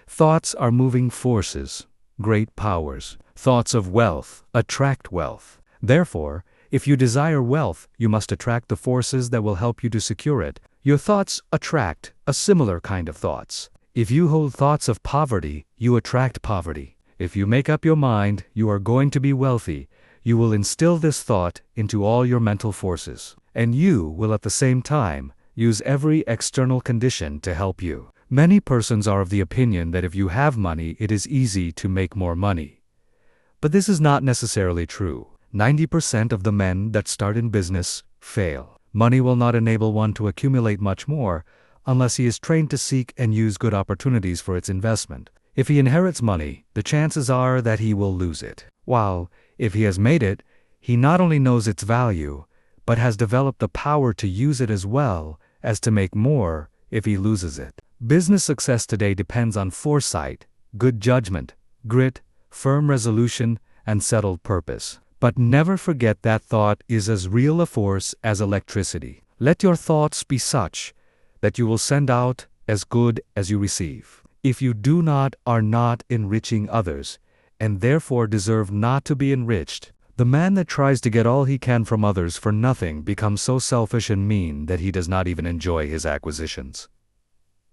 "Thoughts are moving forces, great powers. Thoughts of wealth attract wealth. Therefore, if you desire wealth, you must attract the forces that will help you to secure it. Your thoughts attract a similar kind of thoughts. If you hold thoughts of poverty, you attract poverty. If you make up your mind you are going to be wealthy, you will instill this thought into all your mental forces, and you will at the same time use every external condition to help you. Many persons are of the opinion that if you have money, it is easy to make more money. But this is not necessarily true. 90% of the men that start in business fail. Money will not enable one to accumulate much more unless he is trained to seek and use good opportunities for its investment. If he inherits money, the chances are that he will lose it. While, if he has made it, he not only knows its value, but has developed the power to use it as well as to make more if he loses it. Business success today depends on foresight, good judgment, grit, firm resolution, and settled purpose. But never forget that thought is as real a force as electricity. Let your thoughts be such that you will send out as good as you receive. If you are not enriching others, and therefore deserve not to be enriched, the man that tries to get all he can from others for nothing becomes so selfish and mean that he does not even enjoy his acquisitions.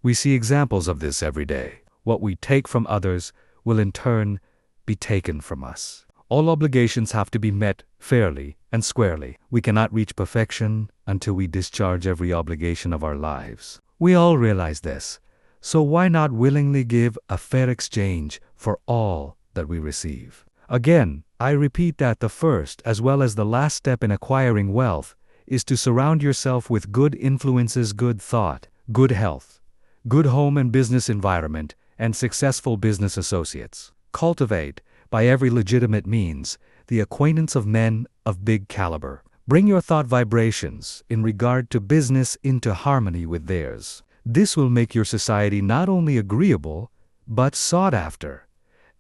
We see examples of this every day. What we take from others will in turn be taken from us. All obligations have to be met fairly and squarely. We cannot reach perfection until we discharge every obligation of our lives. We all realize this, so why not willingly give a fair exchange for all that we receive? Again, I repeat that the first as well as the last step in acquiring wealth is to surround yourself with good influences, good thought, good health, good home and business environment, and successful business associates. Cultivate, by every legitimate means, the acquaintance of men of big caliber. Bring your thought vibrations in regard to business into harmony with theirs. This will make your society not only agreeable, but sought after.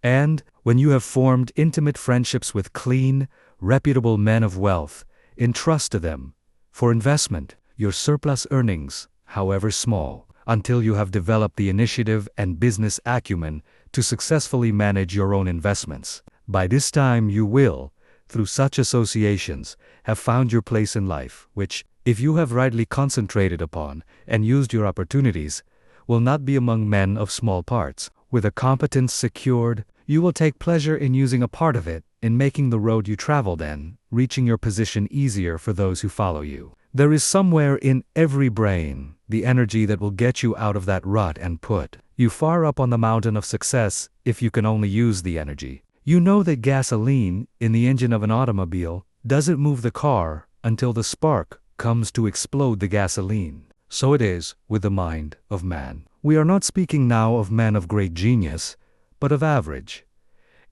And, when you have formed intimate friendships with clean, reputable men of wealth, entrust to them, for investment, your surplus earnings, however small, until you have developed the initiative and business acumen to successfully manage your own investments. By this time you will, through such associations, have found your place in life, which, if you have rightly concentrated upon and used your opportunities, will not be among men of small parts. With a competence secured, you will take pleasure in using a part of it, in making the road you travel then, reaching your position easier for those who follow you. There is somewhere in every brain the energy that will get you out of that rut and put you far up on the mountain of success if you can only use the energy. You know that gasoline in the engine of an automobile doesn't move the car until the spark comes to explode the gasoline. So it is with the mind of man. We are not speaking now of men of great genius, but of average,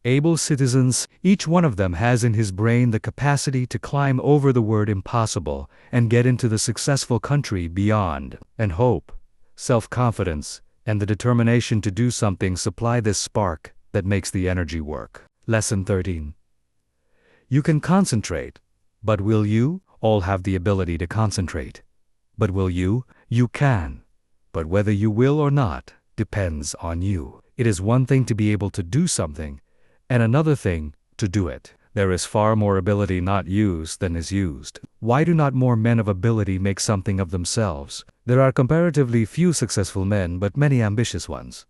able citizens. Each one of them has in his brain the capacity to climb over the word impossible and get into the successful country beyond. And hope, self-confidence, and the determination to do something supply this spark that makes the energy work. Lesson 13. You can concentrate, but will you? All have the ability to concentrate. But will you? You can. But whether you will or not depends on you. It is one thing to be able to do something, and another thing to do it. There is far more ability not used than is used. Why do not more men of ability make something of themselves? There are comparatively few successful men, but many ambitious ones.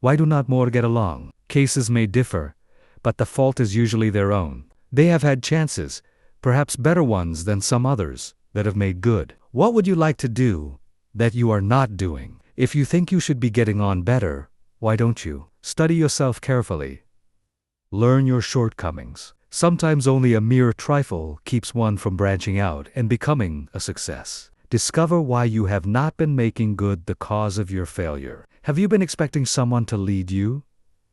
Why do not more get along? Cases may differ, but the fault is usually their own. They have had chances, perhaps better ones than some others, that have made good. What would you like to do that you are not doing? If you think you should be getting on better, why don't you? Study yourself carefully. Learn your shortcomings. Sometimes only a mere trifle keeps one from branching out and becoming a success. Discover why you have not been making good the cause of your failure. Have you been expecting someone to lead you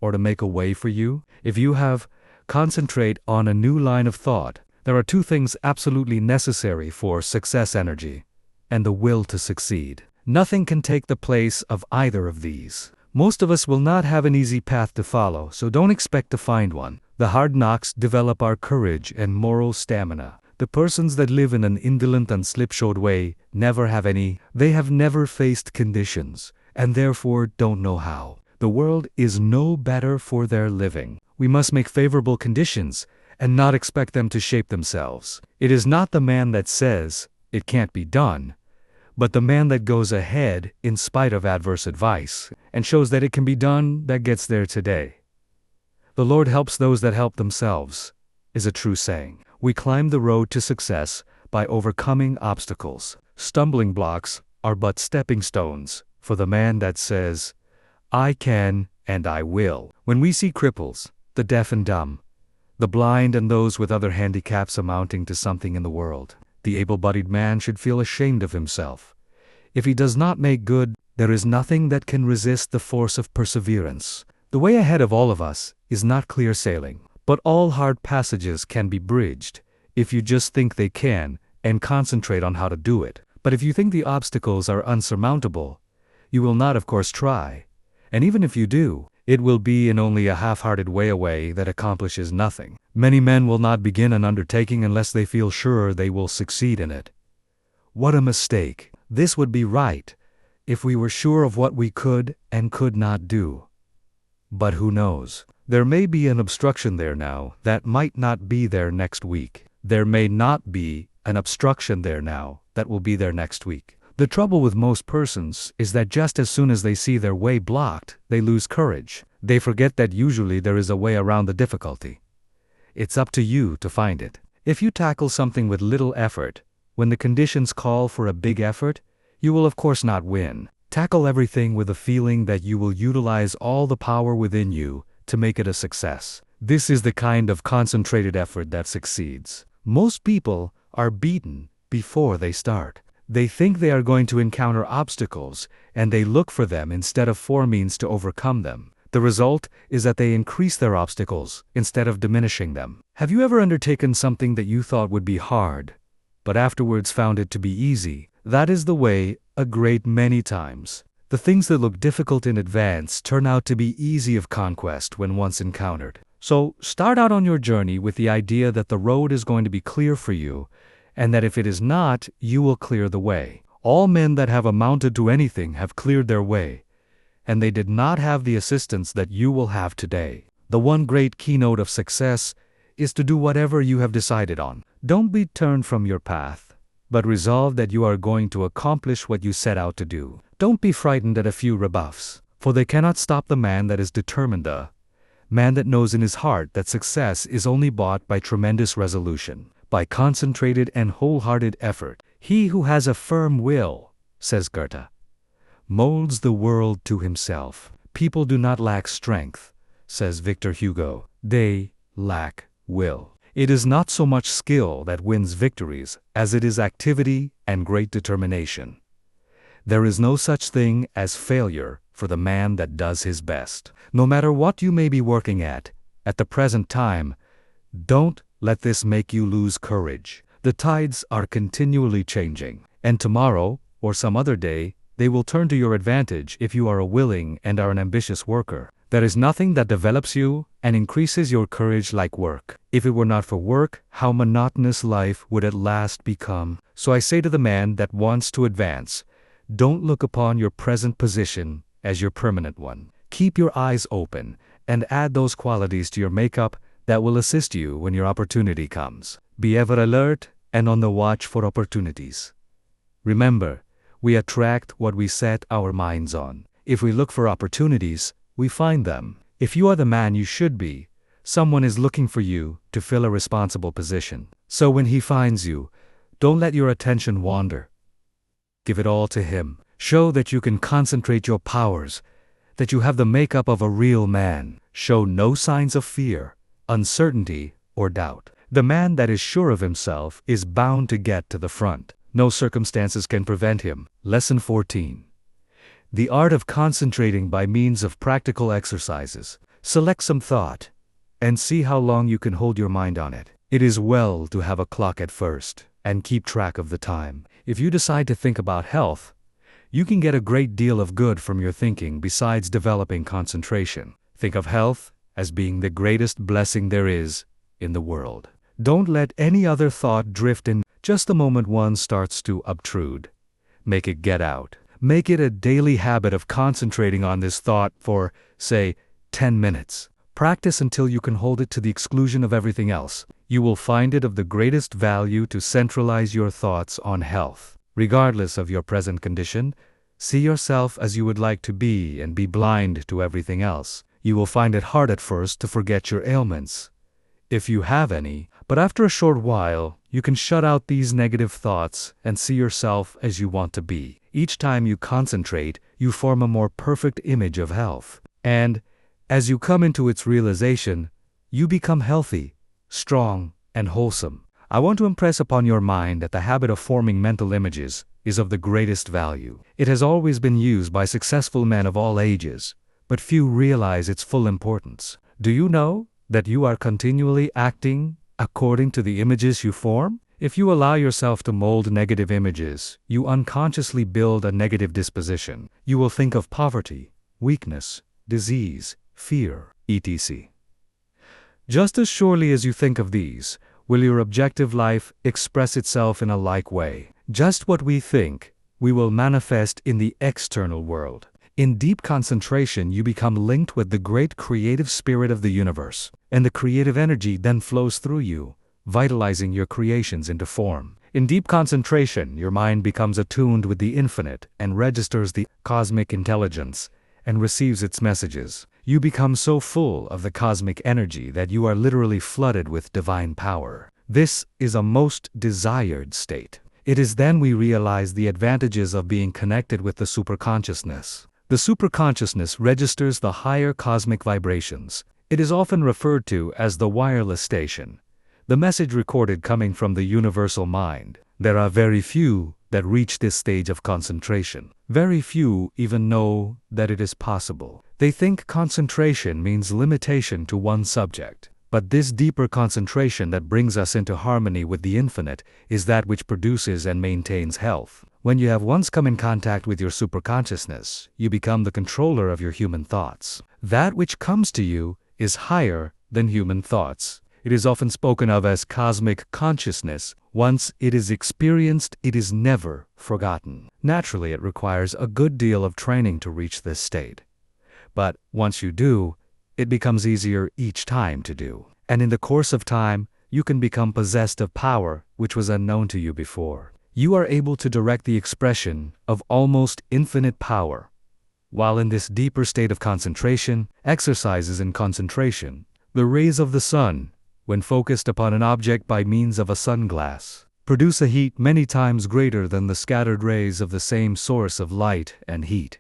or to make a way for you? If you have, concentrate on a new line of thought. There are two things absolutely necessary for success energy and the will to succeed. Nothing can take the place of either of these. Most of us will not have an easy path to follow, so don't expect to find one. The hard knocks develop our courage and moral stamina. The persons that live in an indolent and slipshod way never have any. They have never faced conditions, and therefore don't know how. The world is no better for their living. We must make favorable conditions and not expect them to shape themselves. It is not the man that says, "It can't be done," but the man that goes ahead in spite of adverse advice and shows that it can be done that gets there today. "The Lord helps those that help themselves," is a true saying. We climb the road to success by overcoming obstacles. Stumbling blocks are but stepping stones for the man that says, "I can and I will." When we see cripples, the deaf and dumb, the blind and those with other handicaps amounting to something in the world, the able-bodied man should feel ashamed of himself. If he does not make good, there is nothing that can resist the force of perseverance. The way ahead of all of us is not clear sailing, but all hard passages can be bridged if you just think they can and concentrate on how to do it. But if you think the obstacles are unsurmountable, you will not, of course, try. And even if you do, it will be in only a half-hearted way that accomplishes nothing. Many men will not begin an undertaking unless they feel sure they will succeed in it. What a mistake! This would be right if we were sure of what we could and could not do. But who knows? There may be an obstruction there now that might not be there next week. There may not be an obstruction there now that will be there next week. The trouble with most persons is that just as soon as they see their way blocked, they lose courage. They forget that usually there is a way around the difficulty. It's up to you to find it. If you tackle something with little effort, when the conditions call for a big effort, you will of course not win. Tackle everything with a feeling that you will utilize all the power within you to make it a success. This is the kind of concentrated effort that succeeds. Most people are beaten before they start. They think they are going to encounter obstacles, and they look for them instead of for means to overcome them. The result is that they increase their obstacles instead of diminishing them. Have you ever undertaken something that you thought would be hard, but afterwards found it to be easy? That is the way a great many times. The things that look difficult in advance turn out to be easy of conquest when once encountered. So start out on your journey with the idea that the road is going to be clear for you, and that if it is not, you will clear the way. All men that have amounted to anything have cleared their way, and they did not have the assistance that you will have today. The one great keynote of success is to do whatever you have decided on. Don't be turned from your path, but resolve that you are going to accomplish what you set out to do. Don't be frightened at a few rebuffs, for they cannot stop the man that is determined, the man that knows in his heart that success is only bought by tremendous resolution, by concentrated and wholehearted effort. He who has a firm will, says Goethe, molds the world to himself. People do not lack strength, says Victor Hugo. They lack will. It is not so much skill that wins victories as it is activity and great determination. There is no such thing as failure for the man that does his best. No matter what you may be working at the present time, don't let this make you lose courage. The tides are continually changing, and tomorrow, or some other day, they will turn to your advantage if you are a willing and are an ambitious worker. There is nothing that develops you and increases your courage like work. If it were not for work, how monotonous life would at last become. So I say to the man that wants to advance, don't look upon your present position as your permanent one. Keep your eyes open and add those qualities to your makeup that will assist you when your opportunity comes. Be ever alert and on the watch for opportunities. Remember, we attract what we set our minds on. If we look for opportunities, we find them. If you are the man you should be, someone is looking for you to fill a responsible position. So when he finds you, don't let your attention wander. Give it all to him. Show that you can concentrate your powers, that you have the makeup of a real man. Show no signs of fear, uncertainty, or doubt. The man that is sure of himself is bound to get to the front. No circumstances can prevent him. Lesson 14. The art of concentrating by means of practical exercises. Select some thought, and see how long you can hold your mind on it. It is well to have a clock at first, and keep track of the time. If you decide to think about health, you can get a great deal of good from your thinking besides developing concentration. Think of health as being the greatest blessing there is in the world. Don't let any other thought drift in just the moment one starts to obtrude. Make it get out. Make it a daily habit of concentrating on this thought for, say, 10 minutes. Practice until you can hold it to the exclusion of everything else. You will find it of the greatest value to centralize your thoughts on health. Regardless of your present condition, see yourself as you would like to be and be blind to everything else. You will find it hard at first to forget your ailments, if you have any, but after a short while, you can shut out these negative thoughts and see yourself as you want to be. Each time you concentrate, you form a more perfect image of health. And, as you come into its realization, you become healthy, strong, and wholesome. I want to impress upon your mind that the habit of forming mental images is of the greatest value. It has always been used by successful men of all ages, but few realize its full importance. Do you know that you are continually acting according to the images you form? If you allow yourself to mold negative images, you unconsciously build a negative disposition. You will think of poverty, weakness, disease, fear, etc. Just as surely as you think of these, will your objective life express itself in a like way. Just what we think, we will manifest in the external world. In deep concentration, you become linked with the great creative spirit of the universe, and the creative energy then flows through you, vitalizing your creations into form. In deep concentration, your mind becomes attuned with the infinite and registers the cosmic intelligence and receives its messages. You become so full of the cosmic energy that you are literally flooded with divine power. This is a most desired state. It is then we realize the advantages of being connected with the superconsciousness. The superconsciousness registers the higher cosmic vibrations. It is often referred to as the wireless station, the message recorded coming from the universal mind. There are very few that reach this stage of concentration. Very few even know that it is possible. They think concentration means limitation to one subject. But this deeper concentration that brings us into harmony with the infinite is that which produces and maintains health. When you have once come in contact with your superconsciousness, you become the controller of your human thoughts. That which comes to you is higher than human thoughts. It is often spoken of as cosmic consciousness. Once it is experienced, it is never forgotten. Naturally, it requires a good deal of training to reach this state. But once you do, it becomes easier each time to do. And in the course of time, you can become possessed of power which was unknown to you before. You are able to direct the expression of almost infinite power. While in this deeper state of concentration, exercises in concentration, the rays of the sun, when focused upon an object by means of a sunglass, produce a heat many times greater than the scattered rays of the same source of light and heat.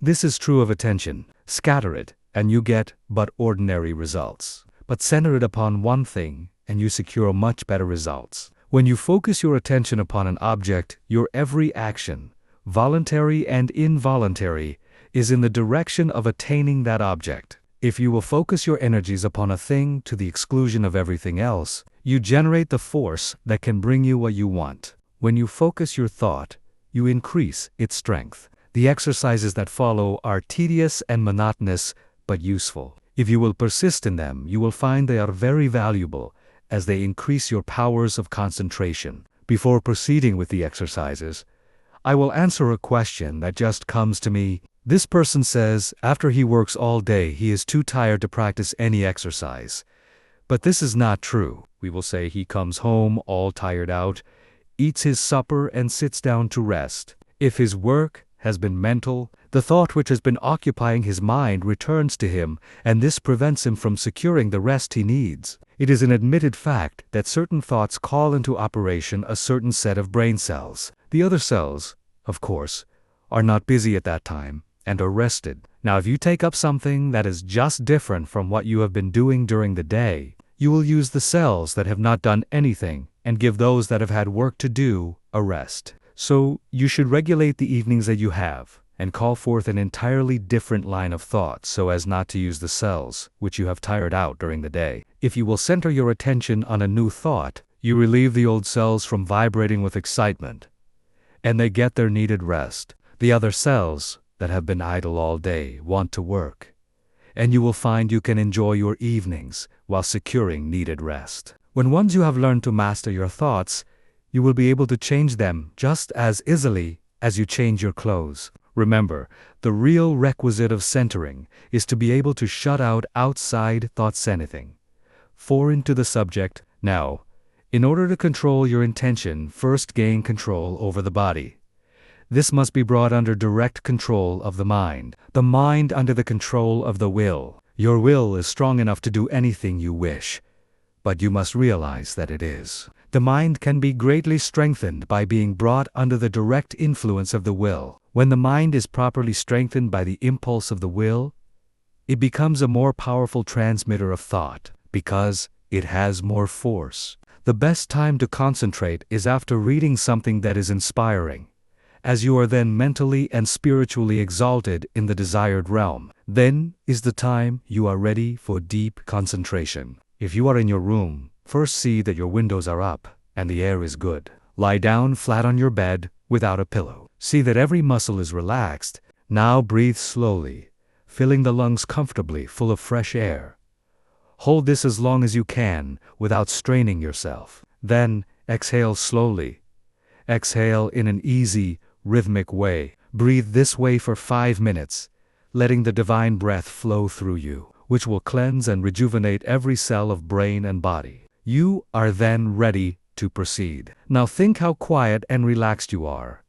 This is true of attention. Scatter it, and you get but ordinary results. But center it upon one thing, and you secure much better results. When you focus your attention upon an object, your every action, voluntary and involuntary, is in the direction of attaining that object. If you will focus your energies upon a thing to the exclusion of everything else, you generate the force that can bring you what you want. When you focus your thought, you increase its strength. The exercises that follow are tedious and monotonous, but useful. If you will persist in them, you will find they are very valuable, as they increase your powers of concentration. Before proceeding with the exercises, I will answer a question that just comes to me. This person says after he works all day he is too tired to practice any exercise. But this is not true. We will say he comes home all tired out, eats his supper and sits down to rest. If his work has been mental, the thought which has been occupying his mind returns to him, and this prevents him from securing the rest he needs. It is an admitted fact that certain thoughts call into operation a certain set of brain cells. The other cells, of course, are not busy at that time and are rested. Now, if you take up something that is just different from what you have been doing during the day, you will use the cells that have not done anything and give those that have had work to do a rest. So, you should regulate the evenings that you have and call forth an entirely different line of thought so as not to use the cells which you have tired out during the day. If you will center your attention on a new thought, you relieve the old cells from vibrating with excitement, and they get their needed rest. The other cells that have been idle all day want to work, and you will find you can enjoy your evenings while securing needed rest. When once you have learned to master your thoughts, you will be able to change them just as easily as you change your clothes. Remember, the real requisite of centering is to be able to shut out outside thoughts, anything foreign to the subject. Now, in order to control your intention, first gain control over the body. This must be brought under direct control of the mind under the control of the will. Your will is strong enough to do anything you wish, but you must realize that it is. The mind can be greatly strengthened by being brought under the direct influence of the will. When the mind is properly strengthened by the impulse of the will, it becomes a more powerful transmitter of thought, because it has more force. The best time to concentrate is after reading something that is inspiring, as you are then mentally and spiritually exalted in the desired realm. Then is the time you are ready for deep concentration. If you are in your room, first see that your windows are up and the air is good. Lie down flat on your bed without a pillow. See that every muscle is relaxed. Now breathe slowly, filling the lungs comfortably full of fresh air. Hold this as long as you can without straining yourself. Then exhale slowly. Exhale in an easy, rhythmic way. Breathe this way for 5 minutes, letting the divine breath flow through you, which will cleanse and rejuvenate every cell of brain and body. You are then ready to proceed. Now think how quiet and relaxed you are.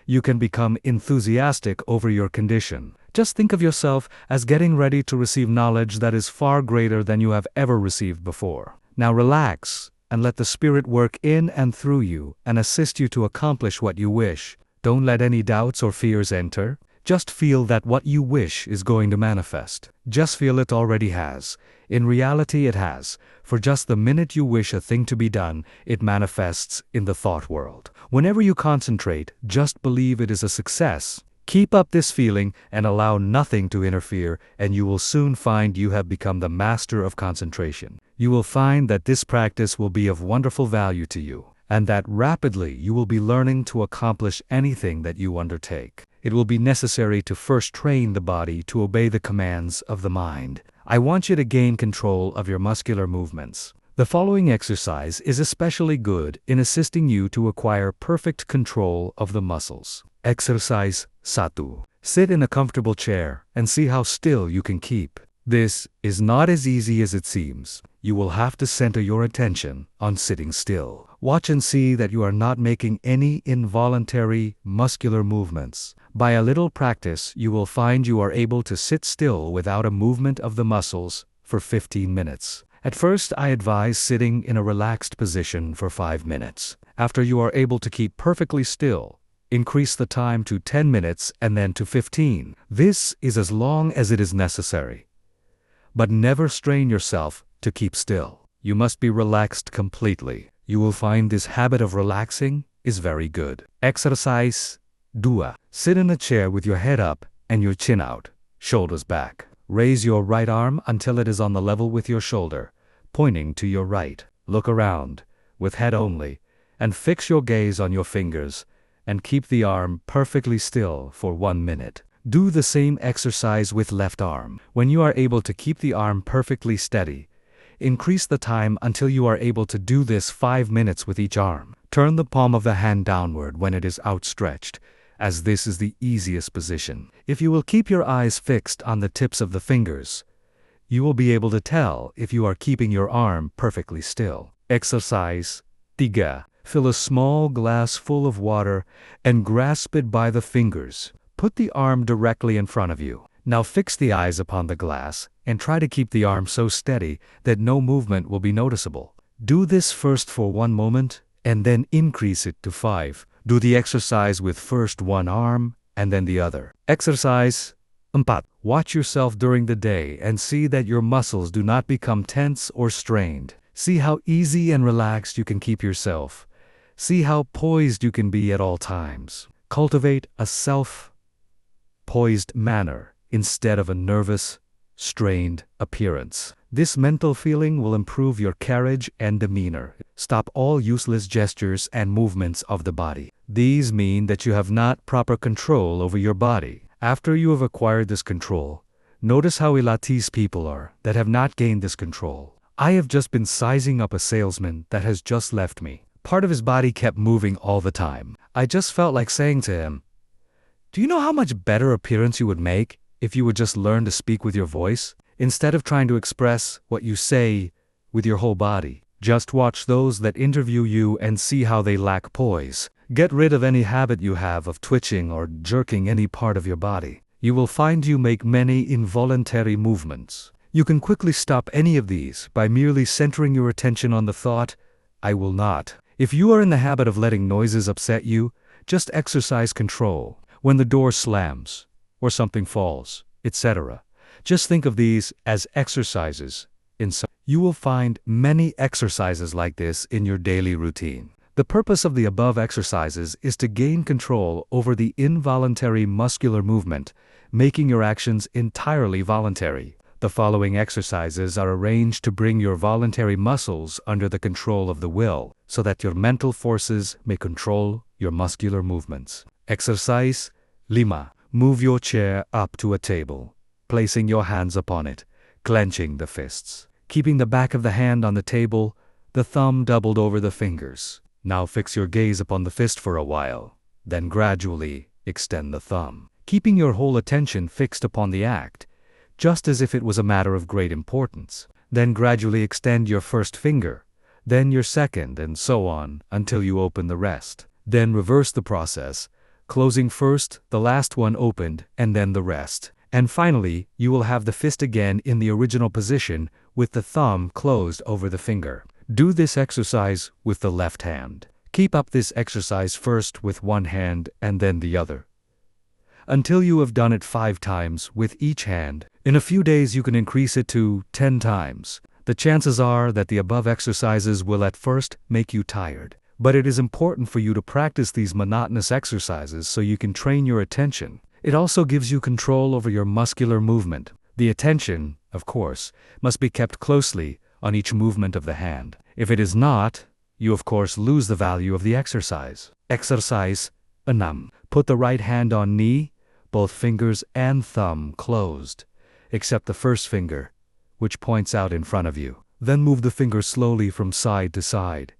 You can become enthusiastic over your condition. Just think of yourself as getting ready to receive knowledge that is far greater than you have ever received before. Now relax and let the Spirit work in and through you and assist you to accomplish what you wish. Don't let any doubts or fears enter. Just feel that what you wish is going to manifest. Just feel it already has. In reality it has. For just the minute you wish a thing to be done, it manifests in the thought world. Whenever you concentrate, just believe it is a success. Keep up this feeling and allow nothing to interfere, and you will soon find you have become the master of concentration. You will find that this practice will be of wonderful value to you, and that rapidly you will be learning to accomplish anything that you undertake. It will be necessary to first train the body to obey the commands of the mind. I want you to gain control of your muscular movements. The following exercise is especially good in assisting you to acquire perfect control of the muscles. Exercise 1. Sit in a comfortable chair and see how still you can keep. This is not as easy as it seems. You will have to center your attention on sitting still. Watch and see that you are not making any involuntary muscular movements. By a little practice, you will find you are able to sit still without a movement of the muscles for 15 minutes. At first, I advise sitting in a relaxed position for 5 minutes. After you are able to keep perfectly still, increase the time to 10 minutes and then to 15. This is as long as it is necessary. But never strain yourself to keep still. You must be relaxed completely. You will find this habit of relaxing is very good. Exercise 2. Sit in a chair with your head up and your chin out, shoulders back. Raise your right arm until it is on the level with your shoulder, pointing to your right. Look around, with head only, and fix your gaze on your fingers, and keep the arm perfectly still for 1 minute. Do the same exercise with left arm. When you are able to keep the arm perfectly steady, increase the time until you are able to do this 5 minutes with each arm. Turn the palm of the hand downward when it is outstretched, as this is the easiest position. If you will keep your eyes fixed on the tips of the fingers, you will be able to tell if you are keeping your arm perfectly still. Exercise 3. Fill a small glass full of water and grasp it by the fingers. Put the arm directly in front of you. Now fix the eyes upon the glass and try to keep the arm so steady that no movement will be noticeable. Do this first for 1 moment and then increase it to 5. Do the exercise with first one arm and then the other. Exercise 4. Watch yourself during the day and see that your muscles do not become tense or strained. See how easy and relaxed you can keep yourself. See how poised you can be at all times. Cultivate a self-poised manner instead of a nervous, strained appearance. This mental feeling will improve your carriage and demeanor. Stop all useless gestures and movements of the body. These mean that you have not proper control over your body. After you have acquired this control, notice how ill-at-ease people are that have not gained this control. I have just been sizing up a salesman that has just left me. Part of his body kept moving all the time. I just felt like saying to him, Do you know how much better appearance you would make if you would just learn to speak with your voice, instead of trying to express what you say with your whole body? Just watch those that interview you and see how they lack poise. Get rid of any habit you have of twitching or jerking any part of your body. You will find you make many involuntary movements. You can quickly stop any of these by merely centering your attention on the thought, "I will not." If you are in the habit of letting noises upset you, just exercise control. When the door slams, or something falls, etc. Just think of these as exercises. You will find many exercises like this in your daily routine. The purpose of the above exercises is to gain control over the involuntary muscular movement, making your actions entirely voluntary. The following exercises are arranged to bring your voluntary muscles under the control of the will, so that your mental forces may control your muscular movements. Exercise 5. Move your chair up to a table, placing your hands upon it, clenching the fists. Keeping the back of the hand on the table, the thumb doubled over the fingers. Now fix your gaze upon the fist for a while, then gradually extend the thumb, keeping your whole attention fixed upon the act, just as if it was a matter of great importance. Then gradually extend your first finger, then your second, and so on, until you open the rest. Then reverse the process, closing first, the last one opened, and then the rest. And finally, you will have the fist again in the original position with the thumb closed over the finger. Do this exercise with the left hand. Keep up this exercise first with one hand and then the other, until you have done it 5 times with each hand. In a few days you can increase it to 10 times. The chances are that the above exercises will at first make you tired, but it is important for you to practice these monotonous exercises so you can train your attention. It also gives you control over your muscular movement. The attention, of course, must be kept closely on each movement of the hand. If it is not, you of course lose the value of the exercise. Exercise 6. Put the right hand on knee, both fingers and thumb closed, except the first finger, which points out in front of you. Then move the finger slowly from side to side,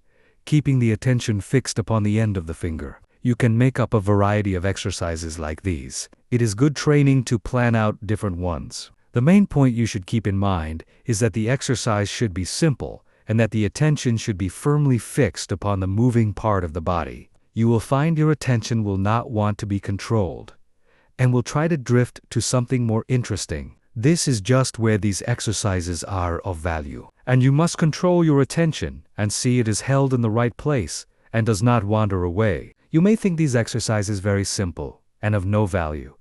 keeping the attention fixed upon the end of the finger. You can make up a variety of exercises like these. It is good training to plan out different ones. The main point you should keep in mind is that the exercise should be simple and that the attention should be firmly fixed upon the moving part of the body. You will find your attention will not want to be controlled and will try to drift to something more interesting. This is just where these exercises are of value. And you must control your attention and see it is held in the right place and does not wander away. You may think these exercises very simple and of no value,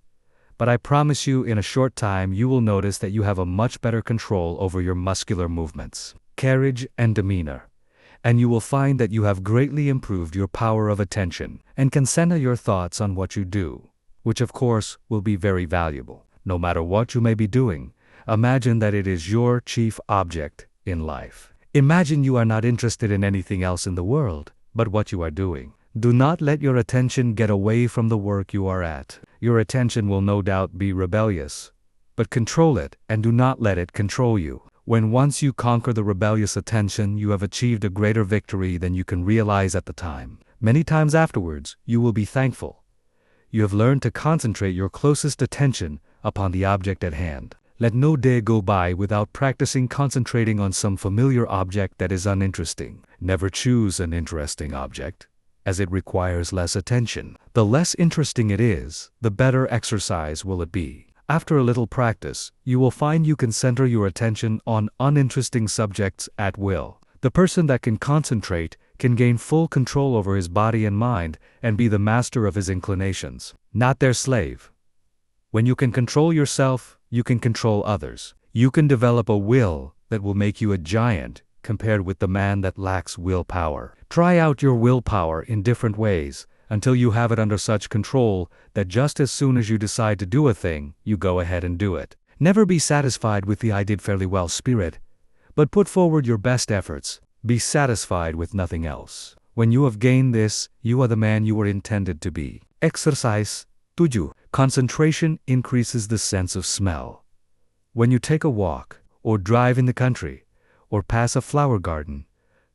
but I promise you in a short time you will notice that you have a much better control over your muscular movements, carriage, and demeanor, and you will find that you have greatly improved your power of attention and can center your thoughts on what you do, which of course will be very valuable. No matter what you may be doing, imagine that it is your chief object in life. Imagine you are not interested in anything else in the world but what you are doing. Do not let your attention get away from the work you are at. Your attention will no doubt be rebellious, but control it and do not let it control you. When once you conquer the rebellious attention, you have achieved a greater victory than you can realize at the time. Many times afterwards, you will be thankful. You have learned to concentrate your closest attention upon the object at hand. Let no day go by without practicing concentrating on some familiar object that is uninteresting. Never choose an interesting object, as it requires less attention. The less interesting it is, the better exercise will it be. After a little practice, you will find you can center your attention on uninteresting subjects at will. The person that can concentrate can gain full control over his body and mind and be the master of his inclinations, not their slave. When you can control yourself, you can control others. You can develop a will that will make you a giant compared with the man that lacks willpower. Try out your willpower in different ways until you have it under such control that just as soon as you decide to do a thing, you go ahead and do it. Never be satisfied with the "I did fairly well" spirit, but put forward your best efforts. Be satisfied with nothing else. When you have gained this, you are the man you were intended to be. Exercise 7. Concentration increases the sense of smell. When you take a walk, or drive in the country, or pass a flower garden,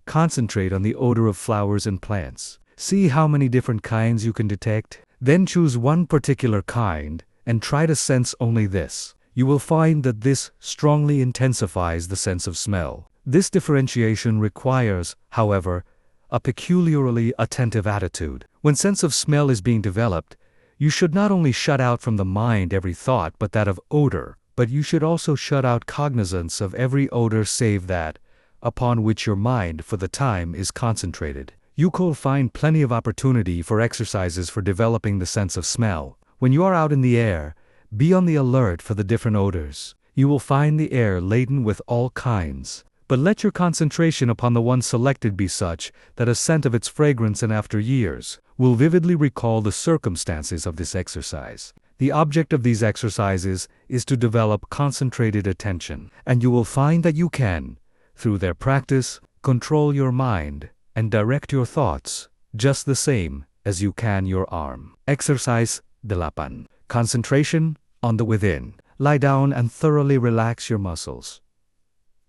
concentrate on the odor of flowers and plants. See how many different kinds you can detect. Then choose one particular kind and try to sense only this. You will find that this strongly intensifies the sense of smell. This differentiation requires, however, a peculiarly attentive attitude. When sense of smell is being developed, you should not only shut out from the mind every thought but that of odor, but you should also shut out cognizance of every odor save that upon which your mind for the time is concentrated. You will find plenty of opportunity for exercises for developing the sense of smell. When you are out in the air, be on the alert for the different odors. You will find the air laden with all kinds, but let your concentration upon the one selected be such that a scent of its fragrance and after years will vividly recall the circumstances of this exercise. The object of these exercises is to develop concentrated attention, and you will find that you can, through their practice, control your mind and direct your thoughts just the same as you can your arm. Exercise 8. Concentration on the within. Lie down and thoroughly relax your muscles.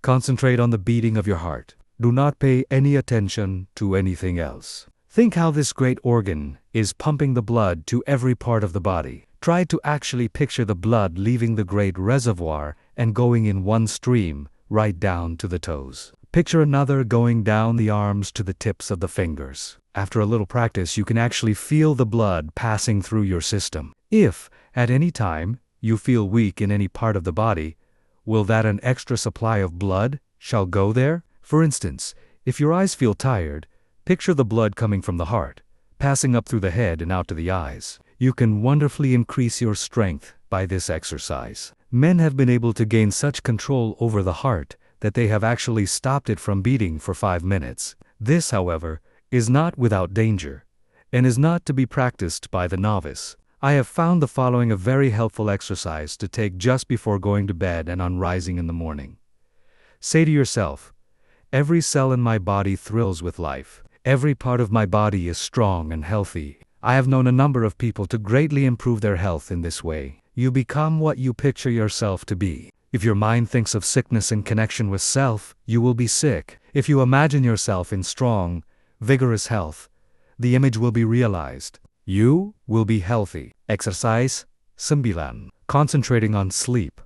Concentrate on the beating of your heart. Do not pay any attention to anything else. Think how this great organ is pumping the blood to every part of the body. Try to actually picture the blood leaving the great reservoir and going in one stream right down to the toes. Picture another going down the arms to the tips of the fingers. After a little practice, you can actually feel the blood passing through your system. If, at any time, you feel weak in any part of the body, will that an extra supply of blood shall go there? For instance, if your eyes feel tired, picture the blood coming from the heart, passing up through the head and out to the eyes. You can wonderfully increase your strength by this exercise. Men have been able to gain such control over the heart that they have actually stopped it from beating for 5 minutes. This, however, is not without danger, and is not to be practiced by the novice. I have found the following a very helpful exercise to take just before going to bed and on rising in the morning. Say to yourself, "Every cell in my body thrills with life. Every part of my body is strong and healthy." I have known a number of people to greatly improve their health in this way. You become what you picture yourself to be. If your mind thinks of sickness in connection with self, you will be sick. If you imagine yourself in strong, vigorous health, the image will be realized. You will be healthy. Exercise 9. Concentrating on sleep.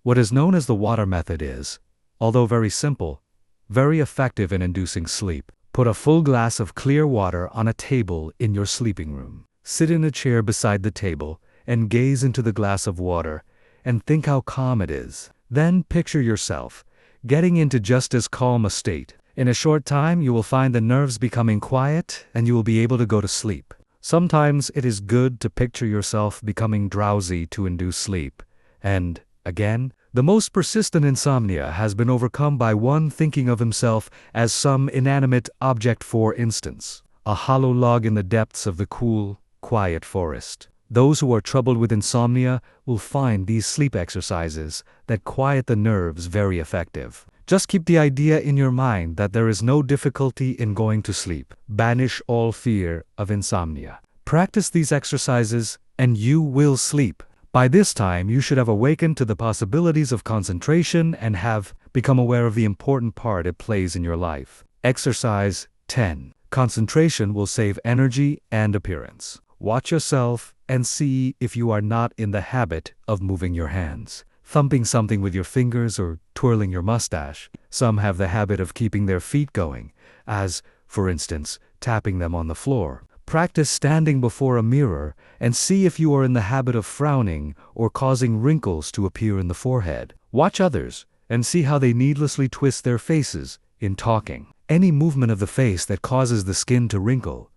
What is known as the water method is, although very simple, very effective in inducing sleep. Put a full glass of clear water on a table in your sleeping room. Sit in a chair beside the table and gaze into the glass of water and think how calm it is. Then picture yourself getting into just as calm a state. In a short time, you will find the nerves becoming quiet and you will be able to go to sleep. Sometimes it is good to picture yourself becoming drowsy to induce sleep. And, again, the most persistent insomnia has been overcome by one thinking of himself as some inanimate object, for instance, a hollow log in the depths of the cool, quiet forest. Those who are troubled with insomnia will find these sleep exercises that quiet the nerves very effective. Just keep the idea in your mind that there is no difficulty in going to sleep. Banish all fear of insomnia. Practice these exercises and you will sleep. By this time, you should have awakened to the possibilities of concentration and have become aware of the important part it plays in your life. Exercise 10. Concentration will save energy and appearance. Watch yourself and see if you are not in the habit of moving your hands, thumping something with your fingers or twirling your mustache. Some have the habit of keeping their feet going, as, for instance, tapping them on the floor. Practice standing before a mirror and see if you are in the habit of frowning or causing wrinkles to appear in the forehead. Watch others and see how they needlessly twist their faces in talking. Any movement of the face that causes the skin to wrinkle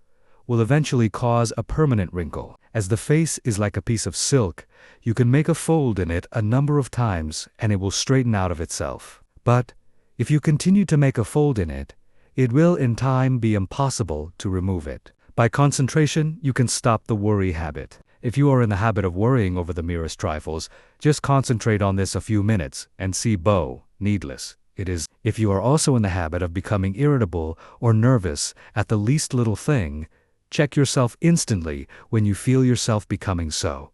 will eventually cause a permanent wrinkle. As the face is like a piece of silk, you can make a fold in it a number of times and it will straighten out of itself. But if you continue to make a fold in it, it will in time be impossible to remove it. By concentration, you can stop the worry habit. If you are in the habit of worrying over the merest trifles, just concentrate on this a few minutes and see how needless it is. If you are also in the habit of becoming irritable or nervous at the least little thing, check yourself instantly when you feel yourself becoming so.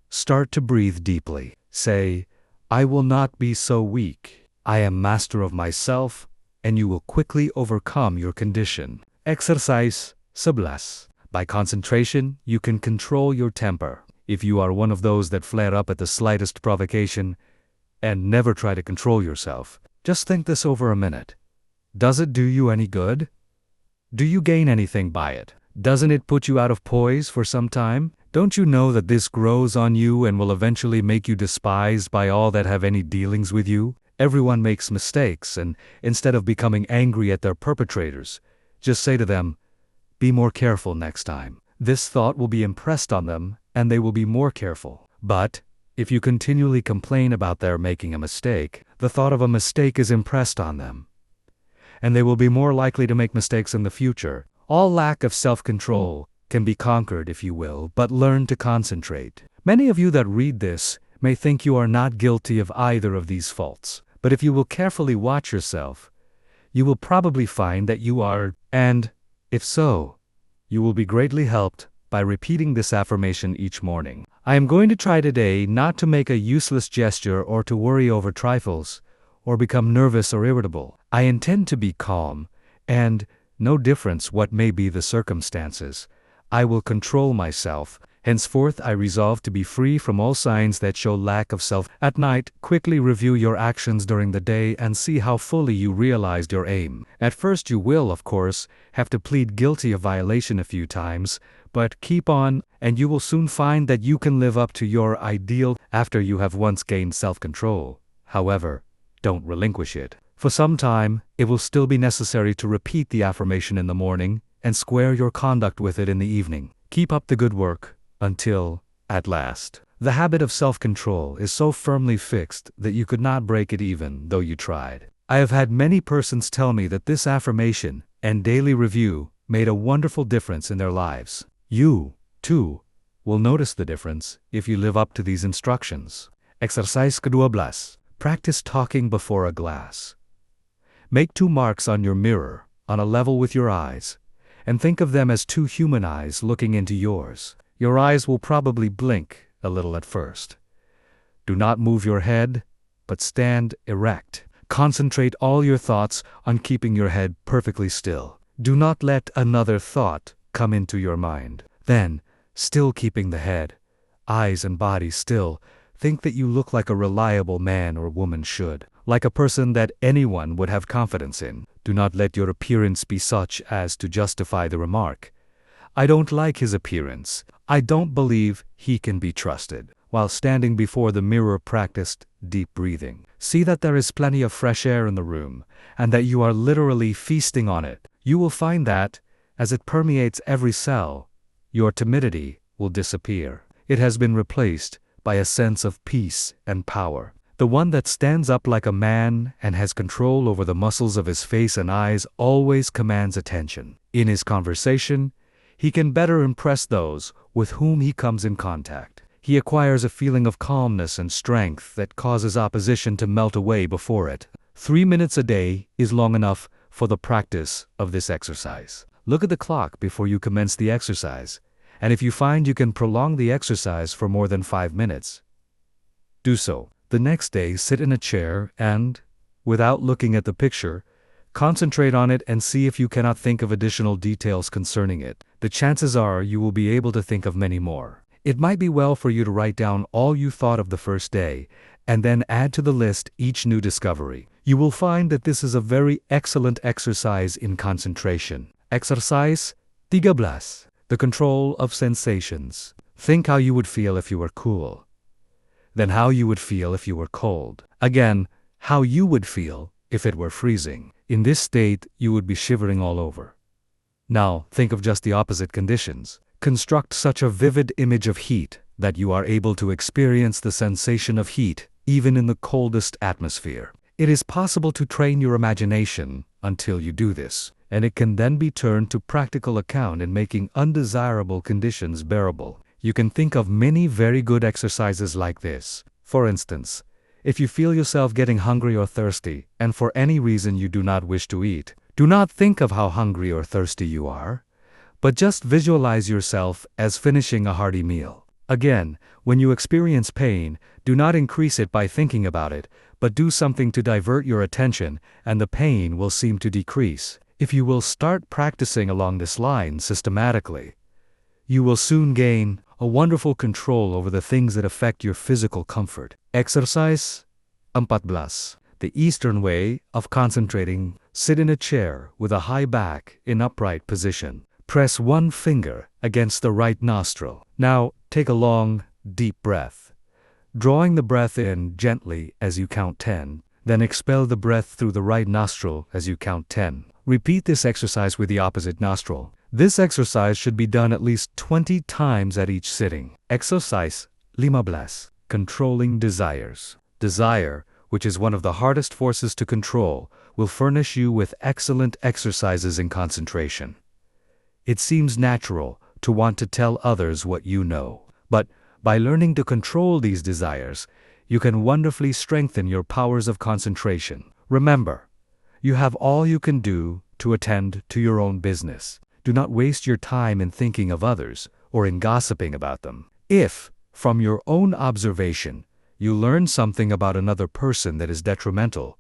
Start to breathe deeply. Say, "I will not be so weak. I am master of myself," and you will quickly overcome your condition. Exercise 11. By concentration, you can control your temper. If you are one of those that flare up at the slightest provocation and never try to control yourself, just think this over a minute. Does it do you any good? Do you gain anything by it? Doesn't it put you out of poise for some time? Don't you know that this grows on you and will eventually make you despised by all that have any dealings with you? Everyone makes mistakes, and instead of becoming angry at their perpetrators, just say to them, "Be more careful next time." This thought will be impressed on them, and they will be more careful. But if you continually complain about their making a mistake, the thought of a mistake is impressed on them, and they will be more likely to make mistakes in the future. All lack of self-control can be conquered if you will, but learn to concentrate. Many of you that read this may think you are not guilty of either of these faults, but if you will carefully watch yourself, you will probably find that you are, and, if so, you will be greatly helped by repeating this affirmation each morning. I am going to try today not to make a useless gesture or to worry over trifles, or become nervous or irritable. I intend to be calm, and, no difference what may be the circumstances, I will control myself. Henceforth I resolve to be free from all signs that show lack of self. At night, quickly review your actions during the day and see how fully you realized your aim. At first you will, of course, have to plead guilty of violation a few times, but keep on, and you will soon find that you can live up to your ideal after you have once gained self-control. However, don't relinquish it. For some time, it will still be necessary to repeat the affirmation in the morning and square your conduct with it in the evening. Keep up the good work until, at last, the habit of self-control is so firmly fixed that you could not break it even though you tried. I have had many persons tell me that this affirmation and daily review made a wonderful difference in their lives. You, too, will notice the difference if you live up to these instructions. Exercise ke-12. Practice talking before a glass. Make 2 marks on your mirror, on a level with your eyes, and think of them as 2 human eyes looking into yours. Your eyes will probably blink a little at first. Do not move your head, but stand erect. Concentrate all your thoughts on keeping your head perfectly still. Do not let another thought come into your mind. Then, still keeping the head, eyes and body still, think that you look like a reliable man or woman should, like a person that anyone would have confidence in. Do not let your appearance be such as to justify the remark, "I don't like his appearance. I don't believe he can be trusted." While standing before the mirror, practice deep breathing. See that there is plenty of fresh air in the room, and that you are literally feasting on it. You will find that, as it permeates every cell, your timidity will disappear. It has been replaced by a sense of peace and power. The one that stands up like a man and has control over the muscles of his face and eyes always commands attention. In his conversation, he can better impress those with whom he comes in contact. He acquires a feeling of calmness and strength that causes opposition to melt away before it. 3 minutes a day is long enough for the practice of this exercise. Look at the clock before you commence the exercise, and if you find you can prolong the exercise for more than 5 minutes, do so. The next day, sit in a chair and, without looking at the picture, concentrate on it and see if you cannot think of additional details concerning it. The chances are you will be able to think of many more. It might be well for you to write down all you thought of the first day, and then add to the list each new discovery. You will find that this is a very excellent exercise in concentration. Exercise 13. The control of sensations. Think how you would feel if you were cool. Then how you would feel if you were cold. Again, how you would feel if it were freezing. In this state, you would be shivering all over. Now, think of just the opposite conditions. Construct such a vivid image of heat that you are able to experience the sensation of heat even in the coldest atmosphere. It is possible to train your imagination until you do this, and it can then be turned to practical account in making undesirable conditions bearable. You can think of many very good exercises like this. For instance, if you feel yourself getting hungry or thirsty, and for any reason you do not wish to eat, do not think of how hungry or thirsty you are, but just visualize yourself as finishing a hearty meal. Again, when you experience pain, do not increase it by thinking about it, but do something to divert your attention, and the pain will seem to decrease. If you will start practicing along this line systematically, you will soon gain a wonderful control over the things that affect your physical comfort. Exercise 14. The Eastern way of concentrating. Sit in a chair with a high back in upright position. Press one finger against the right nostril. Now, take a long, deep breath. Drawing the breath in gently as you count 10, then expel the breath through the right nostril as you count 10. Repeat this exercise with the opposite nostril. This exercise should be done at least 20 times at each sitting. Exercise 15. Controlling desires. Desire, which is one of the hardest forces to control, will furnish you with excellent exercises in concentration. It seems natural to want to tell others what you know, but by learning to control these desires, you can wonderfully strengthen your powers of concentration. Remember, you have all you can do to attend to your own business. Do not waste your time in thinking of others or in gossiping about them. If, from your own observation, you learn something about another person that is detrimental,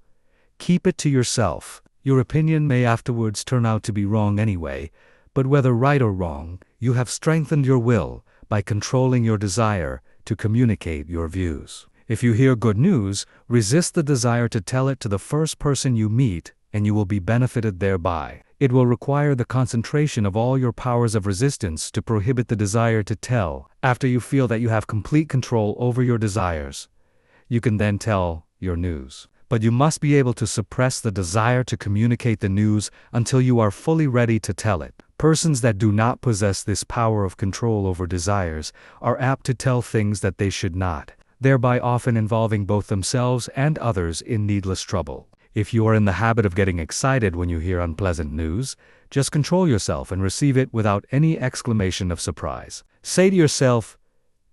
keep it to yourself. Your opinion may afterwards turn out to be wrong anyway, but whether right or wrong, you have strengthened your will by controlling your desire to communicate your views. If you hear good news, resist the desire to tell it to the first person you meet, and you will be benefited thereby. It will require the concentration of all your powers of resistance to prohibit the desire to tell. After you feel that you have complete control over your desires, you can then tell your news. But you must be able to suppress the desire to communicate the news until you are fully ready to tell it. Persons that do not possess this power of control over desires are apt to tell things that they should not, thereby often involving both themselves and others in needless trouble. If you are in the habit of getting excited when you hear unpleasant news, just control yourself and receive it without any exclamation of surprise. Say to yourself,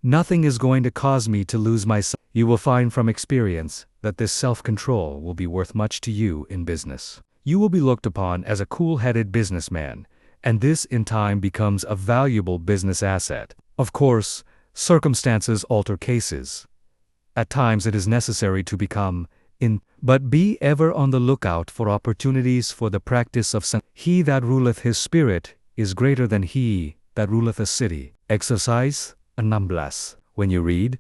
"Nothing is going to cause me to lose my self." You will find from experience that this self-control will be worth much to you in business. You will be looked upon as a cool-headed businessman, and this in time becomes a valuable business asset. Of course, circumstances alter cases. At times it is necessary to become but be ever on the lookout for opportunities for the practice of He that ruleth his spirit is greater than he that ruleth a city. Exercise 16. When you read,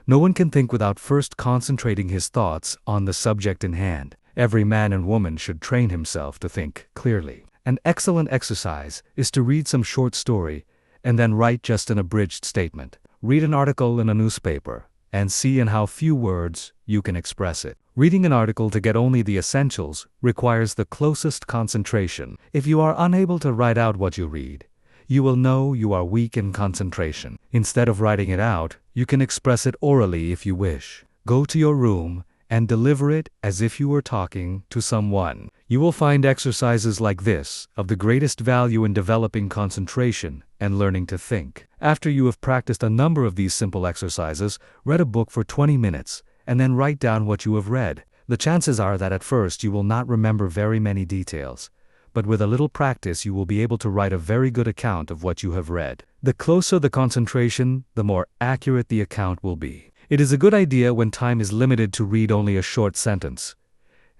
no one can think without first concentrating his thoughts on the subject in hand. Every man and woman should train himself to think clearly. An excellent exercise is to read some short story and then write just an abridged statement. Read an article in a newspaper and see in how few words you can express it. Reading an article to get only the essentials requires the closest concentration. If you are unable to write out what you read, you will know you are weak in concentration. Instead of writing it out, you can express it orally if you wish. Go to your room and deliver it as if you were talking to someone. You will find exercises like this of the greatest value in developing concentration and learning to think. After you have practiced a number of these simple exercises, read a book for 20 minutes, and then write down what you have read. The chances are that at first you will not remember very many details, but with a little practice you will be able to write a very good account of what you have read. The closer the concentration, the more accurate the account will be. It is a good idea when time is limited to read only a short sentence,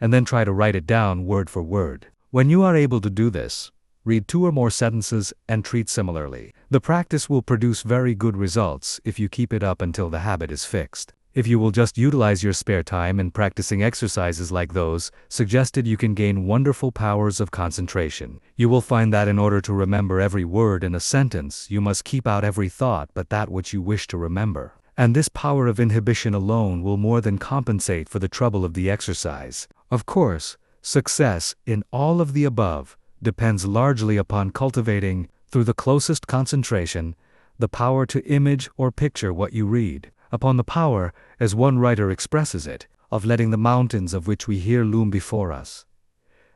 and then try to write it down word for word. When you are able to do this, read 2 or more sentences and treat similarly. The practice will produce very good results if you keep it up until the habit is fixed. If you will just utilize your spare time in practicing exercises like those suggested, you can gain wonderful powers of concentration. You will find that in order to remember every word in a sentence, you must keep out every thought but that which you wish to remember. And this power of inhibition alone will more than compensate for the trouble of the exercise. Of course, success in all of the above depends largely upon cultivating, through the closest concentration, the power to image or picture what you read. Upon the power, as one writer expresses it, of letting the mountains of which we hear loom before us,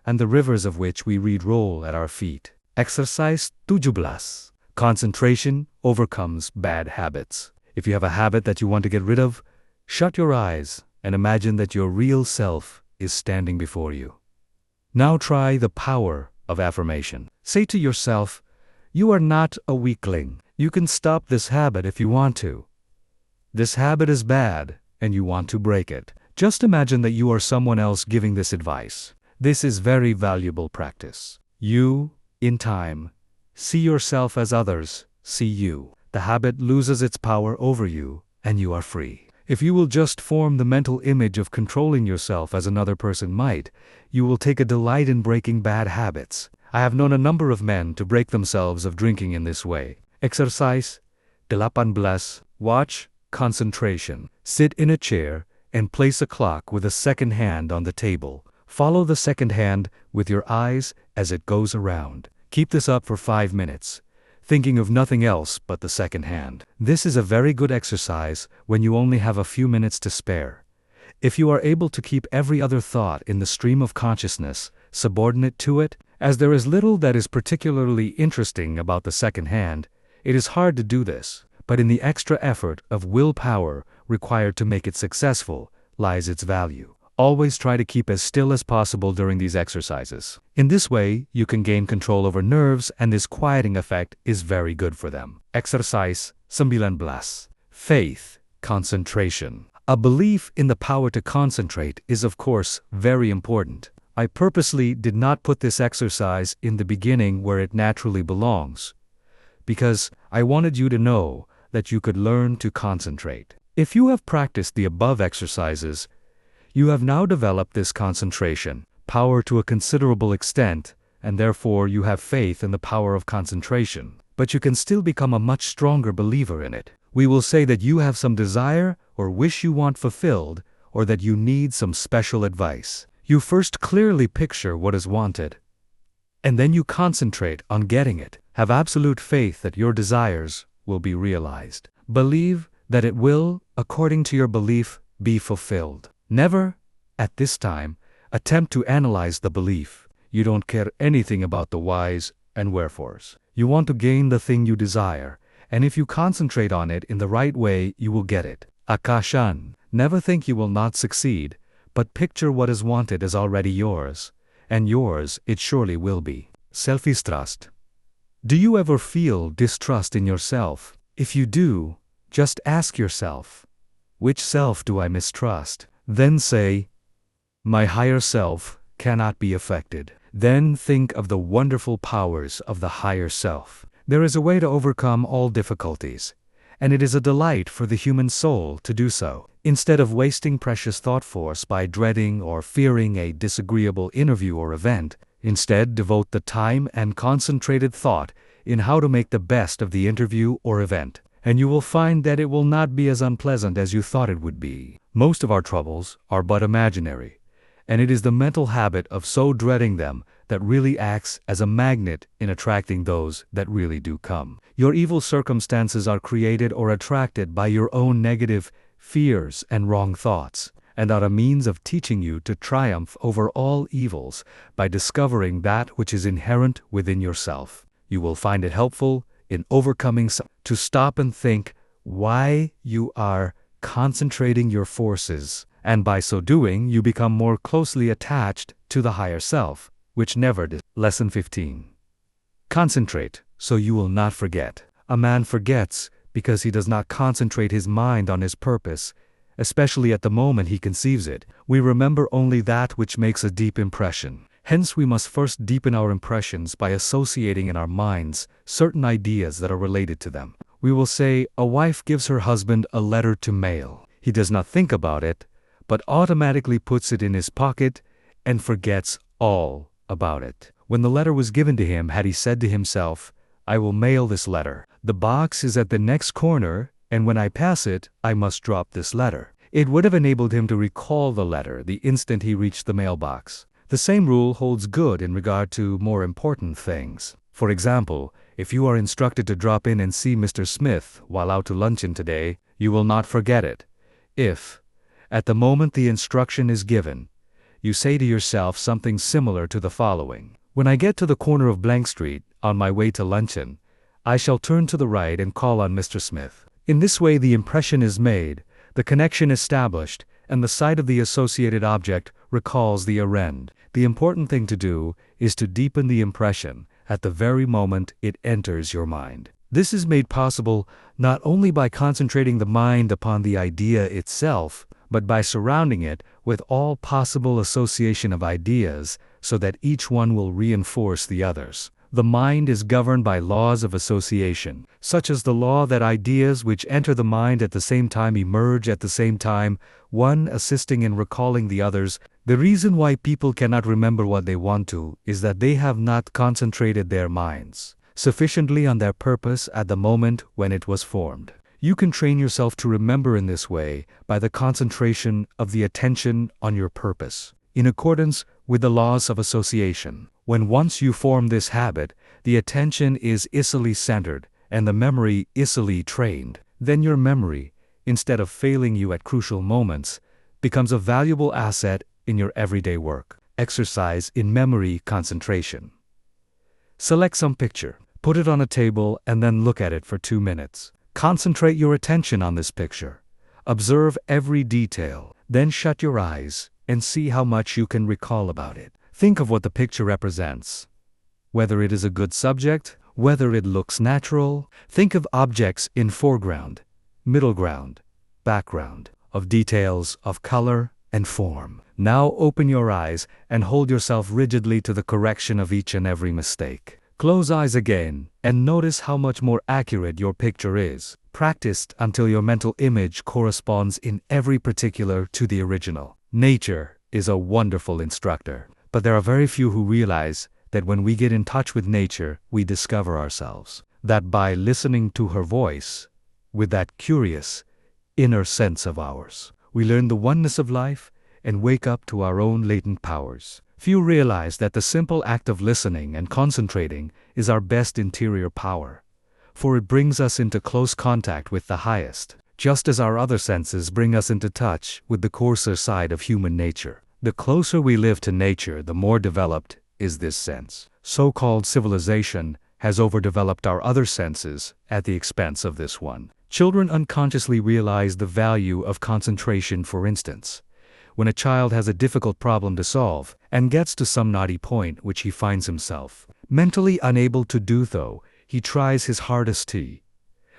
and the rivers of which we read roll at our feet. Exercise 17. Concentration overcomes bad habits. If you have a habit that you want to get rid of, shut your eyes and imagine that your real self is standing before you. Now try the power of affirmation. Say to yourself, "You are not a weakling. You can stop this habit if you want to. This habit is bad, and you want to break it." Just imagine that you are someone else giving this advice. This is very valuable practice. You, in time, see yourself as others, see you. The habit loses its power over you, and you are free. If you will just form the mental image of controlling yourself as another person might, you will take a delight in breaking bad habits. I have known a number of men to break themselves of drinking in this way. Exercise, 18, watch, concentration. Sit in a chair and place a clock with a second hand on the table. Follow the second hand with your eyes as it goes around. Keep this up for 5 minutes, thinking of nothing else but the second hand. This is a very good exercise when you only have a few minutes to spare. If you are able to keep every other thought in the stream of consciousness subordinate to it, as there is little that is particularly interesting about the second hand, it is hard to do this, but in the extra effort of willpower required to make it successful lies its value. Always try to keep as still as possible during these exercises. In this way, you can gain control over nerves, and this quieting effect is very good for them. Exercise 19. Faith, concentration. A belief in the power to concentrate is of course very important. I purposely did not put this exercise in the beginning where it naturally belongs, because I wanted you to know that you could learn to concentrate. If you have practiced the above exercises, you have now developed this concentration power to a considerable extent, and therefore you have faith in the power of concentration. But you can still become a much stronger believer in it. We will say that you have some desire or wish you want fulfilled, or that you need some special advice. You first clearly picture what is wanted, and then you concentrate on getting it. Have absolute faith that your desires will be realized. Believe that it will, according to your belief, be fulfilled. Never, at this time, attempt to analyze the belief. You don't care anything about the whys and wherefores. You want to gain the thing you desire, and if you concentrate on it in the right way, you will get it. Akashan. Never think you will not succeed, but picture what is wanted as already yours, and yours it surely will be. Self-distrust. Do you ever feel distrust in yourself? If you do, just ask yourself, which self do I mistrust? Then say, my higher self cannot be affected. Then think of the wonderful powers of the higher self. There is a way to overcome all difficulties, and it is a delight for the human soul to do so. Instead of wasting precious thought force by dreading or fearing a disagreeable interview or event, instead devote the time and concentrated thought in how to make the best of the interview or event, and you will find that it will not be as unpleasant as you thought it would be. Most of our troubles are but imaginary, and it is the mental habit of so dreading them that really acts as a magnet in attracting those that really do come. Your evil circumstances are created or attracted by your own negative fears and wrong thoughts, and are a means of teaching you to triumph over all evils by discovering that which is inherent within yourself. You will find it helpful in overcoming to stop and think why you are concentrating your forces, and by so doing you become more closely attached to the higher self, which never did. Lesson 15. Concentrate so you will not forget. A man forgets because he does not concentrate his mind on his purpose, especially at the moment he conceives it. We remember only that which makes a deep impression. Hence we must first deepen our impressions by associating in our minds certain ideas that are related to them. We will say a wife gives her husband a letter to mail. He does not think about it, but automatically puts it in his pocket and forgets all about it. When the letter was given to him, had he said to himself, I will mail this letter. The box is at the next corner, and when I pass it, I must drop this letter. It would have enabled him to recall the letter the instant he reached the mailbox. The same rule holds good in regard to more important things. For example, if you are instructed to drop in and see Mr. Smith while out to luncheon today, you will not forget it. If, at the moment the instruction is given, you say to yourself something similar to the following: when I get to the corner of Blank Street, on my way to luncheon, I shall turn to the right and call on Mr. Smith. In this way the impression is made, the connection established, and the sight of the associated object recalls the errand. The important thing to do is to deepen the impression at the very moment it enters your mind. This is made possible not only by concentrating the mind upon the idea itself, but by surrounding it with all possible association of ideas so that each one will reinforce the others. The mind is governed by laws of association, such as the law that ideas which enter the mind at the same time emerge at the same time, one assisting in recalling the others. The reason why people cannot remember what they want to is that they have not concentrated their minds sufficiently on their purpose at the moment when it was formed. You can train yourself to remember in this way by the concentration of the attention on your purpose, in accordance with the laws of association. When once you form this habit, the attention is easily centered and the memory easily trained. Then your memory, instead of failing you at crucial moments, becomes a valuable asset in your everyday work. Exercise in memory concentration. Select some picture, put it on a table, and then look at it for 2 minutes. Concentrate your attention on this picture. Observe every detail, then shut your eyes and see how much you can recall about it. Think of what the picture represents. Whether it is a good subject, whether it looks natural. Think of objects in foreground, middle ground, background, of details, of color and form. Now open your eyes and hold yourself rigidly to the correction of each and every mistake. Close eyes again and notice how much more accurate your picture is. Practiced until your mental image corresponds in every particular to the original. Nature is a wonderful instructor, but there are very few who realize that when we get in touch with nature, we discover ourselves. That by listening to her voice, with that curious, inner sense of ours, we learn the oneness of life and wake up to our own latent powers. Few realize that the simple act of listening and concentrating is our best interior power, for it brings us into close contact with the highest, just as our other senses bring us into touch with the coarser side of human nature. The closer we live to nature, the more developed is this sense. So-called civilization has overdeveloped our other senses at the expense of this one. Children unconsciously realize the value of concentration. For instance, when a child has a difficult problem to solve and gets to some knotty point which he finds himself mentally unable to do, though he tries his hardest, he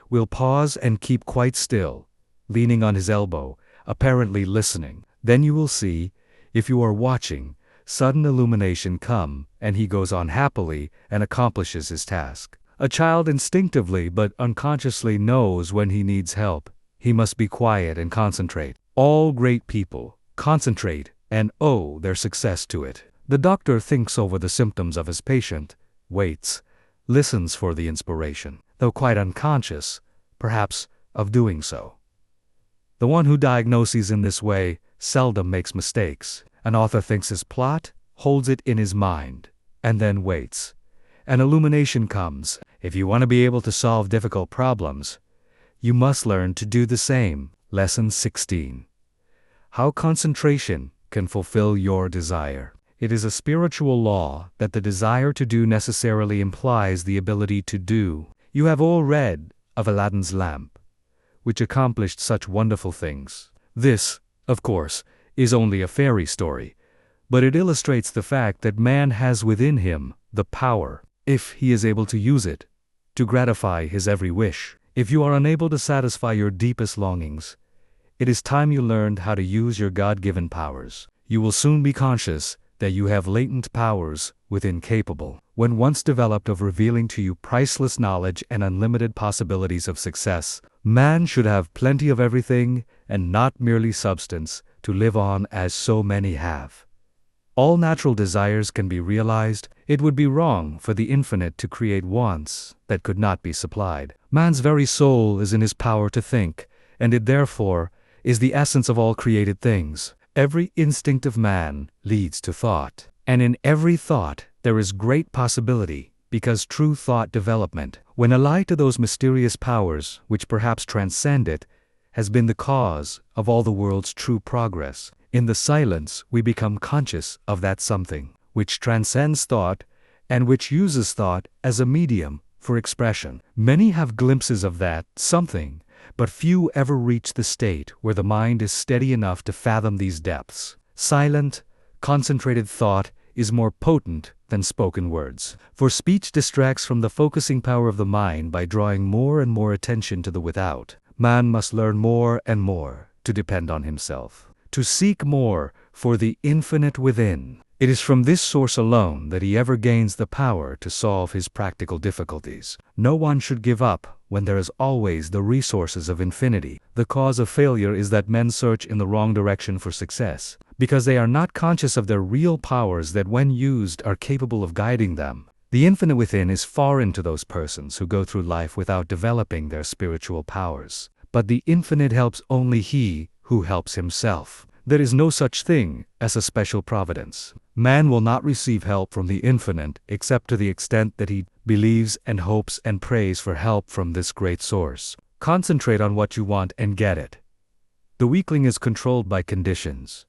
will pause and keep quite still, leaning on his elbow, apparently listening. Then you will see, if you are watching, sudden illumination come, and he goes on happily and accomplishes his task. A child instinctively but unconsciously knows when he needs help. He must be quiet and concentrate. All great people concentrate and owe their success to it. The doctor thinks over the symptoms of his patient, waits, listens for the inspiration, though quite unconscious, perhaps, of doing so. The one who diagnoses in this way seldom makes mistakes. An author thinks his plot, holds it in his mind, and then waits. An illumination comes. If you want to be able to solve difficult problems, you must learn to do the same. Lesson 16. How concentration can fulfill your desire. It is a spiritual law that the desire to do necessarily implies the ability to do. You have all read of Aladdin's lamp, which accomplished such wonderful things. This, of course, is only a fairy story, but it illustrates the fact that man has within him the power, if he is able to use it, to gratify his every wish. If you are unable to satisfy your deepest longings, it is time you learned how to use your God-given powers. You will soon be conscious that you have latent powers within capable, when once developed, of revealing to you priceless knowledge and unlimited possibilities of success. Man should have plenty of everything and not merely substance to live on as so many have. All natural desires can be realized. It would be wrong for the infinite to create wants that could not be supplied. Man's very soul is in his power to think, and it therefore is the essence of all created things. Every instinct of man leads to thought, and in every thought there is great possibility, because true thought development, when allied to those mysterious powers which perhaps transcend it, has been the cause of all the world's true progress. In the silence we become conscious of that something which transcends thought and which uses thought as a medium for expression. Many have glimpses of that something, but few ever reach the state where the mind is steady enough to fathom these depths. Silent, concentrated thought is more potent than spoken words, for speech distracts from the focusing power of the mind by drawing more and more attention to the without. Man must learn more and more to depend on himself, to seek more for the infinite within. It is from this source alone that he ever gains the power to solve his practical difficulties. No one should give up when there is always the resources of infinity. The cause of failure is that men search in the wrong direction for success, because they are not conscious of their real powers that when used are capable of guiding them. The infinite within is foreign to those persons who go through life without developing their spiritual powers. But the infinite helps only he who helps himself. There is no such thing as a special providence. Man will not receive help from the infinite except to the extent that he believes and hopes and prays for help from this great source. Concentrate on what you want and get it. The weakling is controlled by conditions.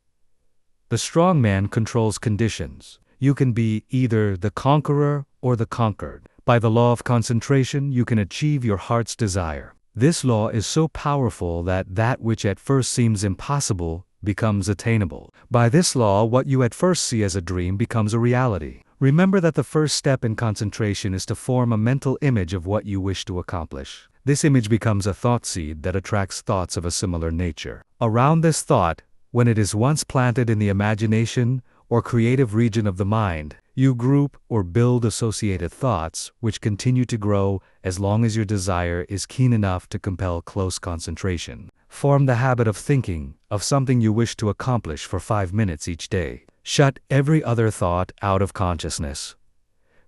The strong man controls conditions. You can be either the conqueror or the conquered. By the law of concentration, you can achieve your heart's desire. This law is so powerful that which at first seems impossible becomes attainable. By this law, what you at first see as a dream becomes a reality. Remember that the first step in concentration is to form a mental image of what you wish to accomplish. This image becomes a thought seed that attracts thoughts of a similar nature. Around this thought, when it is once planted in the imagination or creative region of the mind, you group or build associated thoughts which continue to grow as long as your desire is keen enough to compel close concentration. Form the habit of thinking of something you wish to accomplish for 5 minutes each day. Shut every other thought out of consciousness.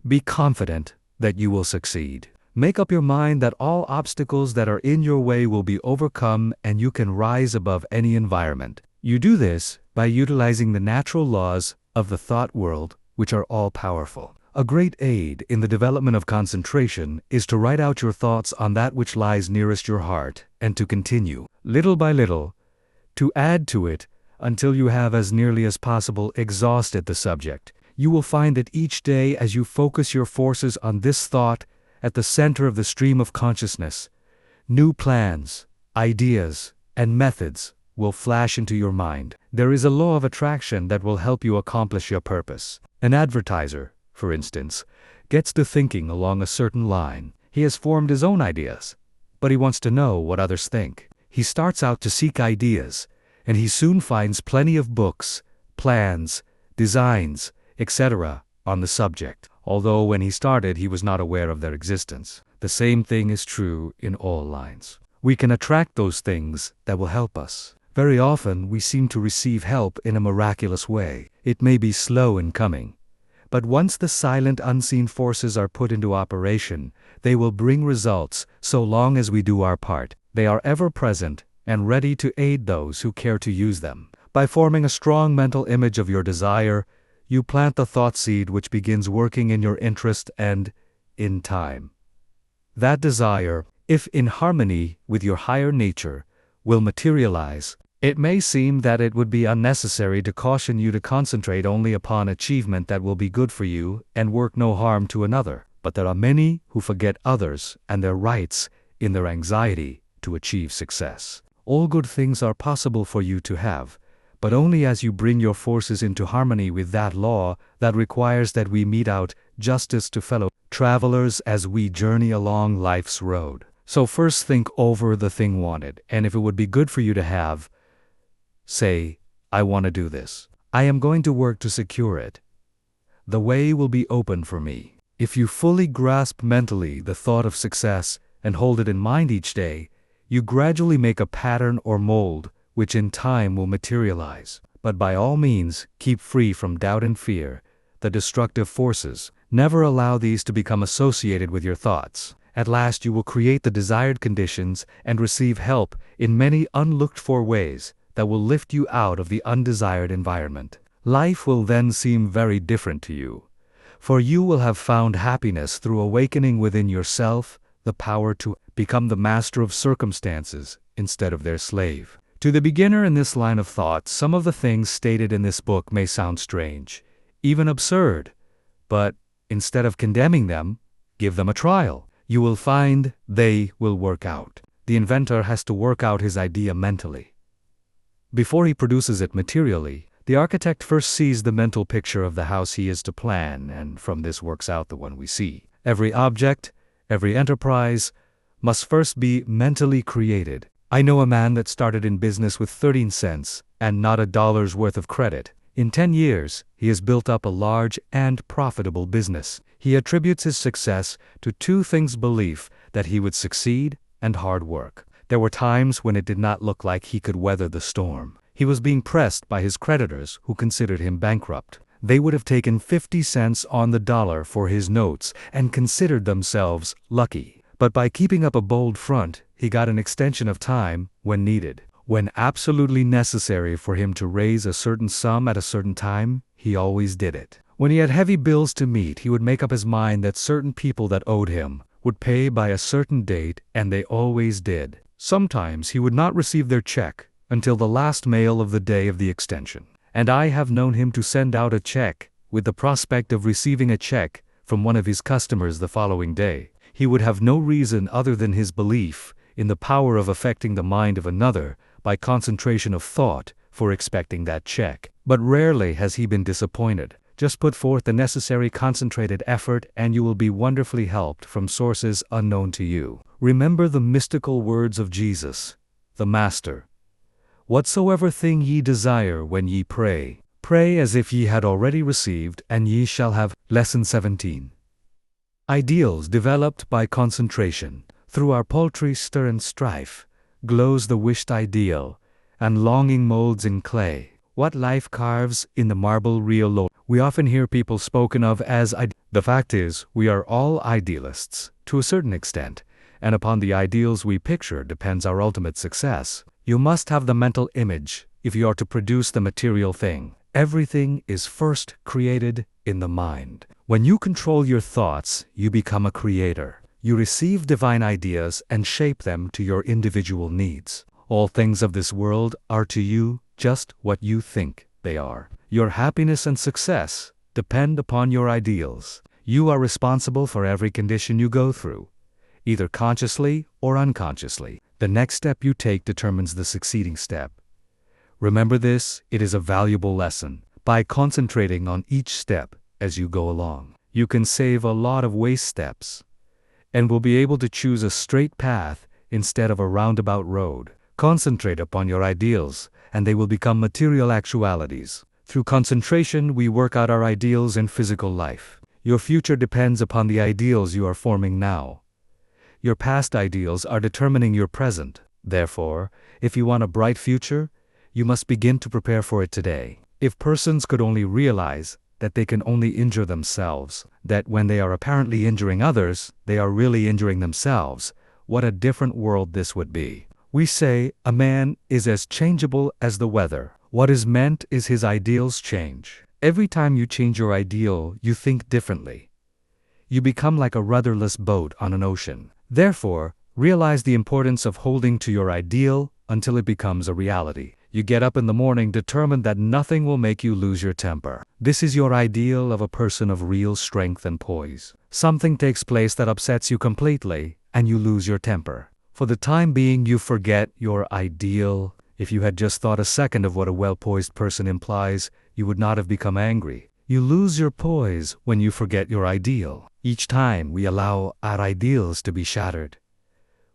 Be confident that you will succeed. Make up your mind that all obstacles that are in your way will be overcome and you can rise above any environment. You do this by utilizing the natural laws of the thought world, which are all-powerful. A great aid in the development of concentration is to write out your thoughts on that which lies nearest your heart, and to continue, little by little, to add to it until you have as nearly as possible exhausted the subject. You will find that each day as you focus your forces on this thought at the center of the stream of consciousness, new plans, ideas, and methods will flash into your mind. There is a law of attraction that will help you accomplish your purpose. An advertiser, for instance, gets to thinking along a certain line. He has formed his own ideas, but he wants to know what others think. He starts out to seek ideas, and he soon finds plenty of books, plans, designs, etc. on the subject, although when he started he was not aware of their existence. The same thing is true in all lines. We can attract those things that will help us. Very often we seem to receive help in a miraculous way. It may be slow in coming, but once the silent unseen forces are put into operation, they will bring results so long as we do our part. They are ever present and ready to aid those who care to use them. By forming a strong mental image of your desire, you plant the thought seed which begins working in your interest and, in time, that desire, if in harmony with your higher nature, will materialize. It may seem that it would be unnecessary to caution you to concentrate only upon achievement that will be good for you and work no harm to another, but there are many who forget others and their rights in their anxiety to achieve success. All good things are possible for you to have, but only as you bring your forces into harmony with that law that requires that we mete out justice to fellow travelers as we journey along life's road. So first think over the thing wanted, and if it would be good for you to have, say, I want to do this. I am going to work to secure it. The way will be open for me. If you fully grasp mentally the thought of success and hold it in mind each day, you gradually make a pattern or mold which in time will materialize. But by all means, keep free from doubt and fear, the destructive forces. Never allow these to become associated with your thoughts. At last you will create the desired conditions and receive help in many unlooked-for ways that will lift you out of the undesired environment. Life will then seem very different to you, for you will have found happiness through awakening within yourself the power to become the master of circumstances instead of their slave. To the beginner in this line of thought, some of the things stated in this book may sound strange, even absurd, but instead of condemning them, give them a trial. You will find they will work out. The inventor has to work out his idea mentally. Before he produces it materially, the architect first sees the mental picture of the house he is to plan, and from this works out the one we see. Every object, every enterprise, must first be mentally created. I know a man that started in business with 13 cents and not $1's worth of credit. In 10 years, he has built up a large and profitable business. He attributes his success to two things: belief that he would succeed and hard work. There were times when it did not look like he could weather the storm. He was being pressed by his creditors who considered him bankrupt. They would have taken 50 cents on the dollar for his notes and considered themselves lucky. But by keeping up a bold front, he got an extension of time when needed. When absolutely necessary for him to raise a certain sum at a certain time, he always did it. When he had heavy bills to meet, he would make up his mind that certain people that owed him would pay by a certain date, and they always did. Sometimes he would not receive their check until the last mail of the day of the extension. And I have known him to send out a check with the prospect of receiving a check from one of his customers the following day. He would have no reason other than his belief in the power of affecting the mind of another by concentration of thought for expecting that check. But rarely has he been disappointed. Just put forth the necessary concentrated effort and you will be wonderfully helped from sources unknown to you. Remember the mystical words of Jesus, the Master. Whatsoever thing ye desire when ye pray, pray as if ye had already received, and ye shall have. Lesson 17. Ideals developed by concentration. Through our paltry stir and strife, glows the wished ideal, and longing molds in clay what life carves in the marble real Lord. We often hear people spoken of as The fact is, we are all idealists, to a certain extent, and upon the ideals we picture depends our ultimate success. You must have the mental image if you are to produce the material thing. Everything is first created in the mind. When you control your thoughts, you become a creator. You receive divine ideas and shape them to your individual needs. All things of this world are to you just what you think they are. Your happiness and success depend upon your ideals. You are responsible for every condition you go through, either consciously or unconsciously. The next step you take determines the succeeding step. Remember this, it is a valuable lesson. By concentrating on each step as you go along, you can save a lot of waste steps and will be able to choose a straight path instead of a roundabout road. Concentrate upon your ideals, and they will become material actualities. Through concentration, we work out our ideals in physical life. Your future depends upon the ideals you are forming now. Your past ideals are determining your present. Therefore, if you want a bright future, you must begin to prepare for it today. If persons could only realize that they can only injure themselves, that when they are apparently injuring others, they are really injuring themselves, what a different world this would be. We say, a man is as changeable as the weather. What is meant is his ideals change. Every time you change your ideal, you think differently. You become like a rudderless boat on an ocean. Therefore, realize the importance of holding to your ideal until it becomes a reality. You get up in the morning determined that nothing will make you lose your temper. This is your ideal of a person of real strength and poise. Something takes place that upsets you completely, and you lose your temper. For the time being, you forget your ideal. If you had just thought a second of what a well-poised person implies, you would not have become angry. You lose your poise when you forget your ideal. Each time we allow our ideals to be shattered,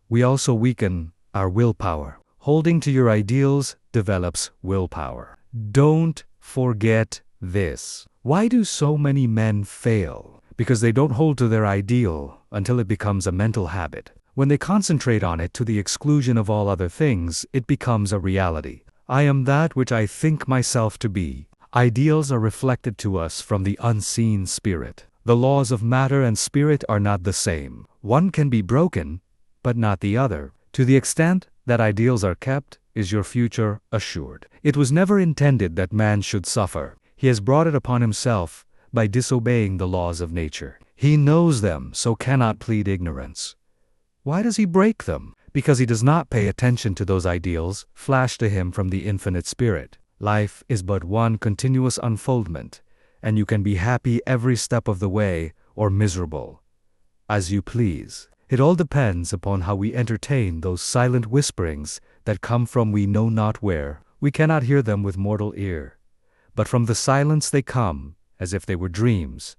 we also weaken our willpower. Holding to your ideals develops willpower. Don't forget this. Why do so many men fail? Because they don't hold to their ideal until it becomes a mental habit. When they concentrate on it to the exclusion of all other things, it becomes a reality. I am that which I think myself to be. Ideals are reflected to us from the unseen spirit. The laws of matter and spirit are not the same. One can be broken, but not the other. To the extent that ideals are kept, is your future assured. It was never intended that man should suffer. He has brought it upon himself by disobeying the laws of nature. He knows them, so cannot plead ignorance. Why does he break them? Because he does not pay attention to those ideals flashed to him from the infinite spirit. Life is but one continuous unfoldment, and you can be happy every step of the way or miserable, as you please. It all depends upon how we entertain those silent whisperings that come from we know not where. We cannot hear them with mortal ear, but from the silence they come, as if they were dreams,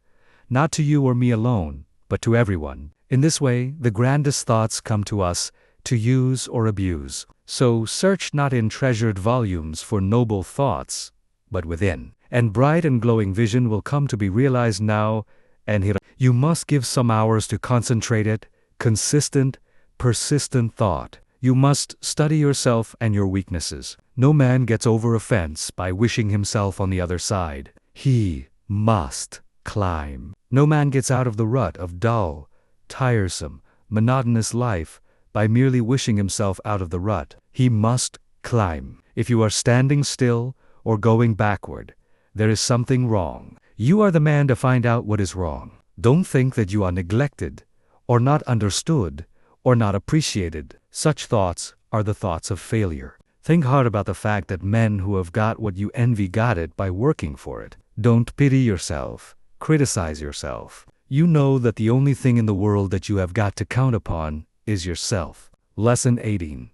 not to you or me alone, but to everyone. In this way, the grandest thoughts come to us to use or abuse. So search not in treasured volumes for noble thoughts, but within. and bright and glowing vision will come to be realized now, and you must give some hours to concentrated, consistent, persistent thought. You must study yourself and your weaknesses. No man gets over a fence by wishing himself on the other side. He must climb. No man gets out of the rut of dull, tiresome, monotonous life by merely wishing himself out of the rut. He must climb. If you are standing still or going backward, there is something wrong. You are the man to find out what is wrong. Don't think that you are neglected, or not understood, or not appreciated. Such thoughts are the thoughts of failure. Think hard about the fact that men who have got what you envy got it by working for it. Don't pity yourself. Criticize yourself. You know that the only thing in the world that you have got to count upon is yourself. Lesson 18.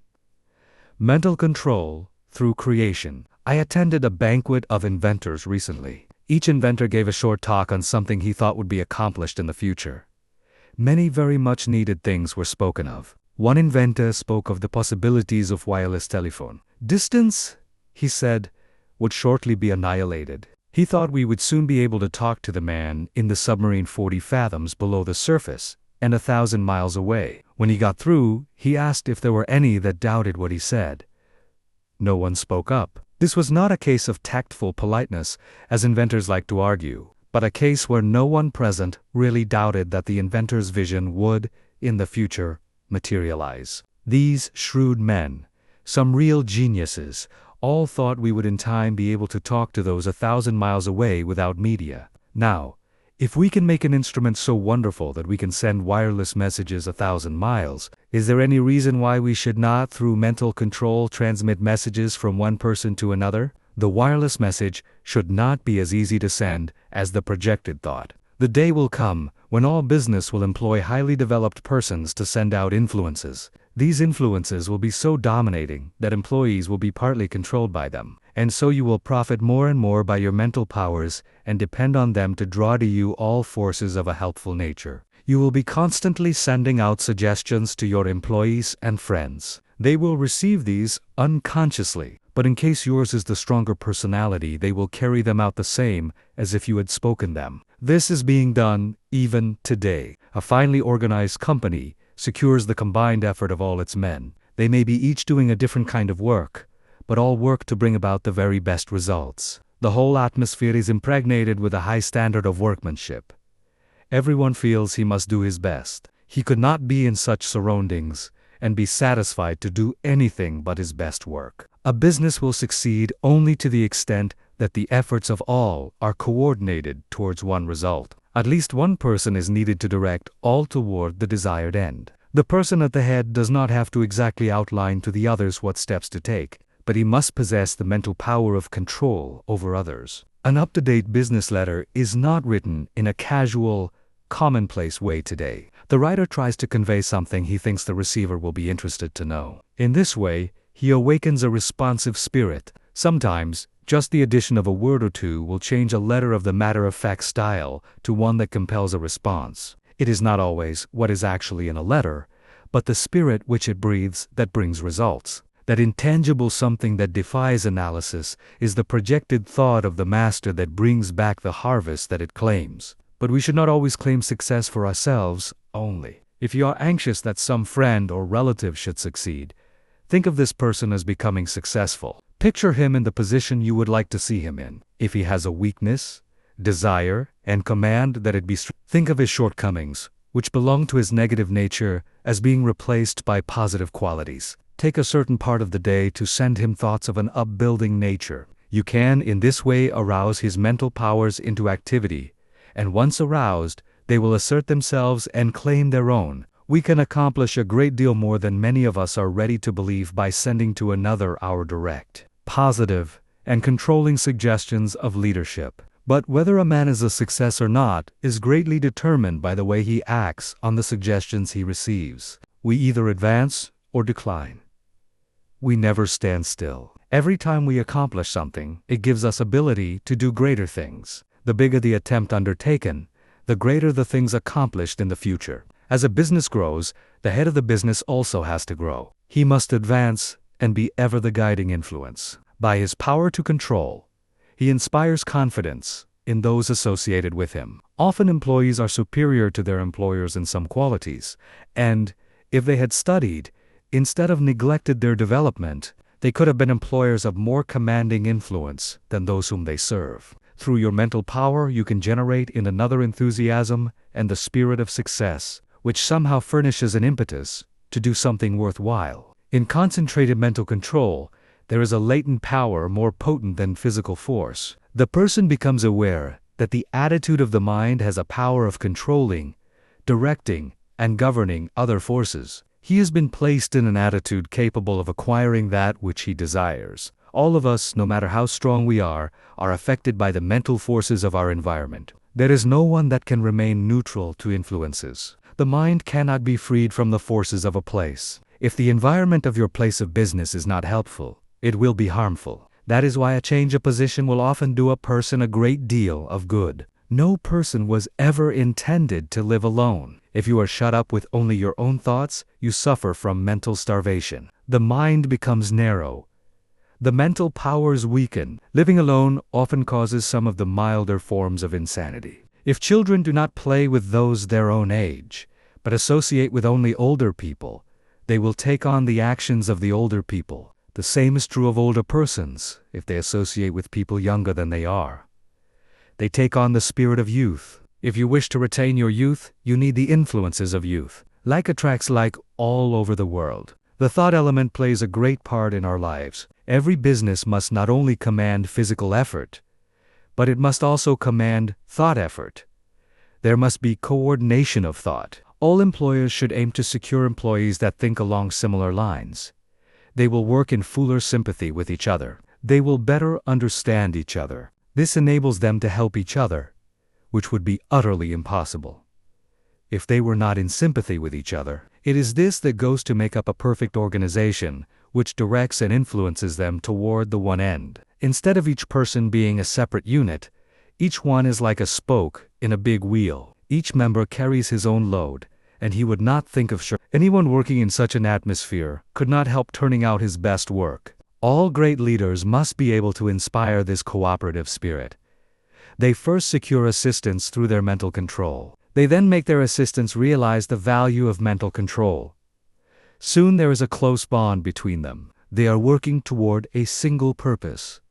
Mental control through creation. I attended a banquet of inventors recently. Each inventor gave a short talk on something he thought would be accomplished in the future. Many very much needed things were spoken of. One inventor spoke of the possibilities of wireless telephone. Distance, he said, would shortly be annihilated. He thought we would soon be able to talk to the man in the submarine 40 fathoms below the surface and 1,000 miles away. When he got through, he asked if there were any that doubted what he said. No one spoke up. This was not a case of tactful politeness, as inventors like to argue, but a case where no one present really doubted that the inventor's vision would, in the future, materialize. These shrewd men, some real geniuses, all thought we would in time be able to talk to those 1,000 miles away without media. Now, if we can make an instrument so wonderful that we can send wireless messages 1,000 miles, is there any reason why we should not, through mental control, transmit messages from one person to another? The wireless message should not be as easy to send as the projected thought. The day will come when all business will employ highly developed persons to send out influences. These influences will be so dominating that employees will be partly controlled by them, and so you will profit more and more by your mental powers and depend on them to draw to you all forces of a helpful nature. You will be constantly sending out suggestions to your employees and friends. They will receive these unconsciously, but in case yours is the stronger personality, they will carry them out the same as if you had spoken them. This is being done even today. A finely organized company secures the combined effort of all its men. They may be each doing a different kind of work, but all work to bring about the very best results. The whole atmosphere is impregnated with a high standard of workmanship. Everyone feels he must do his best. He could not be in such surroundings and be satisfied to do anything but his best work. A business will succeed only to the extent that the efforts of all are coordinated towards one result. At least one person is needed to direct all toward the desired end. The person at the head does not have to exactly outline to the others what steps to take, but he must possess the mental power of control over others. An up-to-date business letter is not written in a casual, commonplace way today. The writer tries to convey something he thinks the receiver will be interested to know. In this way, he awakens a responsive spirit. Sometimes, just the addition of a word or two will change a letter of the matter-of-fact style to one that compels a response. It is not always what is actually in a letter, but the spirit which it breathes that brings results. That intangible something that defies analysis is the projected thought of the master that brings back the harvest that it claims. But we should not always claim success for ourselves only. If you are anxious that some friend or relative should succeed, think of this person as becoming successful. Picture him in the position you would like to see him in. If he has a weakness, desire, and command that it be think of his shortcomings, which belong to his negative nature, as being replaced by positive qualities. Take a certain part of the day to send him thoughts of an upbuilding nature. You can, in this way, arouse his mental powers into activity, and once aroused, they will assert themselves and claim their own. We can accomplish a great deal more than many of us are ready to believe by sending to another our direct, positive, and controlling suggestions of leadership. But whether a man is a success or not is greatly determined by the way he acts on the suggestions he receives. We either advance or decline. We never stand still. Every time we accomplish something, it gives us ability to do greater things. The bigger the attempt undertaken, the greater the things accomplished in the future. As a business grows, the head of the business also has to grow. He must advance and be ever the guiding influence. By his power to control, He inspires confidence in those associated with him. Often employees are superior to their employers in some qualities, and, if they had studied, instead of neglected their development, they could have been employers of more commanding influence than those whom they serve. Through your mental power, you can generate in another enthusiasm and the spirit of success, which somehow furnishes an impetus to do something worthwhile. In concentrated mental control, there is a latent power more potent than physical force. The person becomes aware that the attitude of the mind has a power of controlling, directing, and governing other forces. He has been placed in an attitude capable of acquiring that which he desires. All of us, no matter how strong we are affected by the mental forces of our environment. There is no one that can remain neutral to influences. The mind cannot be freed from the forces of a place. If the environment of your place of business is not helpful, it will be harmful. That is why a change of position will often do a person a great deal of good. No person was ever intended to live alone. If you are shut up with only your own thoughts, you suffer from mental starvation. The mind becomes narrow. The mental powers weaken. Living alone often causes some of the milder forms of insanity. If children do not play with those their own age, but associate with only older people, they will take on the actions of the older people. The same is true of older persons, if they associate with people younger than they are. They take on the spirit of youth. If you wish to retain your youth, you need the influences of youth. Like attracts like all over the world. The thought element plays a great part in our lives. Every business must not only command physical effort, but it must also command thought effort. There must be coordination of thought. All employers should aim to secure employees that think along similar lines. They will work in fuller sympathy with each other. They will better understand each other. This enables them to help each other, which would be utterly impossible if they were not in sympathy with each other. It is this that goes to make up a perfect organization, which directs and influences them toward the one end. Instead of each person being a separate unit, each one is like a spoke in a big wheel. Each member carries his own load, and he would not think of anyone working in such an atmosphere could not help turning out his best work. All great leaders must be able to inspire this cooperative spirit. They first secure assistance through their mental control. They then make their assistants realize the value of mental control. Soon there is a close bond between them. They are working toward a single purpose.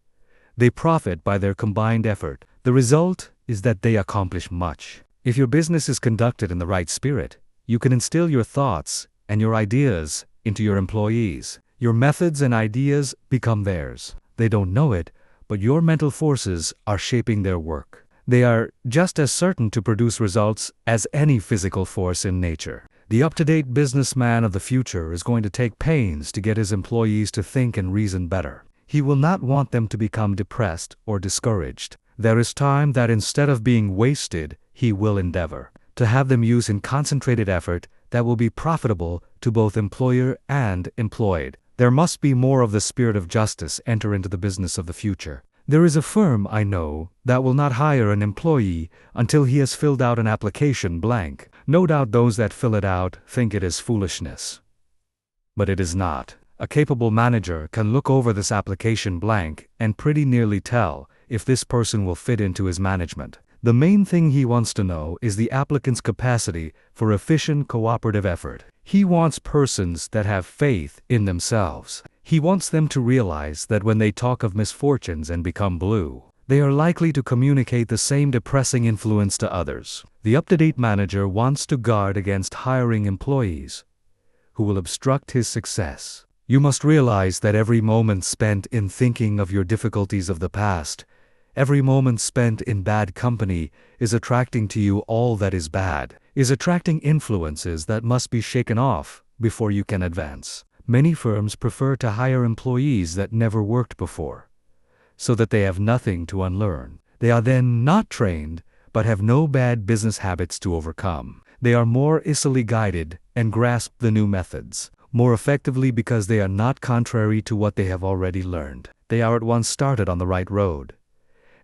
They profit by their combined effort. The result is that they accomplish much. If your business is conducted in the right spirit, you can instill your thoughts and your ideas into your employees. Your methods and ideas become theirs. They don't know it, but your mental forces are shaping their work. They are just as certain to produce results as any physical force in nature. The up-to-date businessman of the future is going to take pains to get his employees to think and reason better. He will not want them to become depressed or discouraged. There is time that instead of being wasted, he will endeavor to have them use in concentrated effort that will be profitable to both employer and employed. There must be more of the spirit of justice enter into the business of the future. There is a firm, I know, that will not hire an employee until he has filled out an application blank. No doubt those that fill it out think it is foolishness. But it is not. A capable manager can look over this application blank and pretty nearly tell if this person will fit into his management. The main thing he wants to know is the applicant's capacity for efficient cooperative effort. He wants persons that have faith in themselves. He wants them to realize that when they talk of misfortunes and become blue, they are likely to communicate the same depressing influence to others. The up-to-date manager wants to guard against hiring employees who will obstruct his success. You must realize that every moment spent in thinking of your difficulties of the past, every moment spent in bad company is attracting to you all that is bad, is attracting influences that must be shaken off before you can advance. Many firms prefer to hire employees that never worked before, so that they have nothing to unlearn. They are then not trained, but have no bad business habits to overcome. They are more easily guided and grasp the new methods more effectively because they are not contrary to what they have already learned. They are at once started on the right road.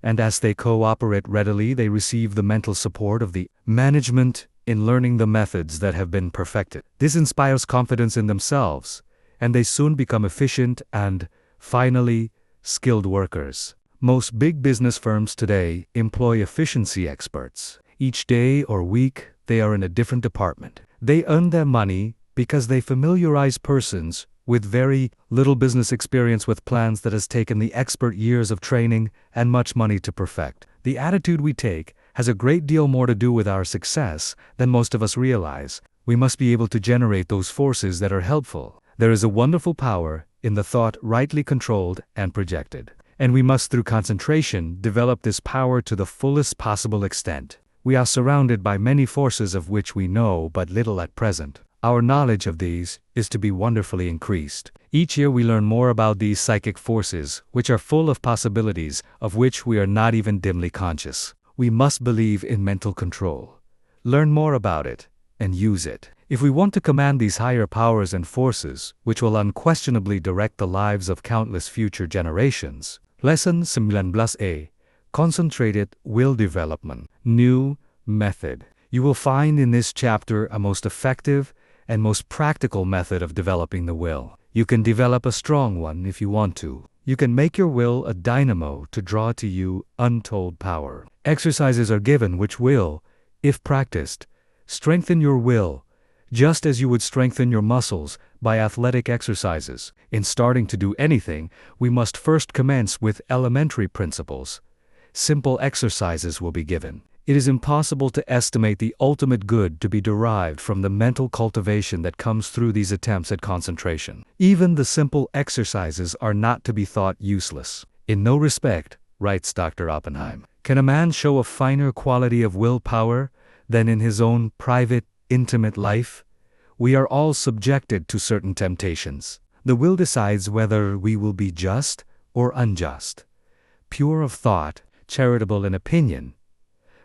And as they cooperate readily, they receive the mental support of the management in learning the methods that have been perfected. This inspires confidence in themselves, and they soon become efficient and, finally, skilled workers. Most big business firms today employ efficiency experts. Each day or week, they are in a different department. They earn their money because they familiarize persons with very little business experience with plans that has taken the expert years of training and much money to perfect. The attitude we take has a great deal more to do with our success than most of us realize. We must be able to generate those forces that are helpful. There is a wonderful power in the thought rightly controlled and projected. And we must, through concentration, develop this power to the fullest possible extent. We are surrounded by many forces of which we know but little at present. Our knowledge of these is to be wonderfully increased. Each year we learn more about these psychic forces, which are full of possibilities of which we are not even dimly conscious. We must believe in mental control, learn more about it, and use it. If we want to command these higher powers and forces, which will unquestionably direct the lives of countless future generations. Lesson 19A. Concentrated Will Development. New Method. You will find in this chapter a most effective and most practical method of developing the will. You can develop a strong one if you want to. You can make your will a dynamo to draw to you untold power. Exercises are given which will, if practiced, strengthen your will, just as you would strengthen your muscles by athletic exercises. In starting to do anything, we must first commence with elementary principles. Simple exercises will be given. It is impossible to estimate the ultimate good to be derived from the mental cultivation that comes through these attempts at concentration. Even the simple exercises are not to be thought useless. In no respect, writes Dr. Oppenheim, can a man show a finer quality of willpower than in his own private, intimate life. We are all subjected to certain temptations. The will decides whether we will be just or unjust, pure of thought, charitable in opinion,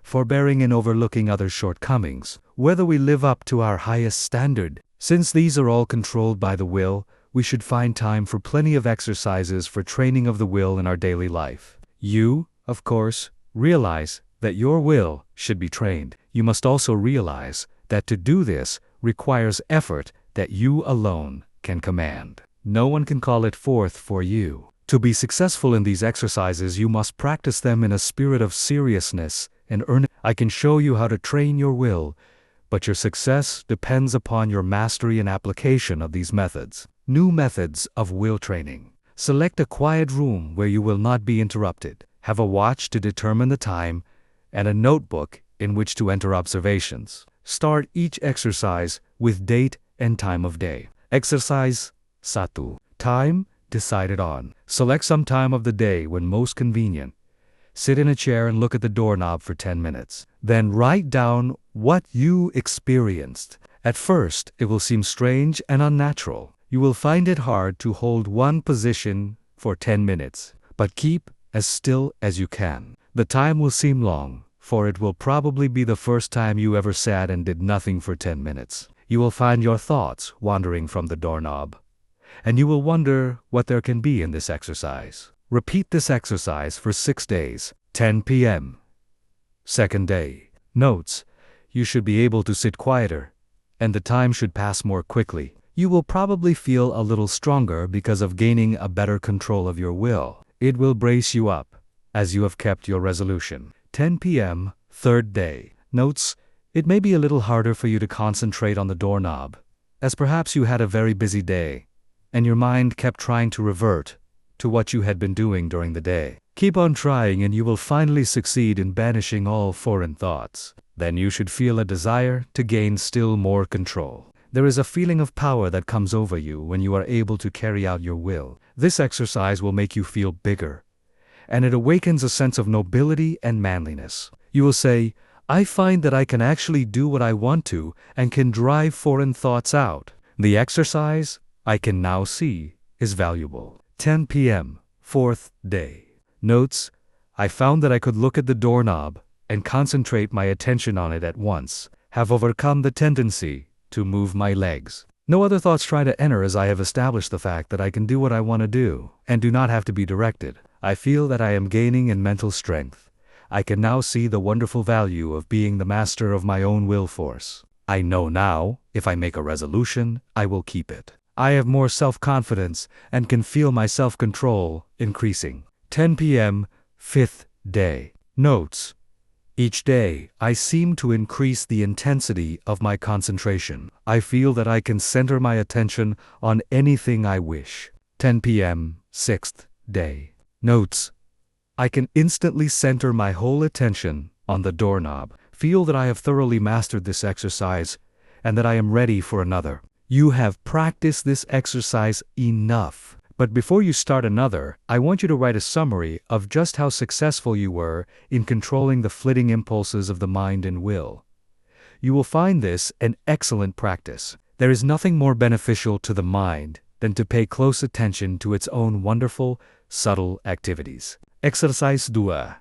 forbearing in overlooking others' shortcomings, whether we live up to our highest standard. Since these are all controlled by the will, we should find time for plenty of exercises for training of the will in our daily life. You, of course, realize that your will should be trained. You must also realize that to do this requires effort that you alone can command. No one can call it forth for you. To be successful in these exercises, you must practice them in a spirit of seriousness and earnestness. I can show you how to train your will, but your success depends upon your mastery and application of these methods. New methods of will training. Select a quiet room where you will not be interrupted. Have a watch to determine the time and a notebook in which to enter observations. Start each exercise with date and time of day. Exercise 1. Time decided on. Select some time of the day when most convenient. Sit in a chair and look at the doorknob for 10 minutes. Then write down what you experienced. At first, it will seem strange and unnatural. You will find it hard to hold one position for 10 minutes, but keep as still as you can. The time will seem long, for it will probably be the first time you ever sat and did nothing for 10 minutes. You will find your thoughts wandering from the doorknob, and you will wonder what there can be in this exercise. Repeat this exercise for 6 days, 10 p.m. Second day. Notes: you should be able to sit quieter, and the time should pass more quickly. You will probably feel a little stronger because of gaining a better control of your will. It will brace you up, as you have kept your resolution. 10 p.m., third day. Notes: it may be a little harder for you to concentrate on the doorknob, as perhaps you had a very busy day, and your mind kept trying to revert to what you had been doing during the day. Keep on trying and you will finally succeed in banishing all foreign thoughts. Then you should feel a desire to gain still more control. There is a feeling of power that comes over you when you are able to carry out your will. This exercise will make you feel bigger, and it awakens a sense of nobility and manliness. You will say, I find that I can actually do what I want to and can drive foreign thoughts out. The exercise, I can now see, is valuable. 10 p.m., fourth day. Notes: I found that I could look at the doorknob and concentrate my attention on it at once, have overcome the tendency to move my legs. No other thoughts try to enter as I have established the fact that I can do what I want to do and do not have to be directed. I feel that I am gaining in mental strength. I can now see the wonderful value of being the master of my own will force. I know now, if I make a resolution, I will keep it. I have more self-confidence and can feel my self-control increasing. 10 p.m., 5th day. Notes. Each day, I seem to increase the intensity of my concentration. I feel that I can center my attention on anything I wish. 10 p.m., 6th day. Notes. I can instantly center my whole attention on the doorknob. Feel that I have thoroughly mastered this exercise and that I am ready for another. You have practiced this exercise enough. But before you start another, I want you to write a summary of just how successful you were in controlling the flitting impulses of the mind and will. You will find this an excellent practice. There is nothing more beneficial to the mind than to pay close attention to its own wonderful, subtle activities. Exercise 2.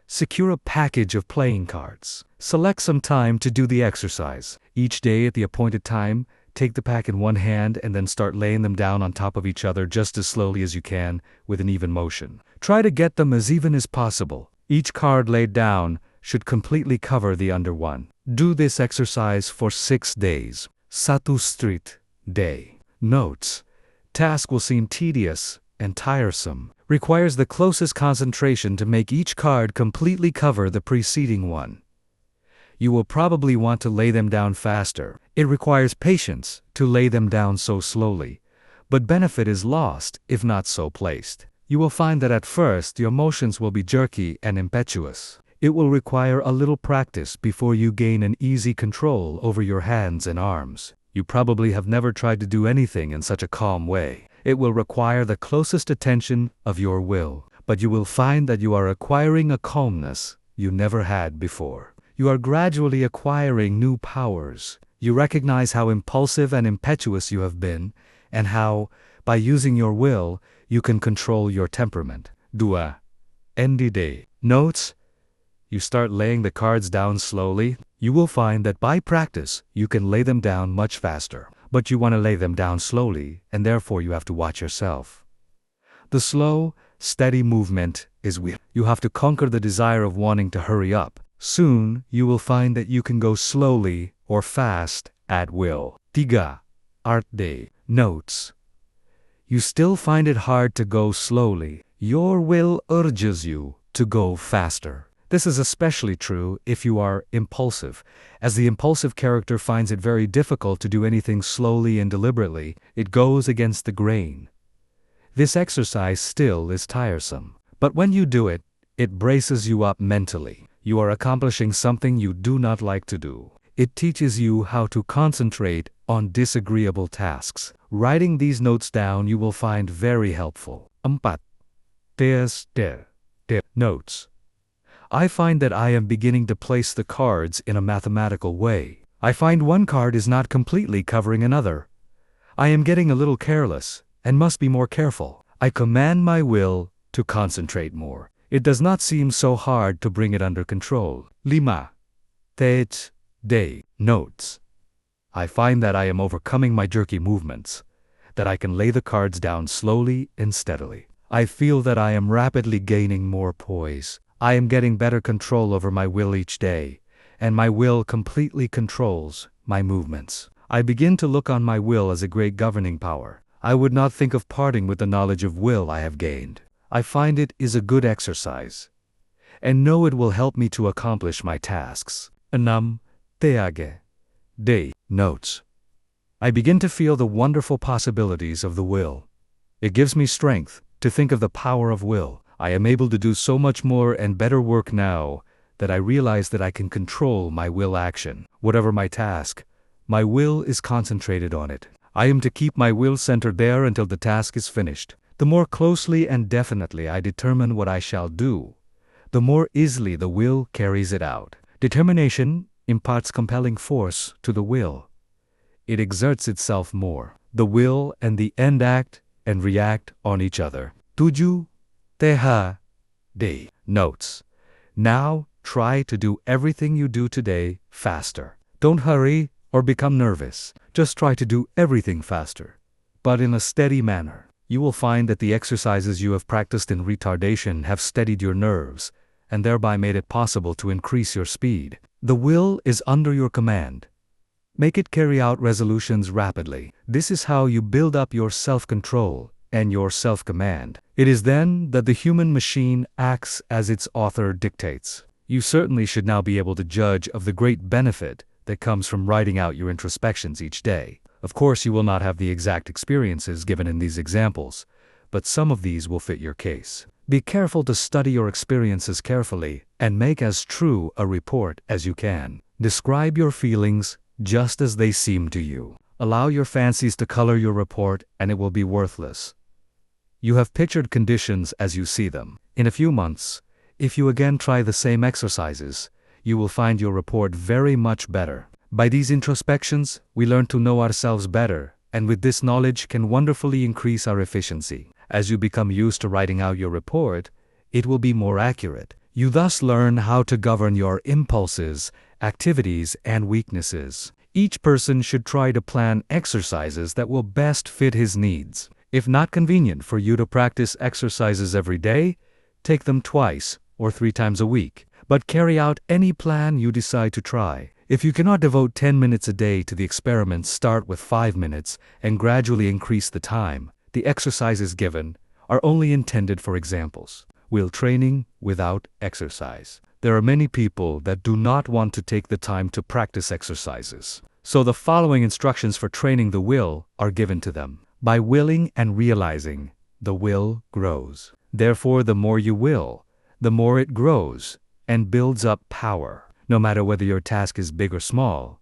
Secure a package of playing cards. Select some time to do the exercise. Each day at the appointed time, take the pack in one hand and then start laying them down on top of each other just as slowly as you can with an even motion. Try to get them as even as possible. Each card laid down should completely cover the under one. Do this exercise for 6 days. 1 day. Notes. Task will seem tedious and tiresome. Requires the closest concentration to make each card completely cover the preceding one. You will probably want to lay them down faster. It requires patience to lay them down so slowly, but benefit is lost if not so placed. You will find that at first your motions will be jerky and impetuous. It will require a little practice before you gain an easy control over your hands and arms. You probably have never tried to do anything in such a calm way. It will require the closest attention of your will, but you will find that you are acquiring a calmness you never had before. You are gradually acquiring new powers. You recognize how impulsive and impetuous you have been, and how, by using your will, you can control your temperament. 2. Day. Notes. You start laying the cards down slowly. You will find that by practice, you can lay them down much faster. But you want to lay them down slowly, and therefore you have to watch yourself. The slow, steady movement is weird. You have to conquer the desire of wanting to hurry up. Soon, you will find that you can go slowly or fast at will. 3. Day. Notes. You still find it hard to go slowly. Your will urges you to go faster. This is especially true if you are impulsive, as the impulsive character finds it very difficult to do anything slowly and deliberately. It goes against the grain. This exercise still is tiresome, but when you do it, it braces you up mentally. You are accomplishing something you do not like to do. It teaches you how to concentrate on disagreeable tasks. Writing these notes down you will find very helpful. 4. Notes. I find that I am beginning to place the cards in a mathematical way. I find one card is not completely covering another. I am getting a little careless and must be more careful. I command my will to concentrate more. It does not seem so hard to bring it under control. 5. Day. Notes. I find that I am overcoming my jerky movements, that I can lay the cards down slowly and steadily. I feel that I am rapidly gaining more poise. I am getting better control over my will each day, and my will completely controls my movements. I begin to look on my will as a great governing power. I would not think of parting with the knowledge of will I have gained. I find it is a good exercise, and know it will help me to accomplish my tasks. 6. Day. Notes. I begin to feel the wonderful possibilities of the will. It gives me strength to think of the power of will. I am able to do so much more and better work now that I realize that I can control my will action. Whatever my task, my will is concentrated on it. I am to keep my will centered there until the task is finished. The more closely and definitely I determine what I shall do, the more easily the will carries it out. Determination imparts compelling force to the will. It exerts itself more. The will and the end act and react on each other. 7. Day. Notes. Now, try to do everything you do today faster. Don't hurry or become nervous. Just try to do everything faster, but in a steady manner. You will find that the exercises you have practiced in retardation have steadied your nerves, and thereby made it possible to increase your speed. The will is under your command. Make it carry out resolutions rapidly. This is how you build up your self-control and your self-command. It is then that the human machine acts as its author dictates. You certainly should now be able to judge of the great benefit that comes from writing out your introspections each day. Of course, you will not have the exact experiences given in these examples, but some of these will fit your case. Be careful to study your experiences carefully and make as true a report as you can. Describe your feelings just as they seem to you. Allow your fancies to color your report and it will be worthless. You have pictured conditions as you see them. In a few months, if you again try the same exercises, you will find your report very much better. By these introspections, we learn to know ourselves better, and with this knowledge can wonderfully increase our efficiency. As you become used to writing out your report, it will be more accurate. You thus learn how to govern your impulses, activities, and weaknesses. Each person should try to plan exercises that will best fit his needs. If not convenient for you to practice exercises every day, take them twice or 3 times a week. But carry out any plan you decide to try. If you cannot devote 10 minutes a day to the experiment, start with 5 minutes and gradually increase the time. The exercises given are only intended for examples. Will training without exercise. There are many people that do not want to take the time to practice exercises. So the following instructions for training the will are given to them. By willing and realizing, the will grows. Therefore, the more you will, the more it grows and builds up power. No matter whether your task is big or small,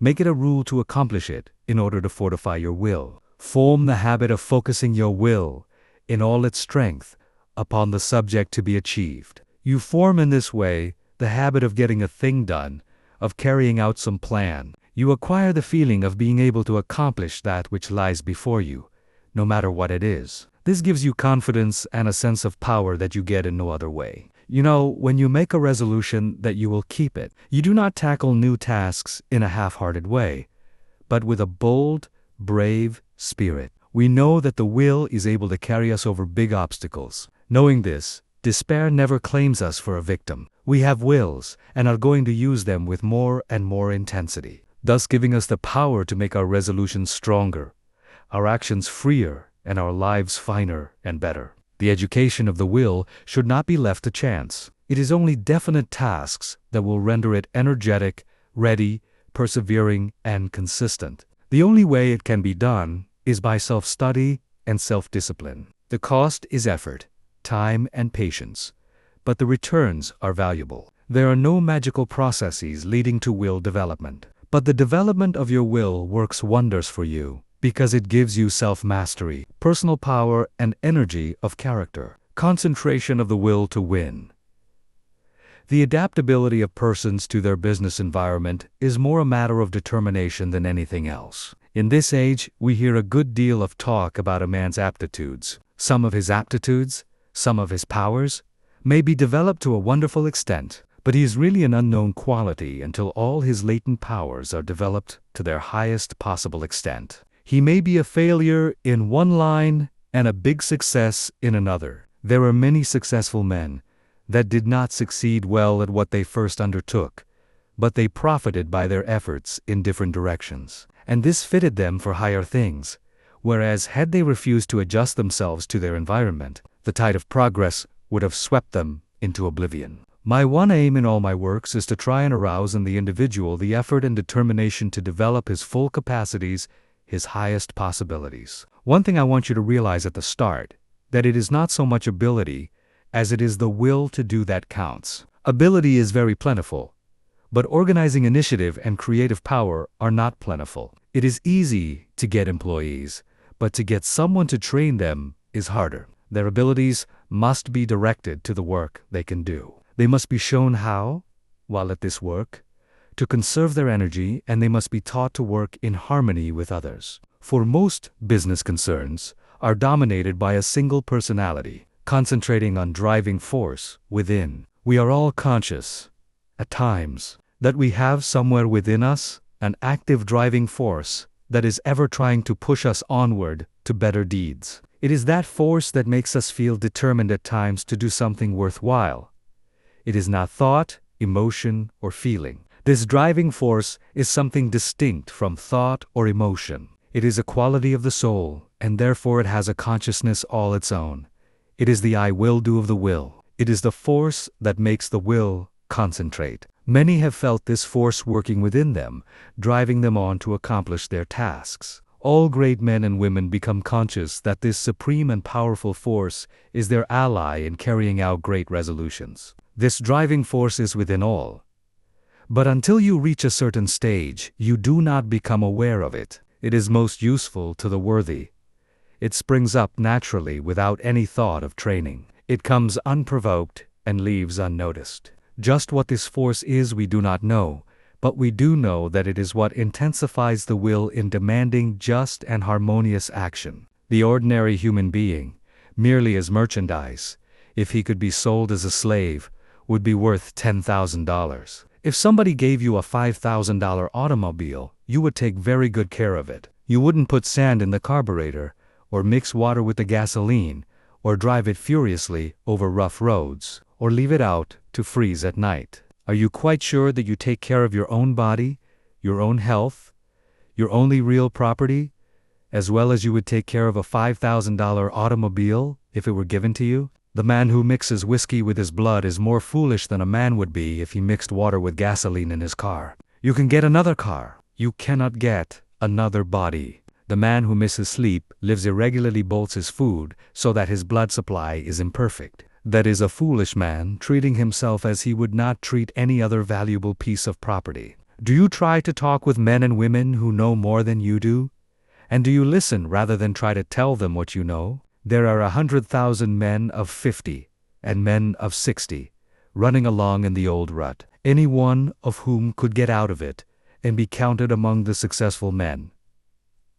make it a rule to accomplish it in order to fortify your will. Form the habit of focusing your will in all its strength upon the subject to be achieved. You form in this way the habit of getting a thing done, of carrying out some plan. You acquire the feeling of being able to accomplish that which lies before you, no matter what it is. This gives you confidence and a sense of power that you get in no other way. You know, when you make a resolution that you will keep it, you do not tackle new tasks in a half-hearted way, but with a bold, brave spirit. We know that the will is able to carry us over big obstacles. Knowing this, despair never claims us for a victim. We have wills and are going to use them with more and more intensity, thus giving us the power to make our resolutions stronger, our actions freer, and our lives finer and better. The education of the will should not be left to chance. It is only definite tasks that will render it energetic, ready, persevering, and consistent. The only way it can be done is by self-study and self-discipline. The cost is effort, time, and patience, but the returns are valuable. There are no magical processes leading to will development, but the development of your will works wonders for you, because it gives you self-mastery, personal power, and energy of character. Concentration of the will to win. The adaptability of persons to their business environment is more a matter of determination than anything else. In this age, we hear a good deal of talk about a man's aptitudes. Some of his aptitudes, some of his powers, may be developed to a wonderful extent, but he is really an unknown quality until all his latent powers are developed to their highest possible extent. He may be a failure in one line and a big success in another. There are many successful men that did not succeed well at what they first undertook, but they profited by their efforts in different directions, and this fitted them for higher things, whereas had they refused to adjust themselves to their environment, the tide of progress would have swept them into oblivion. My one aim in all my works is to try and arouse in the individual the effort and determination to develop his full capacities, his highest possibilities. One thing I want you to realize at the start, that it is not so much ability as it is the will to do that counts. Ability is very plentiful, but organizing initiative and creative power are not plentiful. It is easy to get employees, but to get someone to train them is harder. Their abilities must be directed to the work they can do. They must be shown how, while at this work, to conserve their energy, and they must be taught to work in harmony with others. For most business concerns are dominated by a single personality, concentrating on driving force within. We are all conscious, at times, that we have somewhere within us an active driving force that is ever trying to push us onward to better deeds. It is that force that makes us feel determined at times to do something worthwhile. It is not thought, emotion, or feeling. This driving force is something distinct from thought or emotion. It is a quality of the soul, and therefore it has a consciousness all its own. It is the I will do of the will. It is the force that makes the will concentrate. Many have felt this force working within them, driving them on to accomplish their tasks. All great men and women become conscious that this supreme and powerful force is their ally in carrying out great resolutions. This driving force is within all. But until you reach a certain stage, you do not become aware of it. It is most useful to the worthy. It springs up naturally without any thought of training. It comes unprovoked and leaves unnoticed. Just what this force is we do not know, but we do know that it is what intensifies the will in demanding just and harmonious action. The ordinary human being, merely as merchandise, if he could be sold as a slave, would be worth $10,000. If somebody gave you a $5,000 automobile, you would take very good care of it. You wouldn't put sand in the carburetor, or mix water with the gasoline, or drive it furiously over rough roads, or leave it out to freeze at night. Are you quite sure that you take care of your own body, your own health, your only real property, as well as you would take care of a $5,000 automobile if it were given to you? The man who mixes whiskey with his blood is more foolish than a man would be if he mixed water with gasoline in his car. You can get another car. You cannot get another body. The man who misses sleep, lives irregularly, bolts his food so that his blood supply is imperfect. That is a foolish man treating himself as he would not treat any other valuable piece of property. Do you try to talk with men and women who know more than you do? And do you listen rather than try to tell them what you know? There are 100,000 men of 50 and men of 60 running along in the old rut, any one of whom could get out of it and be counted among the successful men.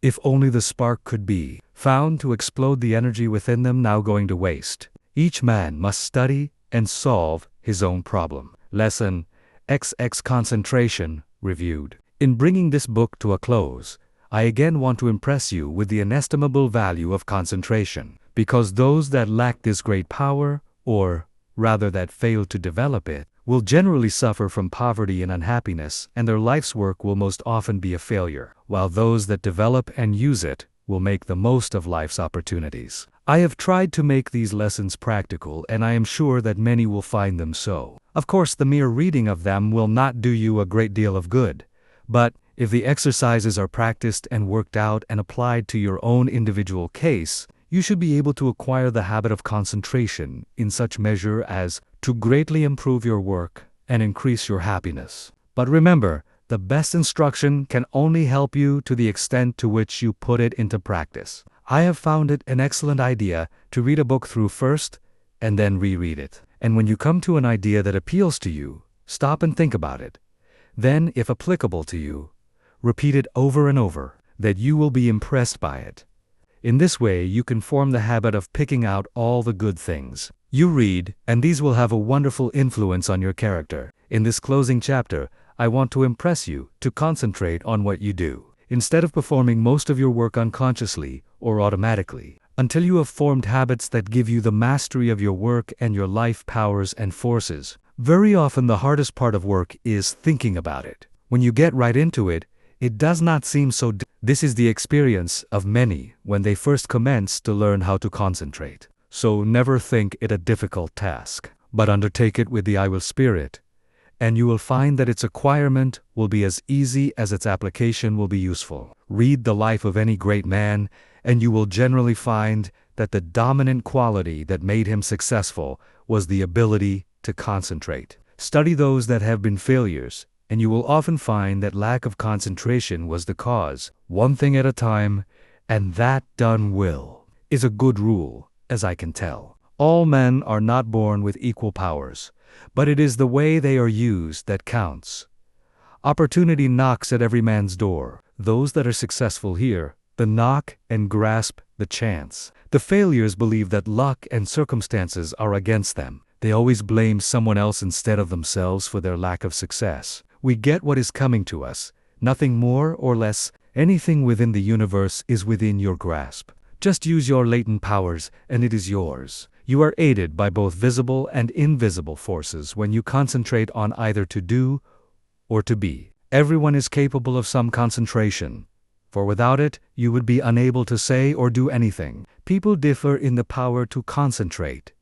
If only the spark could be found to explode the energy within them now going to waste. Each man must study and solve his own problem. Lesson XX Concentration Reviewed. In bringing this book to a close, I again want to impress you with the inestimable value of concentration, because those that lack this great power, or rather that fail to develop it, will generally suffer from poverty and unhappiness, and their life's work will most often be a failure, while those that develop and use it will make the most of life's opportunities. I have tried to make these lessons practical, and I am sure that many will find them so. Of course, the mere reading of them will not do you a great deal of good, but if the exercises are practiced and worked out and applied to your own individual case, you should be able to acquire the habit of concentration in such measure as to greatly improve your work and increase your happiness. But remember, the best instruction can only help you to the extent to which you put it into practice. I have found it an excellent idea to read a book through first and then reread it. And when you come to an idea that appeals to you, stop and think about it. Then, if applicable to you, repeat it over and over, that you will be impressed by it. In this way, you can form the habit of picking out all the good things you read, and these will have a wonderful influence on your character. In this closing chapter, I want to impress you to concentrate on what you do, instead of performing most of your work unconsciously or automatically, until you have formed habits that give you the mastery of your work and your life powers and forces. Very often the hardest part of work is thinking about it. When you get right into it, it does not seem so This is the experience of many when they first commence to learn how to concentrate. So never think it a difficult task, but undertake it with the I will spirit, and you will find that its acquirement will be as easy as its application will be useful. Read the life of any great man, and you will generally find that the dominant quality that made him successful was the ability to concentrate. Study those that have been failures, and you will often find that lack of concentration was the cause. One thing at a time, and that done will, is a good rule, as I can tell. All men are not born with equal powers, but it is the way they are used that counts. Opportunity knocks at every man's door. Those that are successful hear the knock and grasp the chance. The failures believe that luck and circumstances are against them. They always blame someone else instead of themselves for their lack of success. We get what is coming to us, nothing more or less. Anything within the universe is within your grasp. Just use your latent powers, and it is yours. You are aided by both visible and invisible forces when you concentrate on either to do or to be. Everyone is capable of some concentration, for without it, you would be unable to say or do anything. People differ in the power to concentrate,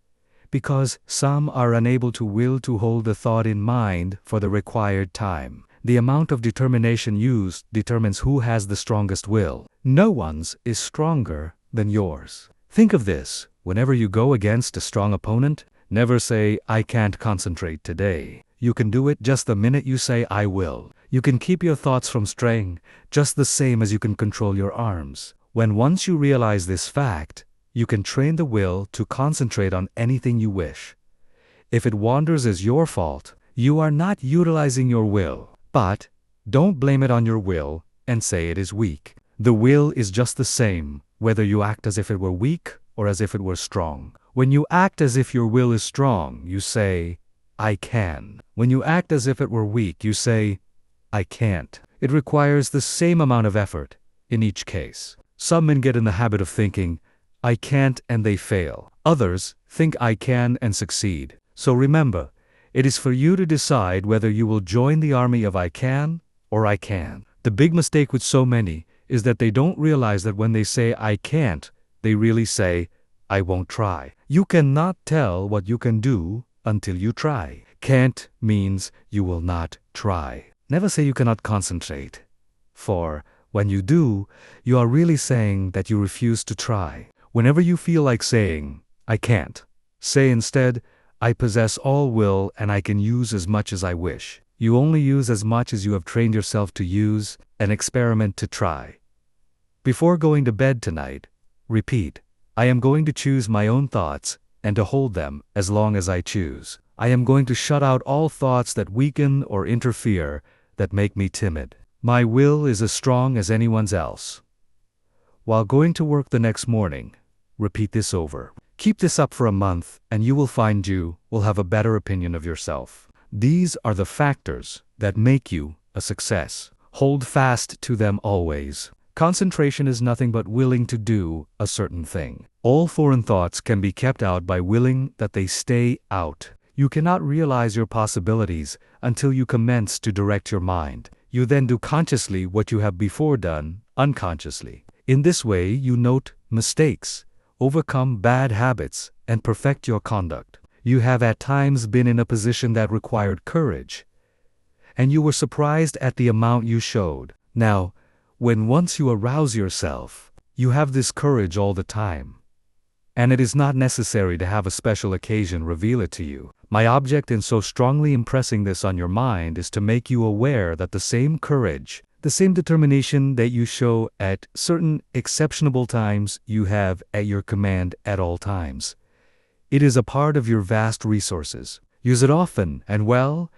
because some are unable to will to hold the thought in mind for the required time. The amount of determination used determines who has the strongest will. No one's is stronger than yours. Think of this: whenever you go against a strong opponent, never say, "I can't concentrate today." You can do it just the minute you say, "I will." You can keep your thoughts from straying, just the same as you can control your arms. When once you realize this fact, you can train the will to concentrate on anything you wish. If it wanders as your fault, you are not utilizing your will. But don't blame it on your will and say it is weak. The will is just the same, whether you act as if it were weak or as if it were strong. When you act as if your will is strong, you say, "I can." When you act as if it were weak, you say, "I can't." It requires the same amount of effort in each case. Some men get in the habit of thinking, "I can't," and they fail. Others think, "I can," and succeed. So remember, it is for you to decide whether you will join the army of "I can" or "I can." The big mistake with so many is that they don't realize that when they say "I can't," they really say, "I won't try." You cannot tell what you can do until you try. Can't means you will not try. Never say you cannot concentrate, for when you do, you are really saying that you refuse to try. Whenever you feel like saying, "I can't," say instead, "I possess all will and I can use as much as I wish." You only use as much as you have trained yourself to use and experiment to try. Before going to bed tonight, repeat, "I am going to choose my own thoughts and to hold them as long as I choose. I am going to shut out all thoughts that weaken or interfere, that make me timid. My will is as strong as anyone's else." While going to work the next morning, repeat this over. Keep this up for a month and you will find you will have a better opinion of yourself. These are the factors that make you a success. Hold fast to them always. Concentration is nothing but willing to do a certain thing. All foreign thoughts can be kept out by willing that they stay out. You cannot realize your possibilities until you commence to direct your mind. You then do consciously what you have before done unconsciously. In this way, you note mistakes, overcome bad habits, and perfect your conduct. You have at times been in a position that required courage, and you were surprised at the amount you showed. Now, when once you arouse yourself, you have this courage all the time. And it is not necessary to have a special occasion reveal it to you. My object in so strongly impressing this on your mind is to make you aware that the same courage, the same determination that you show at certain exceptional times, you have at your command at all times. It is a part of your vast resources. Use it often and well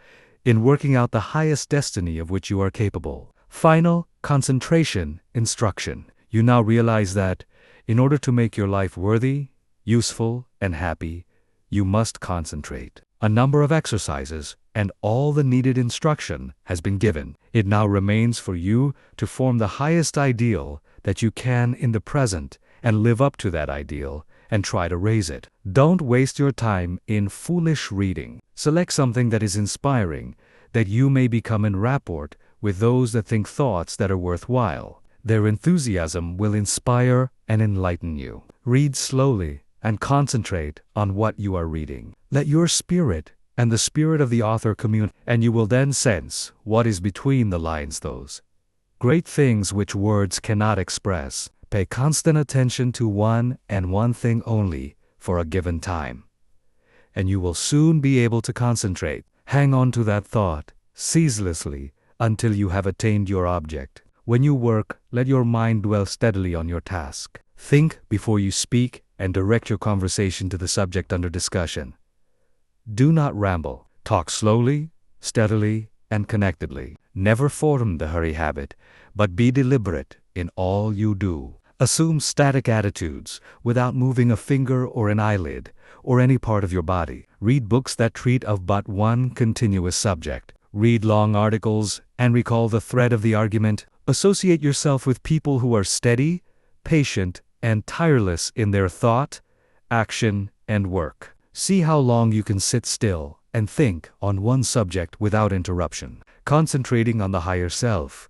in working out the highest destiny of which you are capable. Final concentration instruction. You now realize that, in order to make your life worthy, useful, and happy, you must concentrate. A number of exercises and all the needed instruction has been given. It now remains for you to form the highest ideal that you can in the present and live up to that ideal and try to raise it. Don't waste your time in foolish reading. Select something that is inspiring, that you may become in rapport with those that think thoughts that are worthwhile. Their enthusiasm will inspire and enlighten you. Read slowly and concentrate on what you are reading. Let your spirit and the spirit of the author commune, and you will then sense what is between the lines, those great things which words cannot express. Pay constant attention to one and one thing only for a given time, and you will soon be able to concentrate. Hang on to that thought ceaselessly until you have attained your object. When you work, let your mind dwell steadily on your task. Think before you speak and direct your conversation to the subject under discussion. Do not ramble. Talk slowly, steadily, and connectedly. Never form the hurry habit, but be deliberate in all you do. Assume static attitudes without moving a finger or an eyelid or any part of your body. Read books that treat of but one continuous subject. Read long articles and recall the thread of the argument. Associate yourself with people who are steady, patient, and tireless in their thought, action, and work. See how long you can sit still and think on one subject without interruption, concentrating on the higher self.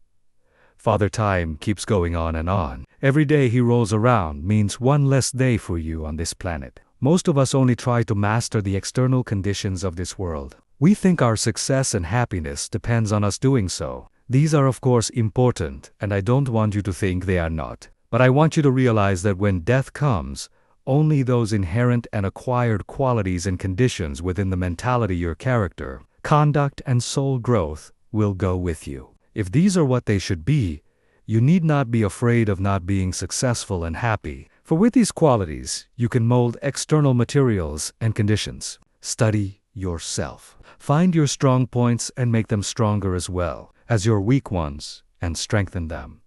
Father Time keeps going on and on. Every day he rolls around means one less day for you on this planet. Most of us only try to master the external conditions of this world. We think our success and happiness depends on us doing so. These are of course important, and I don't want you to think they are not. But I want you to realize that when death comes, only those inherent and acquired qualities and conditions within the mentality, your character, conduct, and soul growth will go with you. If these are what they should be, you need not be afraid of not being successful and happy, for with these qualities, you can mold external materials and conditions. Study yourself. Find your strong points and make them stronger as well as your weak ones, and strengthen them.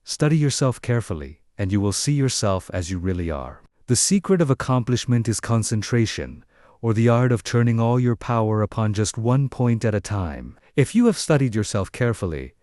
Study yourself carefully, and you will see yourself as you really are. The secret of accomplishment is concentration, or the art of turning all your power upon just one point at a time. If you have studied yourself carefully,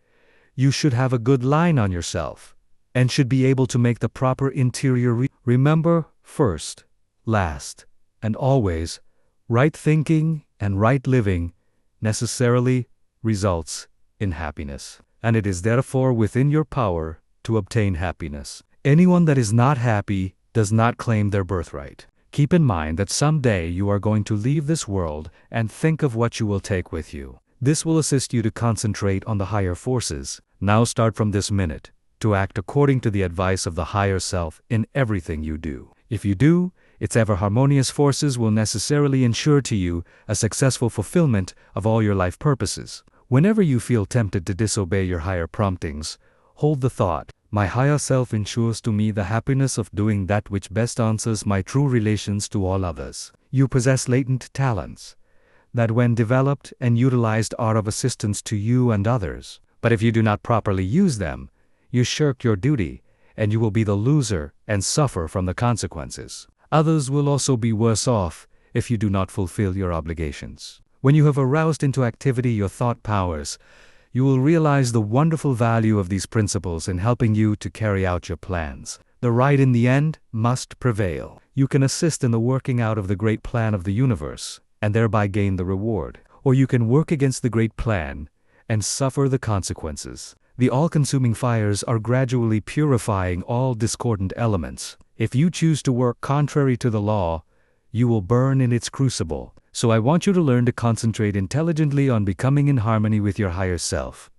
you should have a good line on yourself, and should be able to make the proper interior. Remember, first, last, and always, right thinking and right living necessarily results in happiness, and it is therefore within your power to obtain happiness. Anyone that is not happy does not claim their birthright. Keep in mind that someday you are going to leave this world, and think of what you will take with you. This will assist you to concentrate on the higher forces. Now start from this minute to act according to the advice of the higher self in everything you do. If you do, its ever harmonious forces will necessarily ensure to you a successful fulfillment of all your life purposes. Whenever you feel tempted to disobey your higher promptings, hold the thought, "My higher self ensures to me the happiness of doing that which best answers my true relations to all others." You possess latent talents that, when developed and utilized, are of assistance to you and others. But if you do not properly use them, you shirk your duty, and you will be the loser and suffer from the consequences. Others will also be worse off if you do not fulfill your obligations. When you have aroused into activity your thought powers, you will realize the wonderful value of these principles in helping you to carry out your plans. The right in the end must prevail. You can assist in the working out of the great plan of the universe, and thereby gain the reward. Or you can work against the great plan and suffer the consequences. The all-consuming fires are gradually purifying all discordant elements. If you choose to work contrary to the law, you will burn in its crucible. So I want you to learn to concentrate intelligently on becoming in harmony with your higher self.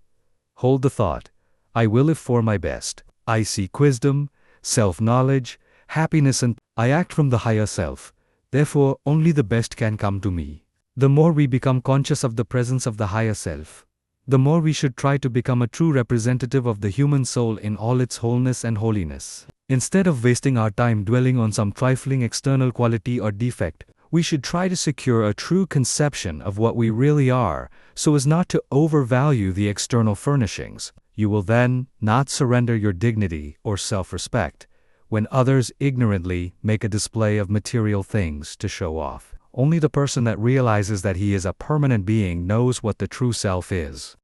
Hold the thought, "I will live for my best. I seek wisdom, self-knowledge, happiness, and I act from the higher self. Therefore, only the best can come to me." The more we become conscious of the presence of the higher self, the more we should try to become a true representative of the human soul in all its wholeness and holiness. Instead of wasting our time dwelling on some trifling external quality or defect, we should try to secure a true conception of what we really are, so as not to overvalue the external furnishings. You will then not surrender your dignity or self-respect when others ignorantly make a display of material things to show off. Only the person that realizes that he is a permanent being knows what the true self is.